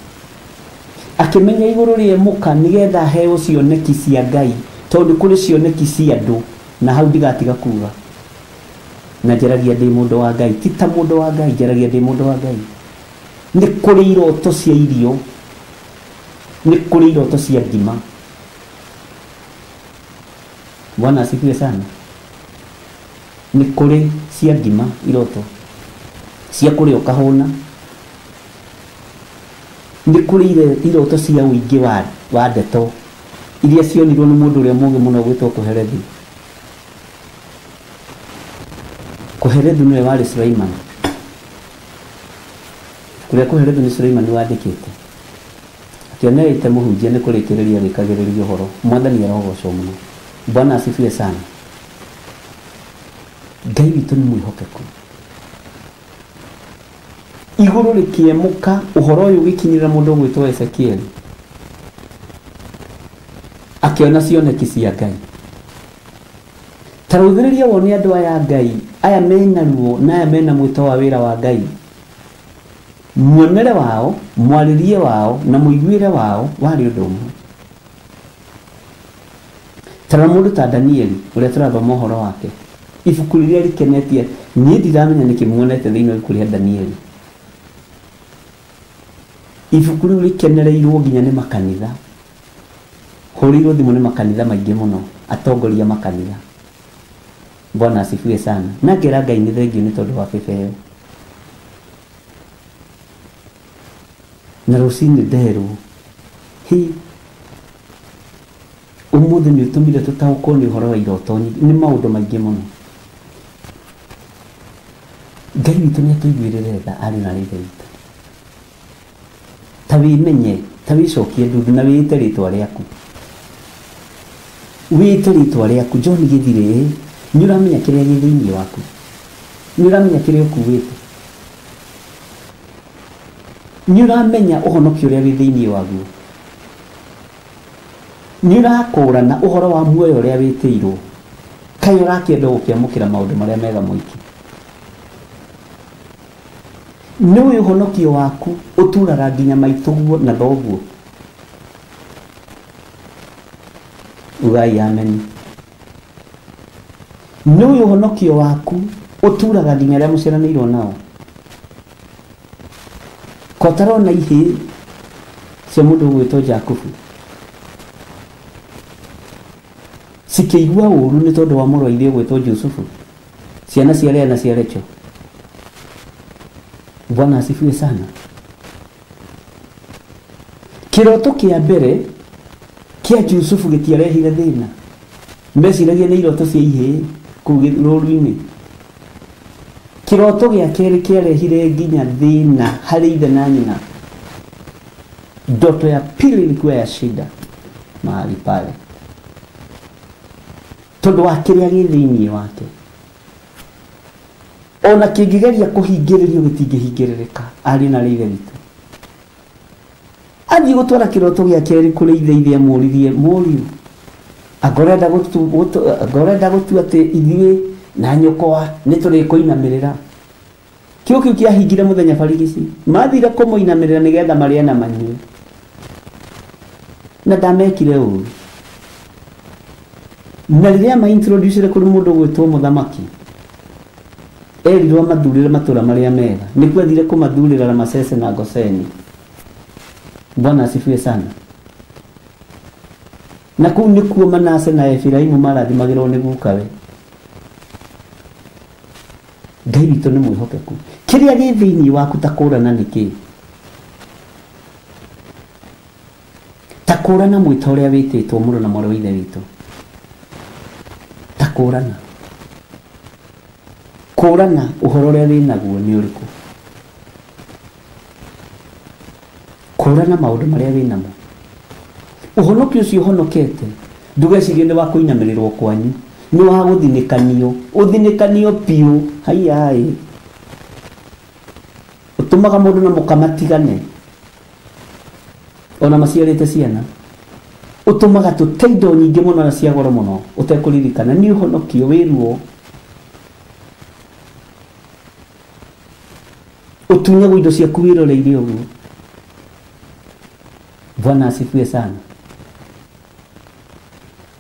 akĩmenya igũrũ rĩa mũka nĩgetha aheo cioneki cia ngai tondũ kũrĩ cioneki cia andũ na hau ndigatiga kuga na njaragia ndĩ mũndũ wa ngai ti ta mũndũ wa ngai njaragia ndĩ mũndũ wa ngai nĩ kũrĩ iroto cia irio nĩ kũrĩ iroto cia ngima Bwana asifiwe sana nĩ kũrĩ cia ngima iroto cia kũrĩa ũkahũna nĩ kũrĩ iroto cia ũingĩ wa ndeto iria cionirwo nĩ mũndũ ũrĩa mũũgĩ mũno gwĩtwo Kũherethi Kũherethi nĩwe warĩ Suleiman kũrĩa Kũherethi nĩ Suleiman wandĩkĩte akĩonereire mũhunjia nĩ kũrĩkĩrĩria gĩkagĩrĩria ũhoro mwathani arogocwo mũno Bwana asifiwe sana ngai witũ nĩ mwĩhokeku igũrũ rĩkĩemũka ũhoro ũyũ ũgĩkinyĩra mũndũ gwĩtwo Ezekieli akĩona cioneki cia ngai ta rũthĩrĩria wone andũ aya ngai aya mena ruo na aya mena mwĩto wa wĩra wa ngai muonere wao, mwaririe wao na muiguire wao wari undu umwe. Tara mundu ta Danieli uria turathoma uhoro wake, ibuku riria rikenetie nie ndiramenya niki muonete thiini wa ibuku ria Danieli. Ibuku riu rikenereirwo nginya ni makanitha, hurirwo thimu ni makanitha maingi muno, atongoria makanitha. Bwana asifiwe sana. Na ngira Ngai ni thengiũ ni tondu wa bebe. Na rucini nderwo umuthi ni utumire tutaũkwo ni ũhoro wa iroto ni maũndũ maingĩ mũno. Ngai witũ nĩ atũiguĩrĩre tha arĩ na Ithe witũ. Ta wĩmenye, ta wĩcokie ndundu na wĩĩte rĩĩtwa rĩaku. Wĩĩte rĩĩtwa rĩaku. John Gĩthirĩ, nĩ ũramenya kĩrĩa gĩ thĩinĩ waku, nĩ ũramenya kĩrĩa ũkuĩte, nĩ ũramenya ũhonokio ũrĩa wĩ thĩinĩ waguo, nĩ ũrakũrana ũhoro wa muoyo ũrĩa wĩtĩirwo, kaĩ ũrakĩenda gũkĩamũkĩra maũndũ marĩa mega mũingĩ. Nĩ ũhonokio waku ũturaga nginya maitũguo na thoguo. Ugai amen. Nĩ ũhonokio waku ũturaga nginya arĩa mũciaranĩirwo nao. Kotarona ihĩ cia mũndũ ũgwĩtwo Jakubu cikĩigua ũũru nĩ tondũ wa mũrũ wa ithe ũgwĩtwo Jusufu, ciana cia Lea na cia Rachel. Bwana asifiwe sana. Kĩroto kĩa mbere kĩa Jusufu gĩtiarehire thĩna, meciragia nĩ iroto cia ihĩ kũu rũũru-inĩ. Kĩroto gĩa kerĩ kĩarehire nginya thĩna harĩ ithe na nyina. Ndoto ya pili ilikuwa ya shida mahali pale, tondu wa kĩrĩa gĩ thĩinĩ wake. Ona kĩngĩgeria kũhingĩrĩrio gĩtingĩhingĩrĩrĩka, arĩ na Ithe witũ. Athiĩ gũtwara kĩroto gĩa kerĩ kũrĩ ithe amũririe, mũriũ agorenda gũtua atĩ ithuĩ na nyũkwa nĩ tũrĩkũinamĩrĩra. Kĩo kĩu kĩahingire mũthenya barigici, mathire kũmũinamĩrĩra nĩgetha marĩe na manyue, na ndamekire ũũru. Na rĩrĩa maintroducire kũrĩ mũndũ ũgwĩtwo mũthamaki, erirwo amathurĩre matũra marĩa mega, nĩkuo athire kũmathurĩra Ramasese na Goseni. Bwana asifiwe sana. Na kũu nĩkuo Manase na Efiraimu marathimagĩrwo nĩ gukawe. Ngai witũ nĩ mwĩhokeku. Kĩrĩa gĩ thĩinĩ waku ta kũrana nĩkĩ? Ta kũrana mwĩta ũrĩa wĩtĩtwo mũrũ na mwarĩ wa Ithe witũ. Ta kũrana. Kũrana ũhoro ũrĩa wĩnaguo nĩ ũrĩkũ? Kũrana maũndũ marĩa wĩnamo. Ũhonokio ũcio ũhonokete ndũgecirie nĩ wa kũinamĩrĩrwo kwanyu, nĩ wa gũthinĩkanio, ũthinĩkanio piũ. Haiyai ũtũmaga mũndũ na mũkamatigane ona maciarĩte ciana, ũtũmaga tũte indo nyingĩ mũno na cia goro mũno ũtekũririkana. Nĩ ũhonokio wĩruo, ũtunyagwo indo ciaku wĩroreire ũguo. Bwana asifiwe sana.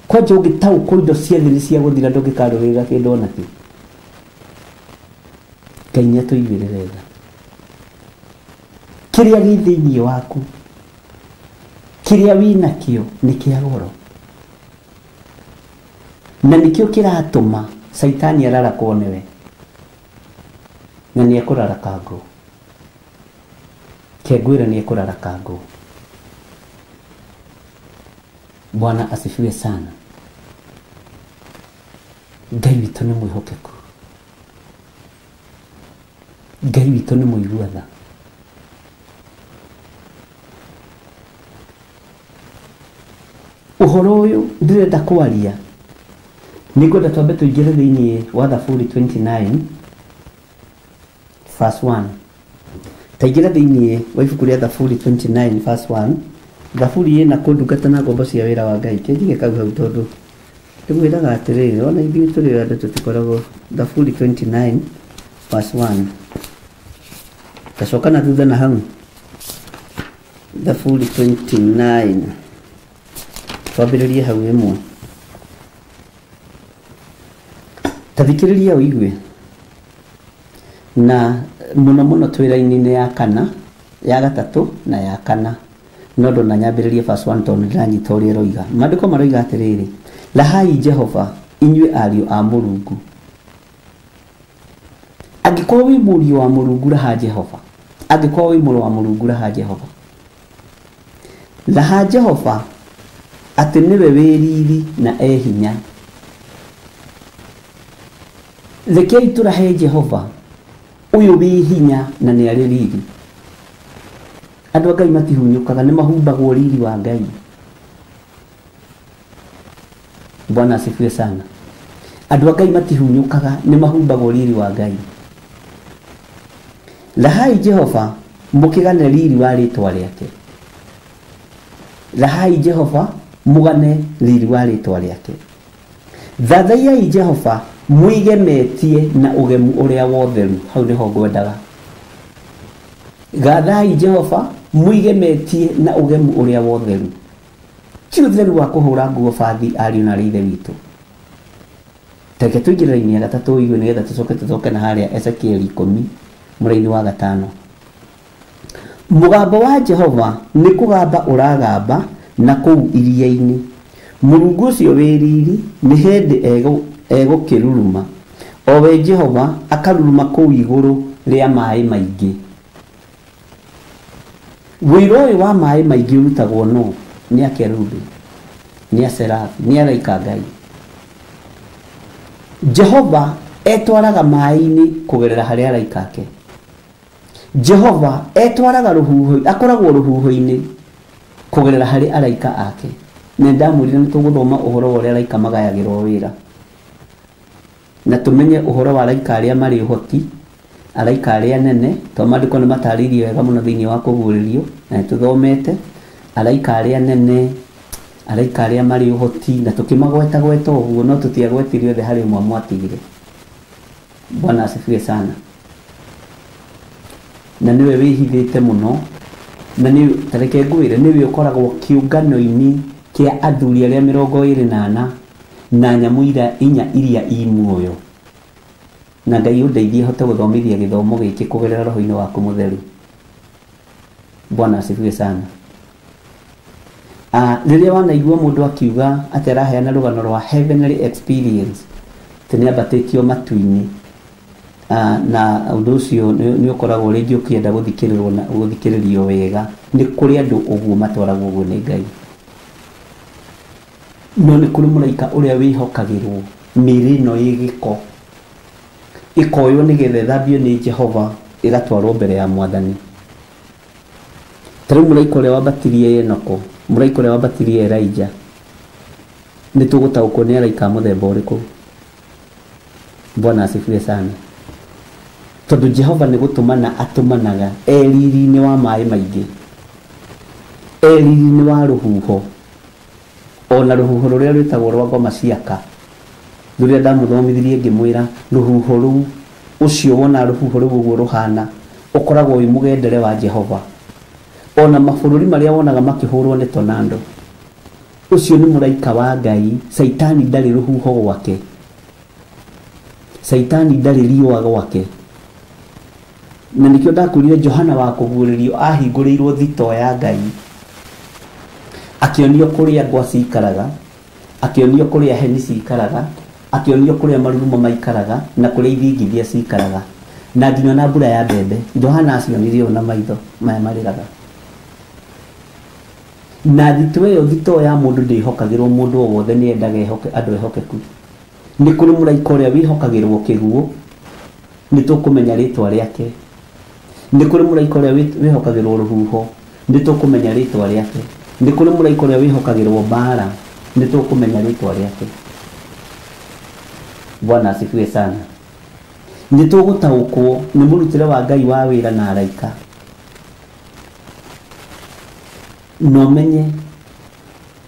Kwanja ũngĩtaũkwo indo ciothe nĩ cia gũthira ndũngĩkarũrĩra kĩndũ ona kĩ. Ngai nĩ atũiguĩrĩre tha. Kĩrĩa gĩ thĩinĩ waku, kĩrĩa wĩnakĩo nĩ kĩa goro, na nĩkĩo kĩratũma Saitani ararakwo nĩwe, na nĩ ekũrarakangwo. Kengwĩra nĩ ekũrarakangwo. Bwana asifiwe sana. Ngai witũ nĩ mwĩhokeku. Ngai witũ nĩ mũigua tha. Ũhoro ũyũ ndĩrenda kwaria, nĩngwenda twambe tũingĩre thĩinĩ wa Thaburi 29 verse 1. Taingĩra thĩinĩ wa ibuku rĩa Thaburi 29 verse 1. Thaburi ĩna kũndungata na ngombo cia wĩra wa Ngai. Kĩnjige kau hau tondũ ndĩmwĩraga atĩrĩrĩ, ona ithuĩ tũrĩ andũ tũtikoragwo. Thaburi 29 verse 1. Kacoka na thutha na hau Thaburi 29 twambĩrĩrie hau ĩmwe tathikĩrĩria ũigue na mũno twĩra-inĩ ya kana ya gatatũ na ya kana no ndo na nyambĩrĩrie verse 1 tondũ ndĩranyita ũrĩa roiga maandĩko maroiga atĩrĩrĩ lahai Jehova inyuĩ ariũ a Mũrungu angĩkorwo wĩ mũriũ wa Mũrungu raha Jehova angĩkorwo wĩ mũrũ wa Mũrungu raha Jehova laha Jehova atĩ nĩwe wĩ riri na hinya rekei tũrahe Jehova ũyũ wĩ hinya na nĩ arĩ riri andũ a Ngai matihunyũkaga nĩ mahumbagwo riri wa Ngai. Bwana asifiwe sana. Andũ a Ngai matihunyũkaga nĩ mahumbagwo riri wa Ngai. Lahai Jehova mũkĩgane riri wa rĩtwa rĩake. Lahai Jehova mũgane riri wa rĩtwa rĩake. Thathaiyai Jehova mũigemetie na ũgemu ũrĩa wotheru. Hau nĩho ngwendaga. Gathai Jehova mũigemetie na ũgemu ũrĩa wotheru. Ti ũtheru wa kũhũra nguo bathi ariũ na ithe witũ. Teke tũingĩrĩra-inĩ ya gatatũ igwe nĩgetha tũcoke na harĩa Ezekieli 10 mũraini wa 5. Mũgambo wa Jehova nĩ kũgamba ũragamba na kũu iria-inĩ. Mũrungu ũcio wĩ riri nĩ hĩndĩ egũkĩruruma. O we Jehova akaruruma kũu igũrũ rĩa maaĩ maingĩ. Wĩra ũyũ wa maaĩ maingĩ ũrutagwo no nĩ akerubi, nĩ aserafi, nĩ araika Ngai. Jehova etwaraga maaĩ-inĩ kũgerera harĩa araika ake. Jehova etwaraga rũhuho, akoragwo rũhuho-inĩ kũgerera harĩ araika ake. Nĩ ndamwĩrire nĩ tũgũthoma ũhoro wa ũrĩa araika magayagĩrwo wĩra. Na tũmenye ũhoro wa araika arĩa marĩ ũhoti, araika arĩa nene, tondũ maandĩko nĩ matarĩirie wega mũno thĩinĩ wa kũguũrĩrio, na nĩtũthomete araika arĩa nene, araika arĩa marĩ ũhoti, na tũkĩmagweta ũguo no tũtiagwetire othe harĩ ũmwe mwatigire. Bwana asifiwe sana. Na niwe wĩhithĩte mũno, na nĩ tareke ngwĩre niwe ũkoragwo kĩũngano-inĩ kĩa athuri arĩa 24 na nyamũ inya iria i muoyo. Na Ngai ũndeithie hote gũthomithia gĩthomo gĩkĩ kũgerera roho-inĩ waku mũtheru. Bwana asifiwe sana. Rĩrĩa wanaigua mũndũ akiuga atĩ araheana rũgano rwa heavenly experience tene abatĩtio matu-inĩ, na ũndũ ũcio nĩ ũkoragwo rĩngĩ ũkĩenda gũthikĩrĩrwo na gũthikĩrĩrio wega, nĩ kũrĩ andũ ũguo matwaragwo ũguo nĩ Ngai. No nĩ kũrĩ mũraika ũrĩa wĩhokagĩrwo mĩĩrĩ ĩno ĩ gĩko, ĩkoywo nĩgetha ĩthambio nĩ Jehova ĩgatwarwo mbere ya Mwathani. Tarĩu mũraika ũrĩa wambatirie Enoko, mũraika ũrĩa wambatirie Elijah, nĩ tũgũtaũkwo nĩ araika mũthemba ũrĩkũ? Bwana asifiwe sana. Tondũ Jehova nĩ gũtũmana atũmanaga riri-inĩ wa maaĩ maingĩ, riri-inĩ wa rũhuho, ona rũhuho rũrĩa rwĩtagwo rwa ngoma ciaka. Rũrĩa ndamũthomithirie ngĩmwĩra rũhuho rũu, ũcio wona rũhuho rũu ũguo rũhana ũkoragwo wĩ mũgendere wa Jehova. Ona mabũrũri marĩa wonaga makĩhũrwo nĩ tornado, ũcio nĩ mũraika wa Ngai. Saitani ndarĩ rũhuho gwake, Saitani ndarĩ riũa gwake. Na nĩkĩo ndakwĩrire Johana wa kũguũrĩrio ahingũrĩirwo thito ya Ngai, akĩonio kũrĩa ngwa cikaraga, akĩonio kũrĩa heni cikaraga, akĩonio kũrĩa maruruma maikaraga na kũrĩa ithingithia cikaraga, na nginya na mbura ya mbembe. Johana acionirio na maitho maya marĩraga. Na thito ya mũndũ ndĩhokagĩrwo mũndũ o wothe, nĩ endaga andũ ehokeku. Nĩ kũrĩ mũraika ũrĩa wĩhokagĩrwo kĩguũ, nĩ tũkũmenya rĩtwa rĩake. Nĩ kũrĩ mũraika ũrĩa wĩhokagĩrwo rũhuho, nĩ tũkũmenya rĩtwa rĩake. Nĩ kũrĩ mũraika ũrĩa wĩhokagĩrwo mbara, nĩ tũkũmenya rĩtwa rĩake. Bwana asifiwe sana. Nĩ tũgũtaũkwo nĩ mũrutĩre wa Ngai wa wĩra na araika. No menye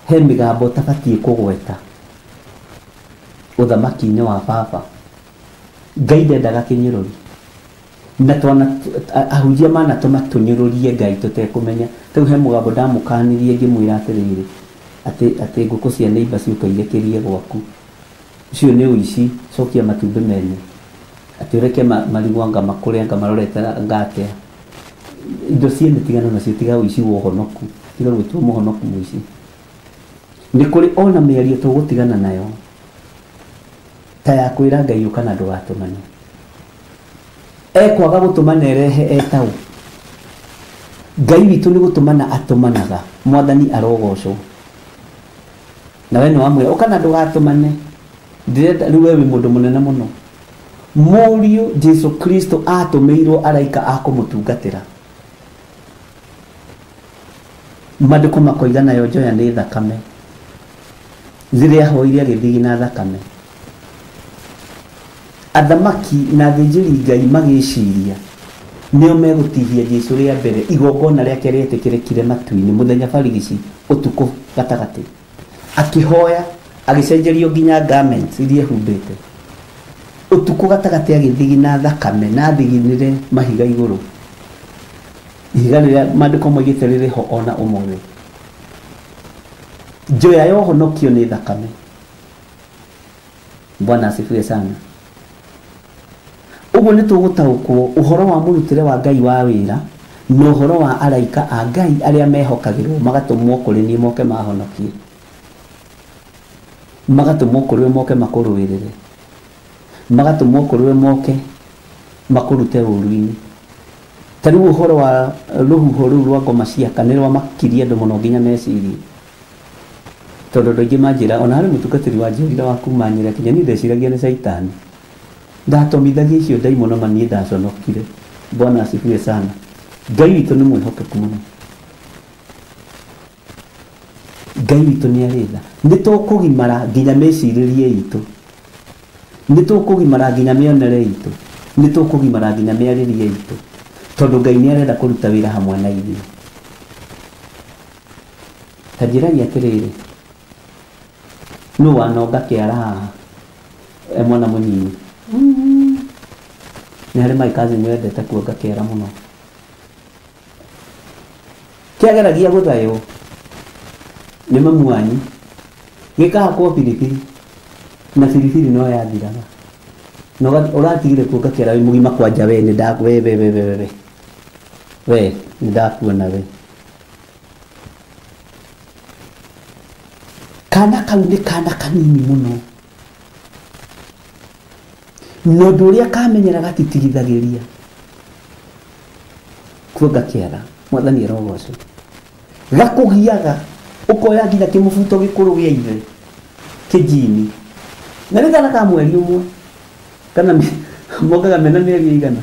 he mĩgambo tabatiĩ kũgweta ũthamaki-inĩ wa Baba. Ngai ndendaga kĩnyũrũri, na twana ahunjia mana tomatunyururie Ngai tutekumenya tau he mugambo ndamukanirie ngimwira atiriri ati nguku cia neighbor ciuka irekerie gwaku ucio ni uici cokia matumbi mene ati ureke marigwanga makurenga marorete ngate indo ciene tigana nacio tiga uici wo honoku tiga gwitwo muhonoku muici ni kuri ona mĩario tugutigana nayo ta ya kwira Ngai ukana ndugatumane kwaga gutumana erehe etau Ngai witu ni gutumana atumanaga mwathani arogocwo na we no amwe ukana ndugatumane ndirenda riu wewe mundu munene muno Murio Jesu Kristo atumeirwo araika akumutungatira maduko makoigana yo joya ni thakame zire ahoire agithigi na thakame athamaki na thĩnjĩri Ngai magĩciria nĩo megũtihia Jesu rĩa mbere igongona rĩake rĩetĩkĩrĩkire matu-inĩ mũthenya barigici ũtukũ gatagatĩ akĩhoya agĩcenjerio nginya garments iria ehumbĩte ũtukũ gatagatĩ agĩthigi na thakame na thiginire mahiga igũrũ ihiga rĩrĩa maandĩko moigĩte rĩrĩ ho ona ũmũthĩ njoya ya ũhonokio nĩ thakame. Bwana asifiwe sana. Uguo nĩ tũgũtaũkwo ũhoro wa mũrutĩre wa Ngai wa wĩra na ũhoro wa araika a Ngai arĩa mehokagĩrwo magatũmwo kũrĩ niĩ moke mahonokie, magatũmwo kũrĩ we moke makũrũĩrĩre, magatũmwo kũrĩ we moke makũrute ũũru-inĩ. Ta rĩu ũhoro wa rũhuho rũu rwa ngoma cia kanĩ rwamakirie andũ mũno nginya mecirie, tondũ andũ aingĩ manjĩra ona harĩ mũtungatĩri wa njĩrĩra wa kuma Nyĩrĩ akinya niĩ ndeciragia nĩ caitani, ndatomithagia icio ndaimono ma niĩ ndaconokire. Bwana asifiwe sana. Ngai witũ nĩ mwĩhokeku mũno, Ngai witũ nĩ arĩ tha. Nĩ tũkũgimara nginya mecirĩrie itũ, nĩ tũkũgimara nginya mĩonere itũ, nĩ tũkũgimara nginya mĩarĩrie itũ, tondũ Ngai nĩ arenda kũruta wĩra hamwe na ithuĩ. Ta njĩragia atĩrĩrĩ, nũ wanonga kĩara haha mwana mũnyinyi? Nĩ harĩ maikazi mwendete kuonga kĩara mũno, kĩageragia gũthaywo nĩ mamu wanyu, gĩkahakwo biribiri na biribiri no yathiraga, na ũratigire kuonga kĩara wĩ mũgima kwanja. We nĩ ndakuona we. Kana kau nĩ kana kanini mũno, na ũndũ ũrĩa kamenyera gatitigithagĩria kuonga kĩara. Mwathani arogocwo. Gakũgiaga ũkoya nginya kĩmũbuto gĩkũrũ gĩa ithe kĩnjini, na nĩ kana ka mweri ũmwe kana mongaga mena mĩeri ĩigana,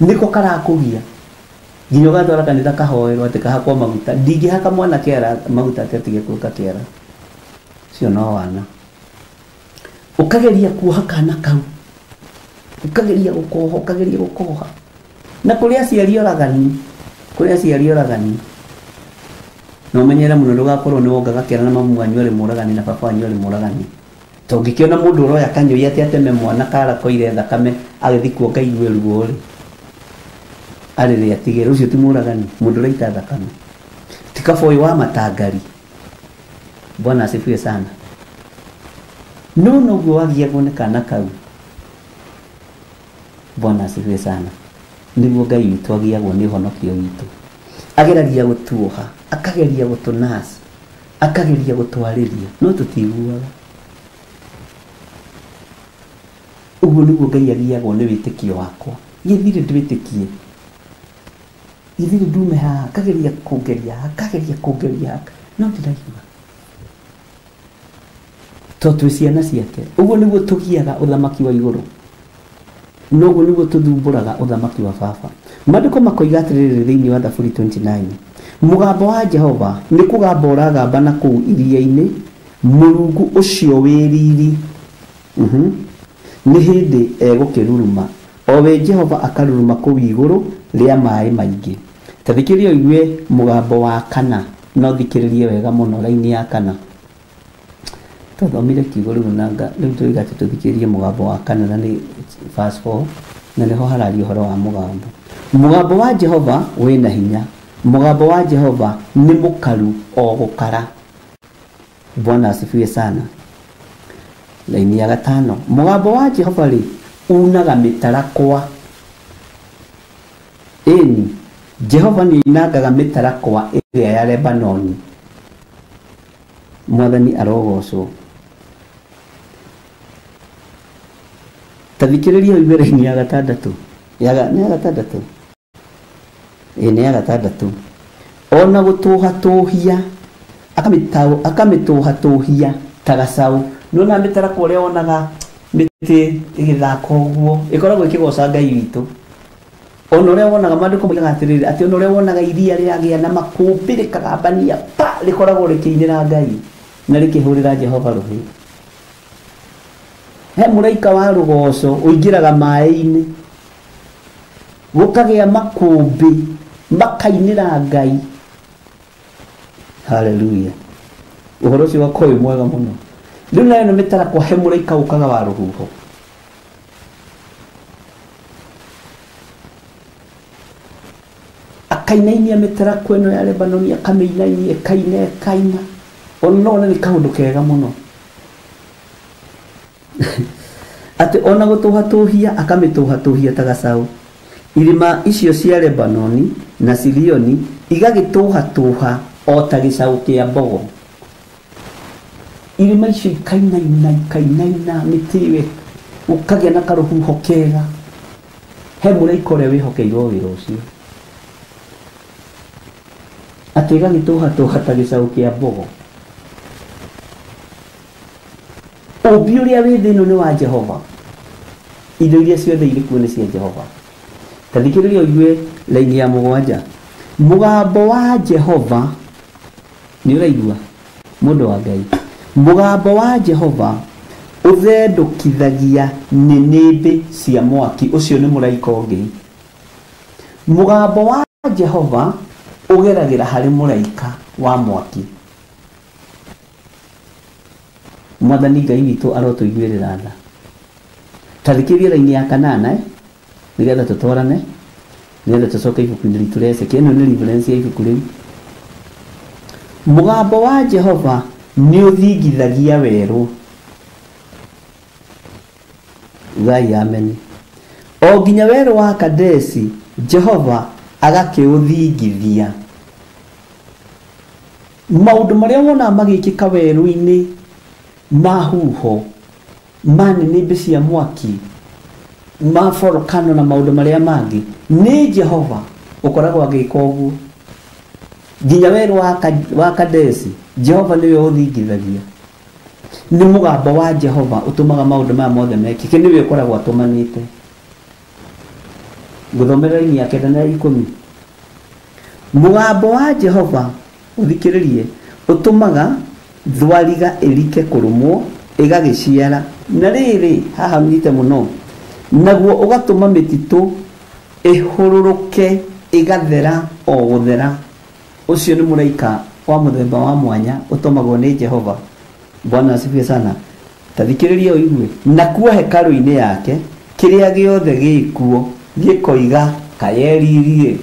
nĩko karakũgia nginya ũgatwara kanitha kahoerwo atĩ kahakwo maguta. Ndingĩhaka mwana kĩara maguta atĩ atige kuonga kĩara, cio no wana. Ũkageria kuoha kana kau, ũkageria gũkoha, ũkageria gũkoha, na kũrĩ aciari oragani, kũrĩ aciari oragani. Na ũmenyere mũno ndũgakorwo nĩ wongaga kĩara na mamu wanyu arĩ mũragani na baba wanyu arĩ mũragani. To ũngĩkĩona mũndũ ũroya kanyũi atĩ ateme mwana karakoire thakame agĩthiĩ kuonga igue ruo rĩ, arĩrĩ atigĩre, ũcio ti mũragani, mũndũ ũraita thakame, ti kaba ũyũ wa matangari. Bwana asifiwe sana. No noguo wagiagwo nĩ kana kau. Bwana asifiwe sana. Nĩguo Ngai witũ agiagwo nĩ ũhonokio witũ, ageragia gũtuoha, akageria gũtũnasa, akageria gũtwarĩria, no tũtiguaga. Ũguo nĩguo Ngai agiagwo nĩ wĩtĩkio wakwa. Gĩthirĩ ndwĩtĩkie, gĩthirĩ ndume haha, akageria kũngeria, akageria kũngeria haka, no ndĩraigua, to twĩ ciana ciake. Ũguo nĩguo tũgiaga ũthamaki wa igũrũ, noguo nĩguo tũthumbũraga ũthamaki wa baba. Maandĩko makoiga atĩrĩrĩ thĩinĩ wa Thaburi 29, mũgambo wa Jehova nĩ kũgamba ũragamba na kũu iria-inĩ, Mũrungu ũcio wĩ riri nĩ hĩndĩ egũkĩruruma, o we Jehova akaruruma kũu igũrũ rĩa maaĩ maingĩ. Ta thikĩrĩria ũigue mũgambo wa kana, no thikĩrĩrie wega mũno raini ya kana. Tũthomire kiugo rĩu na rĩu tũiga atĩ tũthikĩrĩrie mũgambo wa kana, na nĩ verse 4. na niho harario horo wa mugambo. Mugambo wa Jehova wina hinya, mugambo wa Jehova ni mukaru o gukara. Bwana asifiwe sana. Laini ya 5, mugambo wa Jehova ri unaga mitarakwa. Eni Jehova ni inagaga mitarakwa ĩrĩa ya Lebanoni. Mwathani arogocwo. Tathikĩrĩria ibere-inĩ ya 6 nĩ ya 6 nĩ ya 6 ona gũtũhatũhia akamĩtũhatũhia ta gacaũ. Nona mĩtarakwa ũrĩa wonaga mĩtĩ ĩgĩthaka ũguo ĩkoragwo ĩkĩgoca Ngai witũ. Ona ũrĩa wonaga maandĩko moigaga atĩrĩrĩ atĩ ona ũrĩa wonaga iria rĩagĩa na makũmbĩ rĩkagambania pa rĩkoragwo rĩkĩinĩra Ngai na rĩkĩhũrĩra Jehova rũhĩ. He mũraika wa rũgoco ũingĩraga maĩ-inĩ gũkagĩa makũmbĩ makainĩra Ngai. Haleluya. Ũhoro ũcio wakorwo mwega mũno. Rĩu nayo nĩ mĩtarakwa he mũraika ũkaga wa rũhuho. Akainainia mĩtarakwa ĩno ya Lebanoni akamĩinainia ĩkaina. Ona nĩ kaũndũ kega mũno. Atĩ ona gũtũhatũhia akamĩtũhatũhia ta gacaũ. Irima icio cia Lebanoni na Sirioni igagĩtũhatũha o ta gĩcaũ kĩa mbogo. Irima icio ikainaina mĩtĩ ĩyo ũkagĩa na karũhuho kega. He mũraika ũrĩa wĩhokeirwo wĩra ũcio. Atĩ igagĩtũhatũha ta gĩcaũ kĩa mbogo. Ũmbi ũrĩa wĩ thĩ ĩno nĩ wa Jehova. Indo iria ciothe irĩ kuo nĩ cia Jehova. Tathikĩrĩria ũigue laini ya 7. Mũgambo wa Jehova nĩ ũraigua mũndũ wa Ngai. Mũgambo wa Jehova ũthendũkithagia nĩnĩmbĩ cia mwaki. Ũcio nĩ mũraika ũngĩ. Mũgambo wa Jehova ũgeragĩra harĩ mũraika wa mwaki. Mwathani Ngai witũ arotũiguĩrĩra tha. Tathikĩrĩria laini ya 8 nĩgetha tũtwarane, nĩgetha tũcoke ibuku-inĩ ritũ rĩa Ezekiel. Ĩno nĩ reference ya ibuku rĩu. Mũgambo wa Jehova nĩ ũthingithagia werũ. Ngai amen. O nginya werũ wa Kadesi Jehova agakĩũthingithia. Maũndũ marĩa wona magĩkĩka werũ-inĩ mahuho manĩnĩmbĩ cia mwaki ma volcano na maũndũ marĩa mangĩ nĩ Jehova ũkoragwo agĩka ũguo. Nginya werũ wa Kadesi Jehova nĩwe ũthingithagia. Nĩ mũgambo wa Jehova ũtũmaga maũndũ maya mothe mekĩke. Nĩwe ũkoragwo atũmanĩte. Ngũthomera laini ya 9 na 10. Mũgambo wa Jehova ũthikĩrĩrie ũtũmaga thwariga ĩrike kũrũmwo ĩgagĩciara. Na rĩrĩ haha nyite mũno. Naguo ũgatũma mĩtitũ ĩhũrũrũke ĩgathera o gũthera. Ũcio nĩ mũraika wa mũthemba wa mwanya ũtũmagwo nĩ Jehova. Bwana asifiwe sana. Tathikĩrĩria ũigue. Nakuo hekarũ-inĩ yake kĩrĩa gĩothe gĩkuo gĩkoiga kayeririe.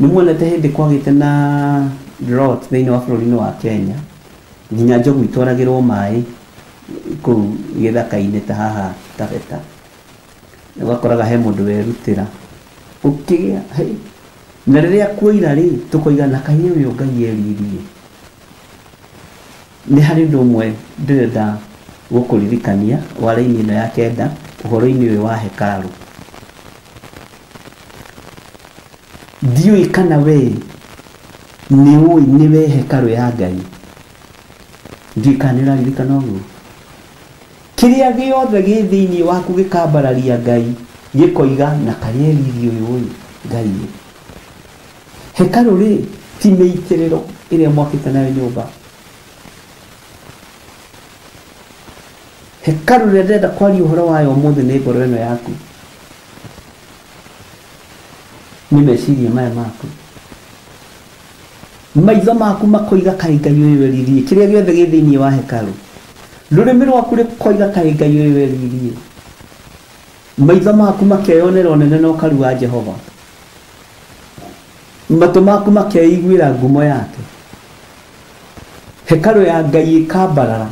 Nĩ muonete hĩndĩ kwagĩte na drought thĩinĩ wa bũrũri-inĩ wa Kenya. Nginya njogu itwaragĩrwo maĩ kũu gĩthaka-inĩ ta haha Taveta. Ũgakoraga he mũndũ werutĩra ũkĩgĩa na rĩrĩa kuoira rĩ tũkoiga na kaĩ ũyũ Ngai eririe. Nĩ harĩ ũndũ ũmwe ndĩrenda gũkũririkania wa laini ĩno ya 9 ũhoro-inĩ ũyũ wa hekarũ. Ndiũĩ kana we nĩwe hekarũ ya Ngai. Ndiũĩ kana nĩũraririkana ũguo. Kĩrĩa gĩothe gĩ thĩinĩ waku gĩkambararia Ngai gĩkoiga na kaĩ eririe ũyũ Ngai. Hekarũ rĩ ti mĩitĩrĩro ĩrĩa mwakĩte nayo nyũmba. Hekarũ rĩrĩa ndĩrenda kwaria ũhoro wayo ũmũthĩ nĩ ngoro ĩno yaku. Nĩ meciria maya maku. Maitho maku makoiga kaĩ Ngai ũyũ eririe. Kĩrĩa gĩothe gĩ thĩinĩ wa hekarũ. Rũrĩmĩ rwaku rũkoiga kaĩ Ngai ũyũ eririe. maitho maku makeyonera ũnene na ũkaru wa Jehova, matũ maku makeiguĩra ngumo yake, hekarũ ya Ngai ĩkambarara,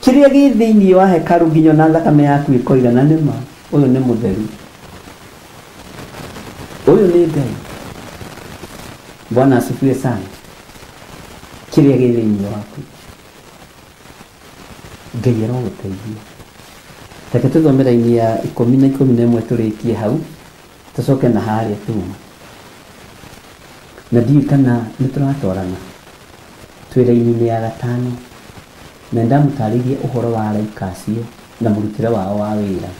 kĩrĩa gĩ thĩinĩ wa hekarũ nginya na thakame yaku ĩkoigana nĩma ũyũ nĩ mũtheru, ũyũ nĩ Ngai. Bwana asifiwe sana. Kĩrĩa gĩ thĩinĩ waku Ngai arogũteithia. Reke tũthome raini ya 10 na 11 tũrĩkie hau, tũcoke na harĩa tuma. Na ndiũĩ kana nĩtũratwarana twĩ raini ya 5, na ndamũtarĩrie ũhoro wa araika acio na mũrutĩre wao wa wĩra.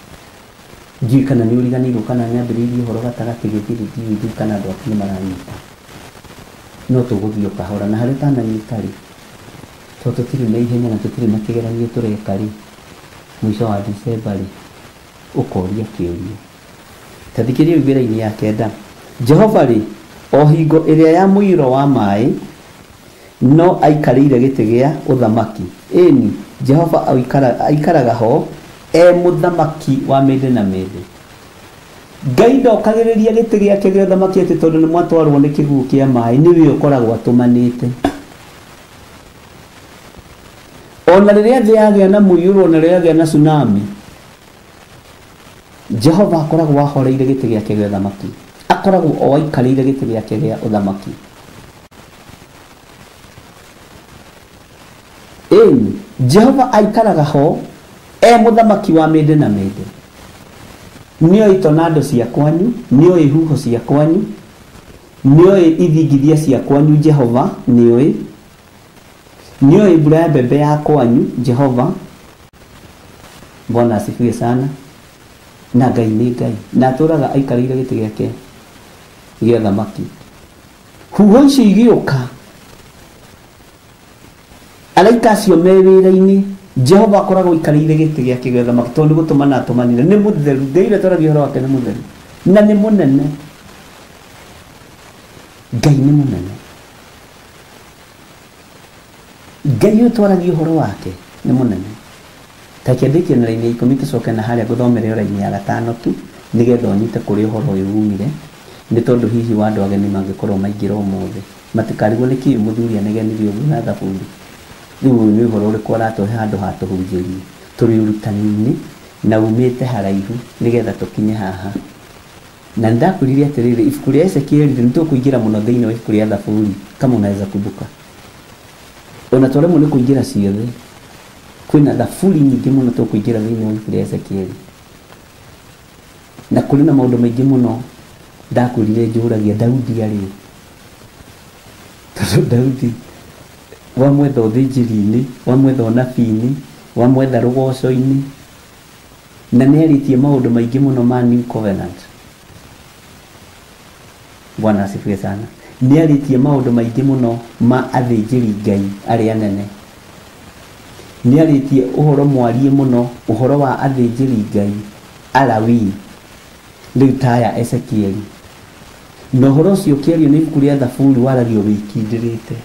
Ndiũĩ kana nĩũriganĩirwo kana nyambĩrĩirie ũhoro gatagatĩ gĩthiri, ndiũĩ kana andũ aku nĩmaranyita. No tũgũthiĩ o kahora, na harĩ ũtananyita-rĩ, tondũ tũtirĩ na ihenya na tũtirĩ na kĩgeranio tũreka-rĩ, mũico wa December-rĩ, ũkoria kĩũria. Ta thikĩrĩria wĩra-inĩ ya 9. Jehova-rĩ, o hingo ĩrĩa ya mũiro wa maĩ, no aikarĩire gĩtĩ gĩa ũthamaki. Ĩni, Jehova aikaraga ho mũthamaki wa mĩndĩ na mĩndĩ. Ngai ndokagĩrĩria gĩtĩ gĩake gĩa ũthamaki atĩ tondũ nĩ mwatwarwo nĩ kĩguũ kĩa maĩ, nĩwe ũkoragwo atũmanĩte. Ona rĩrĩa thĩ yagĩa na mũiyũro, na rĩrĩa yagĩa na tsunami, Jehova akoragwo ahoreire gĩtĩ gĩake gĩa ũthamaki, akoragwo o aikarĩire gĩtĩ gĩake gĩa ũthamaki. Ĩni, Jehova aikaraga ho mũthamaki wa mĩndĩ na mĩndĩ. Nĩoĩ tornado cia kwanyu, nĩoĩ huho cia kwanyu, nĩoĩ ithingithia cia kwanyu. Jehova nĩoĩ mbura ya mbembe ya kwanyu. Jehova. Bwana asifiwe sana. Na Ngai nĩ Ngai, na atũraga aikarĩire gĩtĩ gĩake gĩa ũthamaki. Huho icio igĩũka, araika acio me wĩra-inĩ, Jehova akoragwo aikarĩire gĩtĩ gĩake gĩa ũthamaki, tondũ nĩ gũtũmana atũmanire. Nĩ mũtheru, Ngai twaragia ũhoro wake nĩ mũtheru na nĩ mũnene. Ngai nĩ mũnene. Ngai ũyũ twaragia ũhoro wake nĩ mũnene. Ta kĩandĩkio na raini ya 10 tũcoke na harĩa gũthomera raini ya 5 tu, nĩgetha ũnyite kũrĩa ũhoro ũyũ umire, nĩ tondũ hihi wa andũ ageni mangĩkorwo maingĩra ũmũthĩ, matikarigwo nĩ kĩĩ mũthuri anegenirie ũguo na thaburi. Rĩu ũyũ nĩ ũhoro ũrĩkũ aratũhe handũ ha tũhunjĩrie, tũrĩ ũrutani-inĩ na umĩte haraihu nĩgetha tũkinye haha. Na ndakwĩrire atĩrĩrĩ, ibuku rĩa Ezekieli nĩ tũkũingĩra mũno thĩinĩ wa ibuku rĩa thaburi, kama unaweza kumbuka. Ona twaremwo nĩ kũingĩra ciothe, kwĩna thaburi nyingĩ mũno tũkũingĩra thĩinĩ wa ibuku rĩa Ezekieli, na kũrĩ na maũndũ maingĩ mũno ndakwĩrire njũragia Daudi arĩ. Tondũ Daudi wamwetha ũthĩnjĩri-inĩ, wamwetha ũnabii-inĩ, wamwetha rũgoco-inĩ, na nĩarĩtie maũndũ maingĩ mũno ma New Covenant. Bwana asifiwe sana. Nĩarĩtie maũndũ maingĩ mũno ma athĩnjĩri Ngai arĩa anene. Nĩarĩtie ũhoro mwarie mũno, ũhoro wa athĩnjĩri Ngai Alawii, rĩu taya Ezekieli. Na ũhoro ũcio ũkĩario nĩ ibuku rĩa thaburi waragio wĩkindĩrĩte,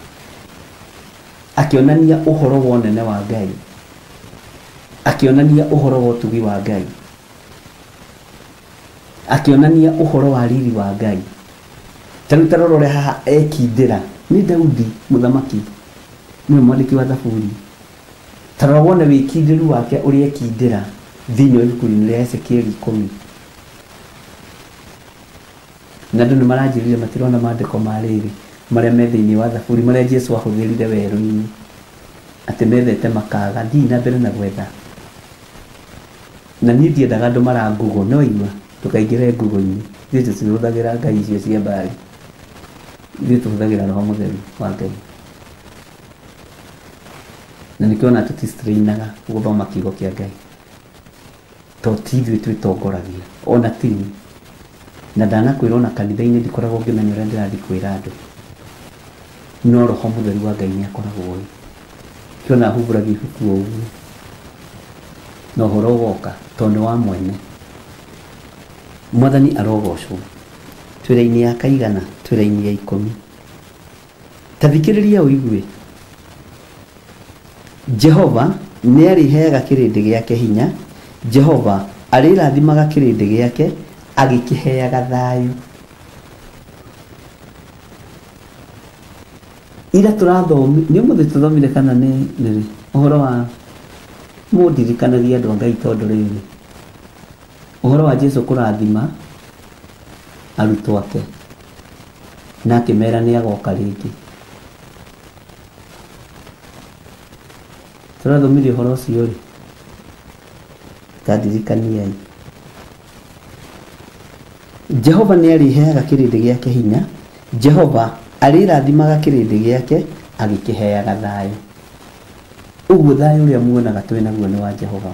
akĩonania ũhoro wa ũnene wa Ngai, akĩonania ũhoro wa ũtugi wa Ngai, akĩonania ũhoro wa riri wa Ngai. Tarĩu tarora ũrĩa haha ekindĩra nĩ Daudi mũthamaki, nĩwe mwandĩki wa thaburi. Tarora wone wĩkindĩru wake ũrĩa ekindĩra thĩinĩ wa ibuku-inĩ rĩa Ezekieli 10. Na andũ nĩ maranjĩrire matirona maandĩko ma rĩrĩ marĩa me thĩinĩ wa thaburi, marĩa Jesũ ahũthĩrire werũ-inĩ, atĩ methete makaga. Thiĩ na mbere na gwetha. Na niĩ ndiendaga andũ marangugũ, no igua tũkaingĩre ngugũ-inĩ. Ithuĩ tũtihũthagĩra ngai icio cia mbari, ithuĩ tũhũthagĩra Roho Mũtheru wa Ngai. Na nĩkĩona tũtistrainaga gũthoma kiugo kĩa Ngai, tondũ ti ithuĩ twĩtongoragia, ona tini. Na ndanakwĩra ona kanitha-inĩ ndikoragwo ngĩmenya ũrĩa ndĩrathiĩ kwĩra andũ, no Roho Mũtheru wa Ngai nĩ akoragwo ĩ. Kĩona humbũragia ibuku ũguo, na ũhoro ũgoka tondũ nĩ wa mwene. Mwathani arogocwo. Twĩra-inĩ ya kaigana, twĩra-inĩ ya 10. Ta thikĩrĩria ũigue. Jehova nĩarĩheaga kĩrĩndĩ gĩake hinya, Jehova arĩrathimaga kĩrĩndĩ gĩake agĩkĩheaga thayũ. Ira tũrathomi nĩ mũthĩ tũthomire kana nĩ ũhoro wa mũndirikanagia andũ a Ngai tondũ rĩrĩ ũhoro wa Jesũ kũrathima arutwo ake na akĩmera nĩ agoka rĩngĩ. Tũrathomire ũhoro ũcio rĩ tandirikaniai. Jehova nĩ arĩheaga kĩrĩndĩ gĩake hinya. Jehova arĩrathimaga kĩrĩndĩ gĩake agĩkĩheaga thayũ. Ũguo thayũ ũrĩa muonaga twĩ naguo nĩ wa Jehova.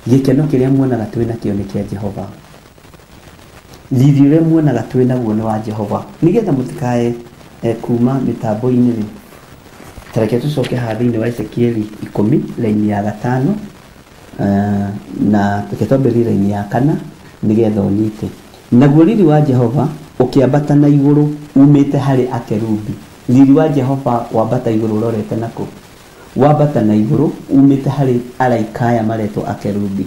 Gĩkeno kĩrĩa muonaga twĩ nakĩo nĩ kĩa Jehova. Riri ũrĩa muonaga twĩ naguo nĩ wa Jehova. Nĩgetha mũtikae kuma mĩtambo-inĩ rĩ, tareke tũcoke haha thĩinĩ wa Ezekieli 10 raini ya 5 na tũkĩtambĩrĩra raini ya 4 nĩgetha ũnyite. Naguo riri wa Jehova ũkĩambata na igũrũ umĩte harĩ akerubi. Riri wa Jehova wambata igũrũ ũrorete nako. Wambata na igũrũ umĩte harĩ araika aya maretwo akerubi.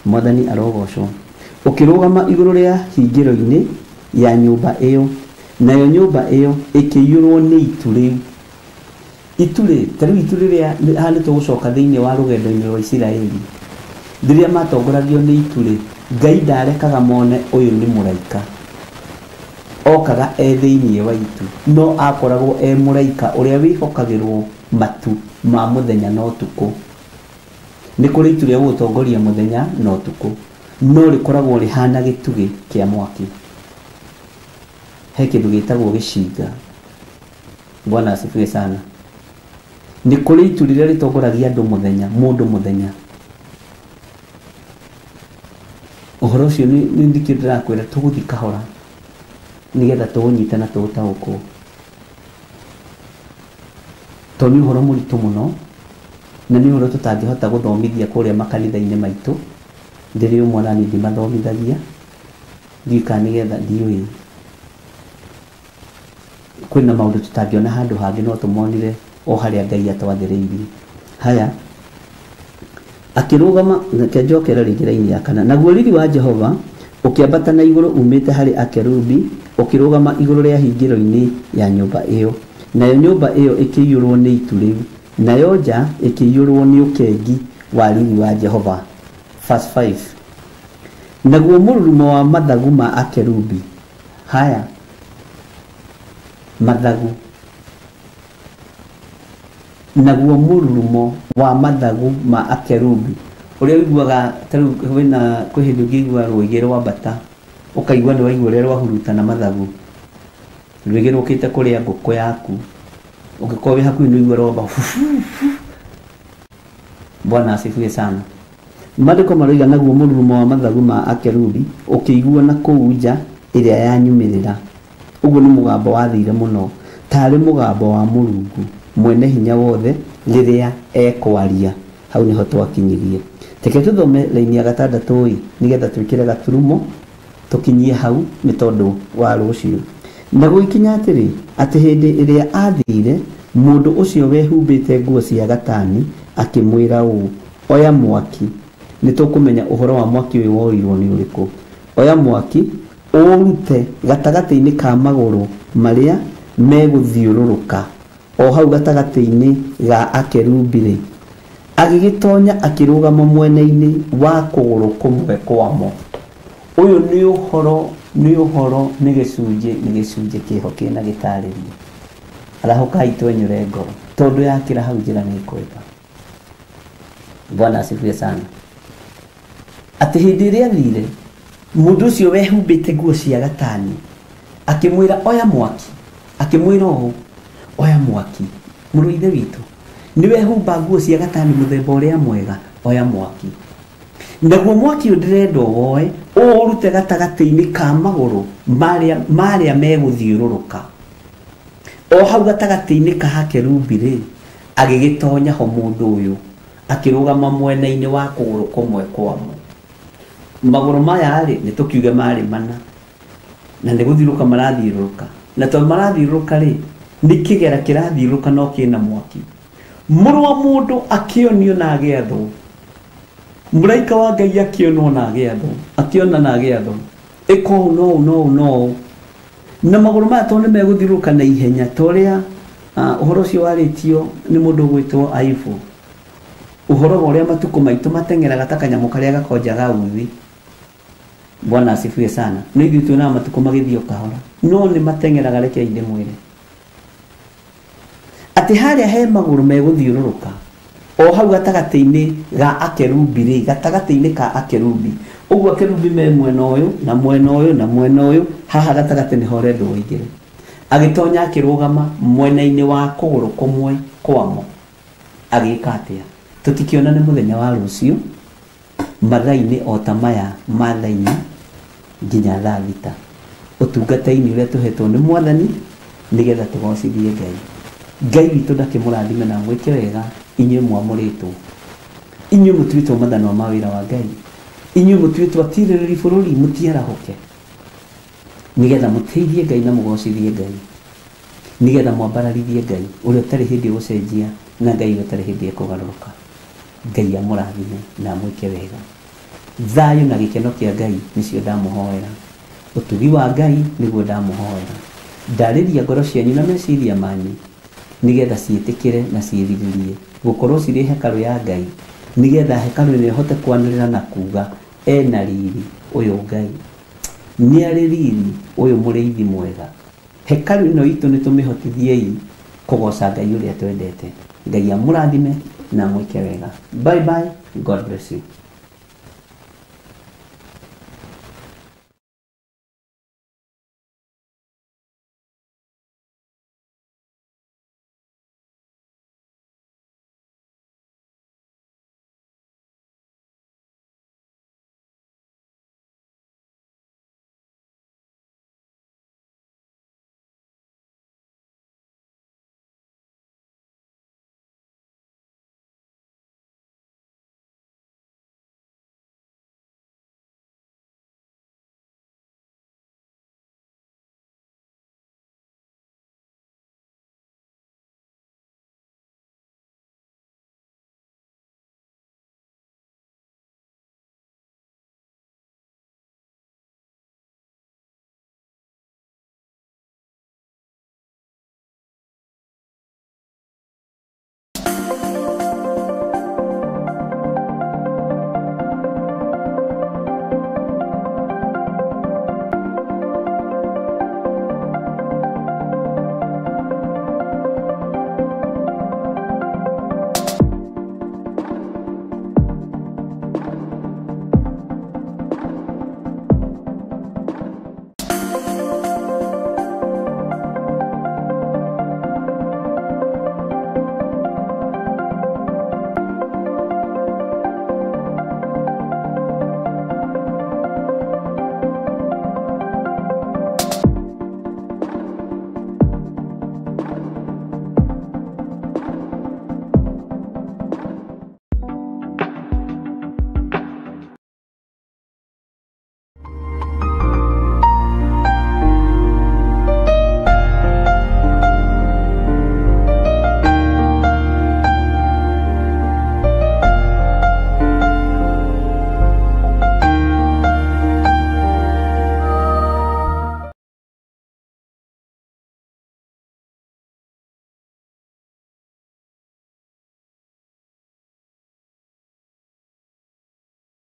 Mwathani arogocwo. Ũkĩrũgama igũrũ rĩa hingĩro-inĩ ya nyũmba ĩyo. Nayo nyũmba ĩyo ĩkĩiyũrwo nĩ itu rĩu. Itu rĩu itu rĩrĩa hana tũgũcoka thĩinĩ wa rũgendo-inĩ rwa Isiraeli. Rĩrĩa matongoragio nĩ itu rĩ, Ngai ndarekaga mone ũyũ nĩ mũraika. Okaga thĩinĩ wa itu, no akoragwo mũraika ũrĩa wĩhokagĩrwo matu ma mũthenya na ũtukũ. Nĩ kũrĩ itu rĩa gũtongoria mũthenya na ũtukũ, no rĩkoragwo rĩhana gĩtugĩ kĩa mwaki. He kĩndũ gĩtagwo gĩcinga. Bwana asifiwe sana. Nĩ kũrĩ itu rĩrĩa rĩtongoragia andũ mũthenya, mũndũ mũthenya. Ũhoro ũcio nĩ ndikĩrĩ ndĩrakwĩra tũgũthiĩ kahora nĩgetha tũũnyite na tũũtaũkwo. Tondũ nĩ ũhoro mũritũ mũno na nĩ ũhoro tũtangĩhota gũthomithia kũrĩa makanitha-inĩ maitũ. Ndĩrĩ ũmwe na niĩ ndimathomithagia ndika nĩgetha ndiũĩ. Kwĩna maũndũ tũtangĩona handũ hangĩ no tũmonire o harĩa Ngai atwathĩrĩirie. Haya, akĩrũgama akĩnjokera rĩngĩ raini ya 4. Naguo riri wa Jehova ũkĩambata na igũrũ umĩte harĩ akerubi, ũkĩrũgama igũrũ rĩa hingĩro-inĩ ya nyũmba ĩyo. Nayo nyũmba ĩyo ĩkĩiyũrwo nĩ itu rĩu. Nayo nja ĩkĩiyũrwo nĩ ũkengi wa riri wa Jehova. Verse 5. Naguo mũrurumo wa mathagu ma akerubi. Haya, mathagu. Naguo mũrurumo wa mathagu ma akerubi. Ũrĩa wiguaga tarĩu wĩna kwĩ hĩndĩ ũngĩigua rwĩgĩ rwa mbata ũkaigua nĩ waigua ũrĩa rwahurutana mathagu. Rwĩgĩ rũkĩte kũrĩa ngũkũ yaku ũngĩkorwo wĩ hakuhĩ nĩ ũigua rwamba. Bwana asifiwe sana. Maandĩko maroiga naguo mũrurumo wa mathagu ma akerubi ũkĩiguo na kũu nja ĩrĩa yanyumĩrĩra. Ũguo nĩ mũgambo wathire mũno tarĩ mũgambo wa Mũrungu mwene hinya wothe rĩrĩa ekwaria. Hau nĩho twakinyirie. Teke tũthome raini ya 6 nĩgetha twĩkĩre gaturumo tũkinyie hau nĩ tondũ wa rũciũ. Na gũikinya atĩrĩ atĩ hĩndĩ ĩrĩa athire mũndũ ũcio wehumbĩte nguo cia gatani akĩmwĩra ũũ, oya mwaki. Nĩ tũkũmenya ũhoro wa mwaki ũyũ worirwo nĩ ũrĩkũ. Oya mwaki ũrute gatagatĩ-inĩ ka magũrũ marĩa megũthiũrũrũka o hau gatagatĩ-inĩ ga akerubi rĩ. Agĩgĩtonya akĩrũgama mwena-inĩ wa kũgũrũ kũmwe kwamo. Ũyũ nĩ ũhoro nĩ gĩcunjĩ kĩho kĩna gĩtarĩrio. Arahokai twenyũre ngoro tondũ yakĩra hau njĩra nĩ kwenda. Bwana asifiwe sana. Atĩ hĩndĩ ĩrĩa athire mũndũ ũcio wehumbĩte nguo cia gatani akĩmwĩra oya mwaki. Akĩmwĩra ũũ, oya mwaki. Mũrũ ithe witũ nĩ wehumba nguo cia gatani mũthemba ũrĩa mwega, oya mwaki. Naguo mwaki ũyũ ndĩrenda woe ũrute gatagatĩ-inĩ ka magũrũ marĩa megũthiũrũrũka o hau gatagatĩ-inĩ ka akerubi rĩ. Agĩgĩtonya ho mũndũ ũyũ akĩrũgama mwena-inĩ wa kũgũrũ kũmwe kwamo. Magũrũ maya rĩ nĩ tũkiuge marĩ mana na nĩ gũthiũrũka marathiũrũrũka. Na tondũ marathiũrũrũka rĩ nĩ kĩgera kĩrathiũrũrũka no kĩna mwaki. Mũrũ wa mũndũ akĩonio na agĩathwo Mũraika wa Ngai akĩona na agĩathwo, akĩona na agĩathwo. Eko no na magũrũ maya tondũ nĩmegũthiũrũrũka na ihenya ta ũrĩa ũhoro ũcio warĩtio nĩ mũndũ ũgwĩtwo Ayubu. Ũhoro wa ũrĩa matukũ maitũ mateng'eraga ta kanyamũ karĩa gakonjaga uthi. Bwana asifiwe sana. No ithuĩ tuonaga matukũ magĩthiĩ o kahora, no nĩ mateng'eraga, rekei ndĩmwĩre atĩ harĩa he magũrũ megũthiũrũrũka o hau gatagatĩ-inĩ ga akerubi rĩ, gatagatĩ-inĩ ka akerubi. Ũguo akerubi me mwena ũyũ na mwena ũyũ na mwena ũyũ, haha gatagatĩ nĩho rendo waingĩre. Agĩtonya akĩrũgama mwena-inĩ wa kũgũrũ kũmwe kwamo. Agĩka atĩa? Tũtikĩona nĩ mũthenya wa rũciũ mathaa-inĩ o ta maya ma thaa inya nginya thaa thita, ũtungata-inĩ ũrĩa tũhetwo nĩ Mwathani nĩgetha tũgocithie Ngai. Ngai witũ ndakĩmũrathime na mwĩke wega, inyuĩ mwamũrĩtwo, inyuĩ mũtuĩtwo mathanwa ma wĩra wa Ngai, inyuĩ mũtuĩtwo atirĩrĩri bũrũri, mũtiarahũke nĩgetha mũteithie Ngai na mũgocithie Ngai, nĩgetha mwambararithie Ngai ũrĩa ũtarĩ hĩndĩ gũcenjia na Ngai ũrĩa ũtarĩ hĩndĩ kũgarũrũka. Ngai amũrathime na mwĩke wega. Thayũ na gĩkeno kĩa Ngai nĩcio ndamũhoera, ũtugi wa Ngai nĩguo ndamũhoera. Ndarĩria ngoro cianyu na meciria manyu nĩgetha ciĩtĩkĩre na ciĩthigĩrie gũkorwo cirĩ hekarũ ya Ngai, nĩgetha hekarũ ĩno ĩhote kwanĩrĩra na kuga ena riri ũyũ Ngai, nĩ arĩ riri ũyũ mũrĩithi mwega. Hekarũ ĩno itũ nĩ tũmĩhotithiei kũgoca Ngai ũrĩa twendete. Ngai amũrathime na mwĩke wega. Bye bye. God bless you.